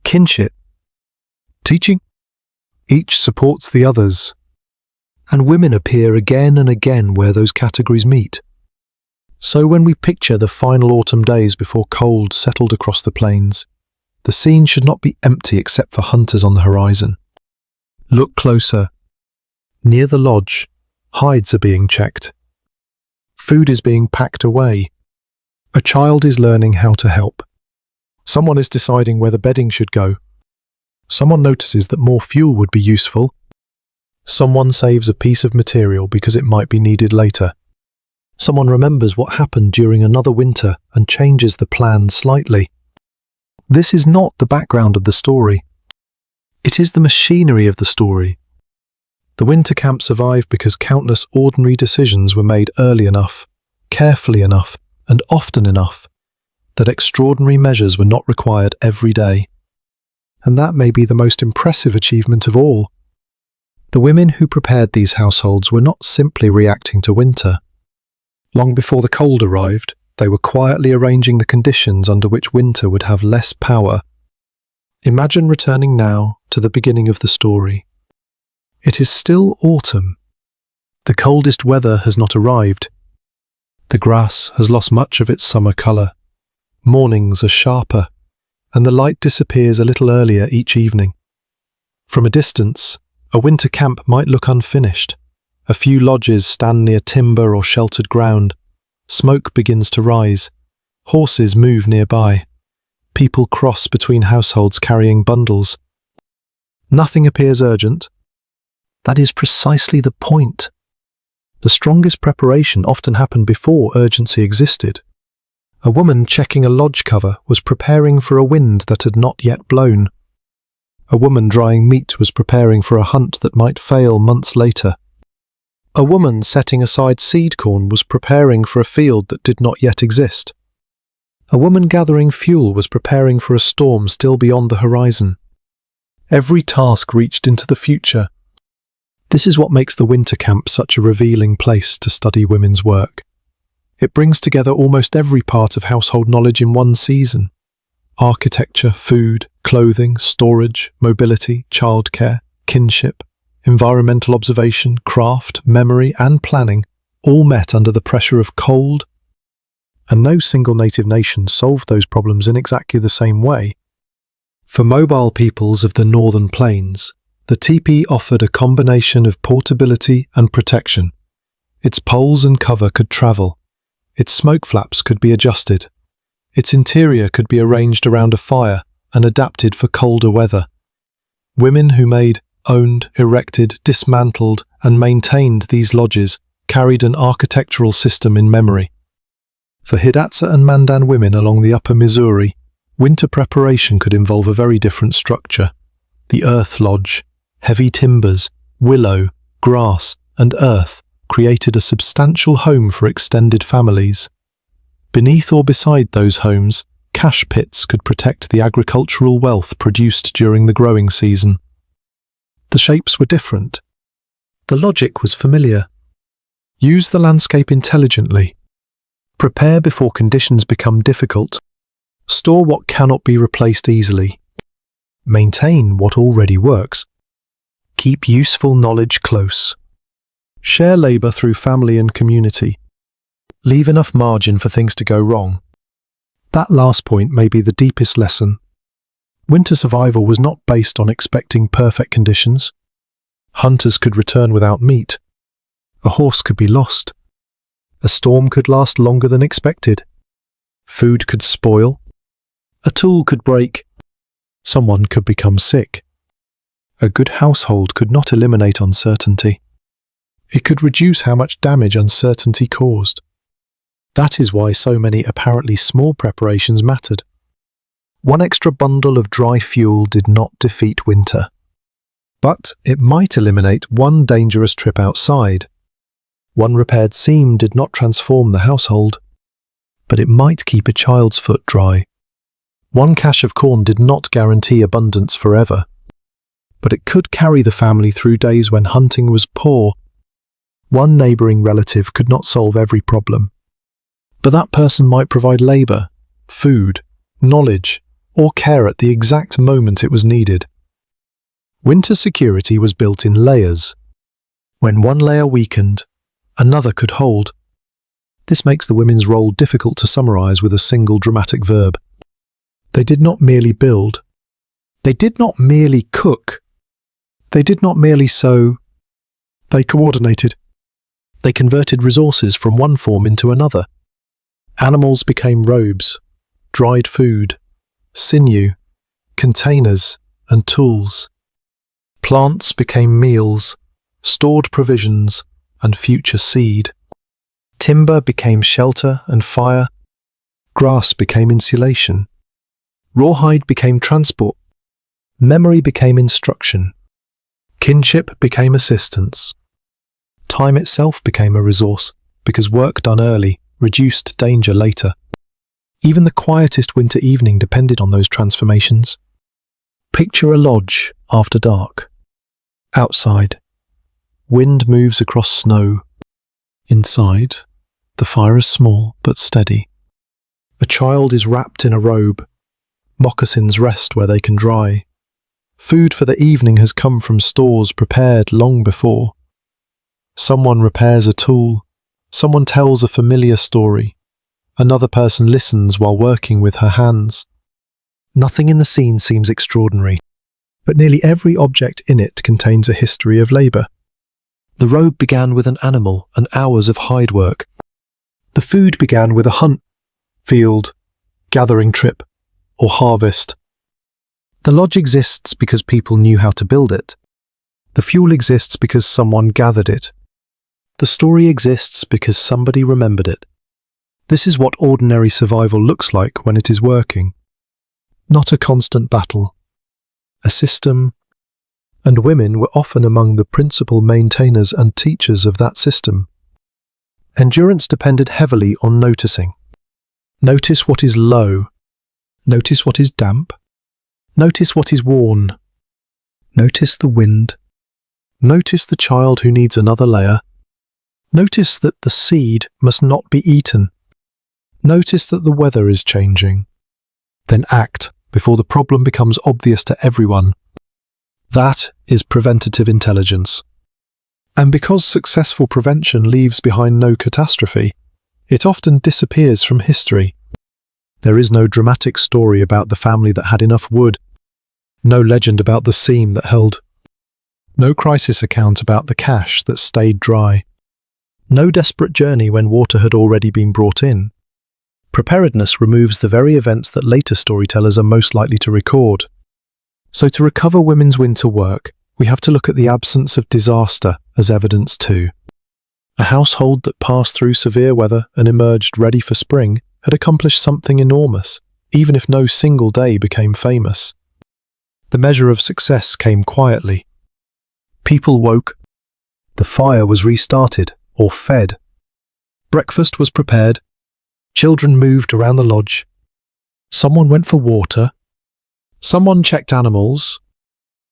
kinship, teaching. Each supports the others. And women appear again and again where those categories meet. So when we picture the final autumn days before cold settled across the plains, the scene should not be empty except for hunters on the horizon. Look closer. Near the lodge, hides are being checked. Food is being packed away. A child is learning how to help. Someone is deciding where the bedding should go. Someone notices that more fuel would be useful. Someone saves a piece of material because it might be needed later. Someone remembers what happened during another winter and changes the plan slightly. This is not the background of the story. It is the machinery of the story. The winter camp survived because countless ordinary decisions were made early enough, carefully enough, and often enough that extraordinary measures were not required every day. And that may be the most impressive achievement of all. The women who prepared these households were not simply reacting to winter. Long before the cold arrived, they were quietly arranging the conditions under which winter would have less power. Imagine returning now to the beginning of the story. It is still autumn. The coldest weather has not arrived. The grass has lost much of its summer colour. Mornings are sharper, and the light disappears a little earlier each evening. From a distance, a winter camp might look unfinished. A few lodges stand near timber or sheltered ground. Smoke begins to rise. Horses move nearby. People cross between households carrying bundles. Nothing appears urgent. That is precisely the point. The strongest preparation often happened before urgency existed. A woman checking a lodge cover was preparing for a wind that had not yet blown. A woman drying meat was preparing for a hunt that might fail months later. A woman setting aside seed corn was preparing for a field that did not yet exist. A woman gathering fuel was preparing for a storm still beyond the horizon. Every task reached into the future. This is what makes the winter camp such a revealing place to study women's work. It brings together almost every part of household knowledge in one season. Architecture, food, clothing, storage, mobility, childcare, kinship, environmental observation, craft, memory, and planning, all met under the pressure of cold. And no single native nation solved those problems in exactly the same way. For mobile peoples of the northern plains, the teepee offered a combination of portability and protection. Its poles and cover could travel. Its smoke flaps could be adjusted. Its interior could be arranged around a fire and adapted for colder weather. Women who made, owned, erected, dismantled, and maintained these lodges carried an architectural system in memory. For Hidatsa and Mandan women along the upper Missouri, winter preparation could involve a very different structure. The earth lodge, heavy timbers, willow, grass, and earth created a substantial home for extended families. Beneath or beside those homes, cache pits could protect the agricultural wealth produced during the growing season. The shapes were different. The logic was familiar. Use the landscape intelligently. Prepare before conditions become difficult. Store what cannot be replaced easily. Maintain what already works. Keep useful knowledge close. Share labour through family and community. Leave enough margin for things to go wrong. That last point may be the deepest lesson. Winter survival was not based on expecting perfect conditions. Hunters could return without meat. A horse could be lost. A storm could last longer than expected. Food could spoil. A tool could break. Someone could become sick. A good household could not eliminate uncertainty. It could reduce how much damage uncertainty caused. That is why so many apparently small preparations mattered. One extra bundle of dry fuel did not defeat winter. But it might eliminate one dangerous trip outside. One repaired seam did not transform the household, but it might keep a child's foot dry. One cache of corn did not guarantee abundance forever, but it could carry the family through days when hunting was poor. One neighbouring relative could not solve every problem, but that person might provide labour, food, knowledge, or care at the exact moment it was needed. Winter security was built in layers. When one layer weakened, another could hold. This makes the women's role difficult to summarise with a single dramatic verb. They did not merely build. They did not merely cook. They did not merely sew. They coordinated. They converted resources from one form into another. Animals became robes, dried food, sinew, containers, and tools. Plants became meals, stored provisions, and future seed. Timber became shelter and fire. Grass became insulation. Rawhide became transport. Memory became instruction. Kinship became assistance. Time itself became a resource, because work done early reduced danger later. Even the quietest winter evening depended on those transformations. Picture a lodge after dark. Outside, wind moves across snow. Inside, the fire is small but steady. A child is wrapped in a robe. Moccasins rest where they can dry. Food for the evening has come from stores prepared long before. Someone repairs a tool. Someone tells a familiar story. Another person listens while working with her hands. Nothing in the scene seems extraordinary, but nearly every object in it contains a history of labour. The robe began with an animal and hours of hide work. The food began with a hunt, field, gathering trip, or harvest. The lodge exists because people knew how to build it. The fuel exists because someone gathered it. The story exists because somebody remembered it. This is what ordinary survival looks like when it is working. Not a constant battle. A system, and women were often among the principal maintainers and teachers of that system. Endurance depended heavily on noticing. Notice what is low. Notice what is damp. Notice what is worn. Notice the wind. Notice the child who needs another layer. Notice that the seed must not be eaten. Notice that the weather is changing. Then act before the problem becomes obvious to everyone. That is preventative intelligence. And because successful prevention leaves behind no catastrophe, it often disappears from history. There is no dramatic story about the family that had enough wood, no legend about the seam that held, no crisis account about the cache that stayed dry, no desperate journey when water had already been brought in. Preparedness removes the very events that later storytellers are most likely to record. So to recover women's winter work, we have to look at the absence of disaster as evidence too. A household that passed through severe weather and emerged ready for spring had accomplished something enormous, even if no single day became famous. The measure of success came quietly. People woke. The fire was restarted or fed. Breakfast was prepared. Children moved around the lodge. Someone went for water. Someone checked animals.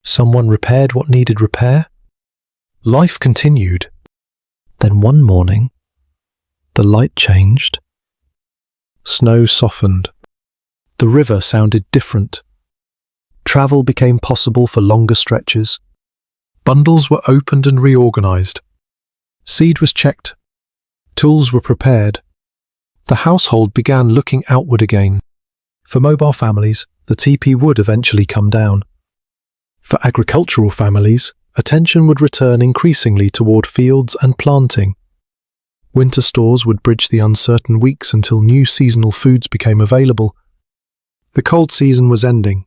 Someone repaired what needed repair. Life continued. Then one morning, the light changed. Snow softened. The river sounded different. Travel became possible for longer stretches. Bundles were opened and reorganized. Seed was checked. Tools were prepared. The household began looking outward again. For mobile families, the teepee would eventually come down. For agricultural families, attention would return increasingly toward fields and planting. Winter stores would bridge the uncertain weeks until new seasonal foods became available. The cold season was ending,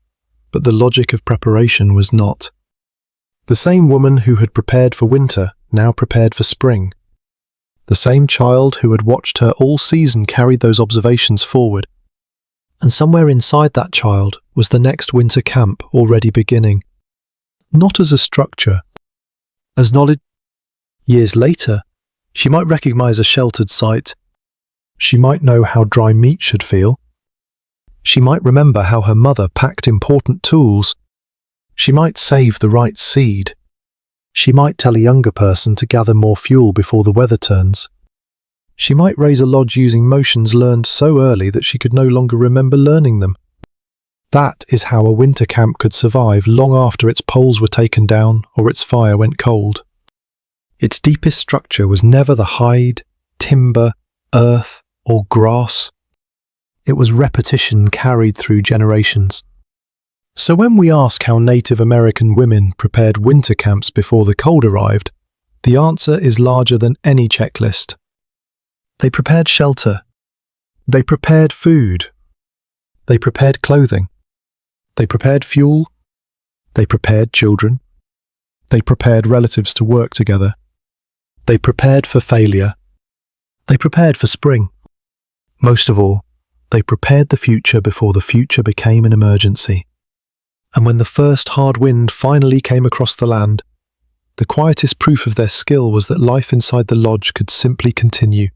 but the logic of preparation was not. The same woman who had prepared for winter now prepared for spring. The same child who had watched her all season carried those observations forward. And somewhere inside that child was the next winter camp already beginning. Not as a structure, as knowledge. Years later, she might recognize a sheltered site. She might know how dry meat should feel. She might remember how her mother packed important tools. She might save the right seed. She might tell a younger person to gather more fuel before the weather turns. She might raise a lodge using motions learned so early that she could no longer remember learning them. That is how a winter camp could survive long after its poles were taken down or its fire went cold. Its deepest structure was never the hide, timber, earth, or grass. It was repetition carried through generations. So when we ask how Native American women prepared winter camps before the cold arrived, the answer is larger than any checklist. They prepared shelter. They prepared food. They prepared clothing. They prepared fuel. They prepared children. They prepared relatives to work together. They prepared for failure. They prepared for spring. Most of all, they prepared the future before the future became an emergency. And when the first hard wind finally came across the land, the quietest proof of their skill was that life inside the lodge could simply continue.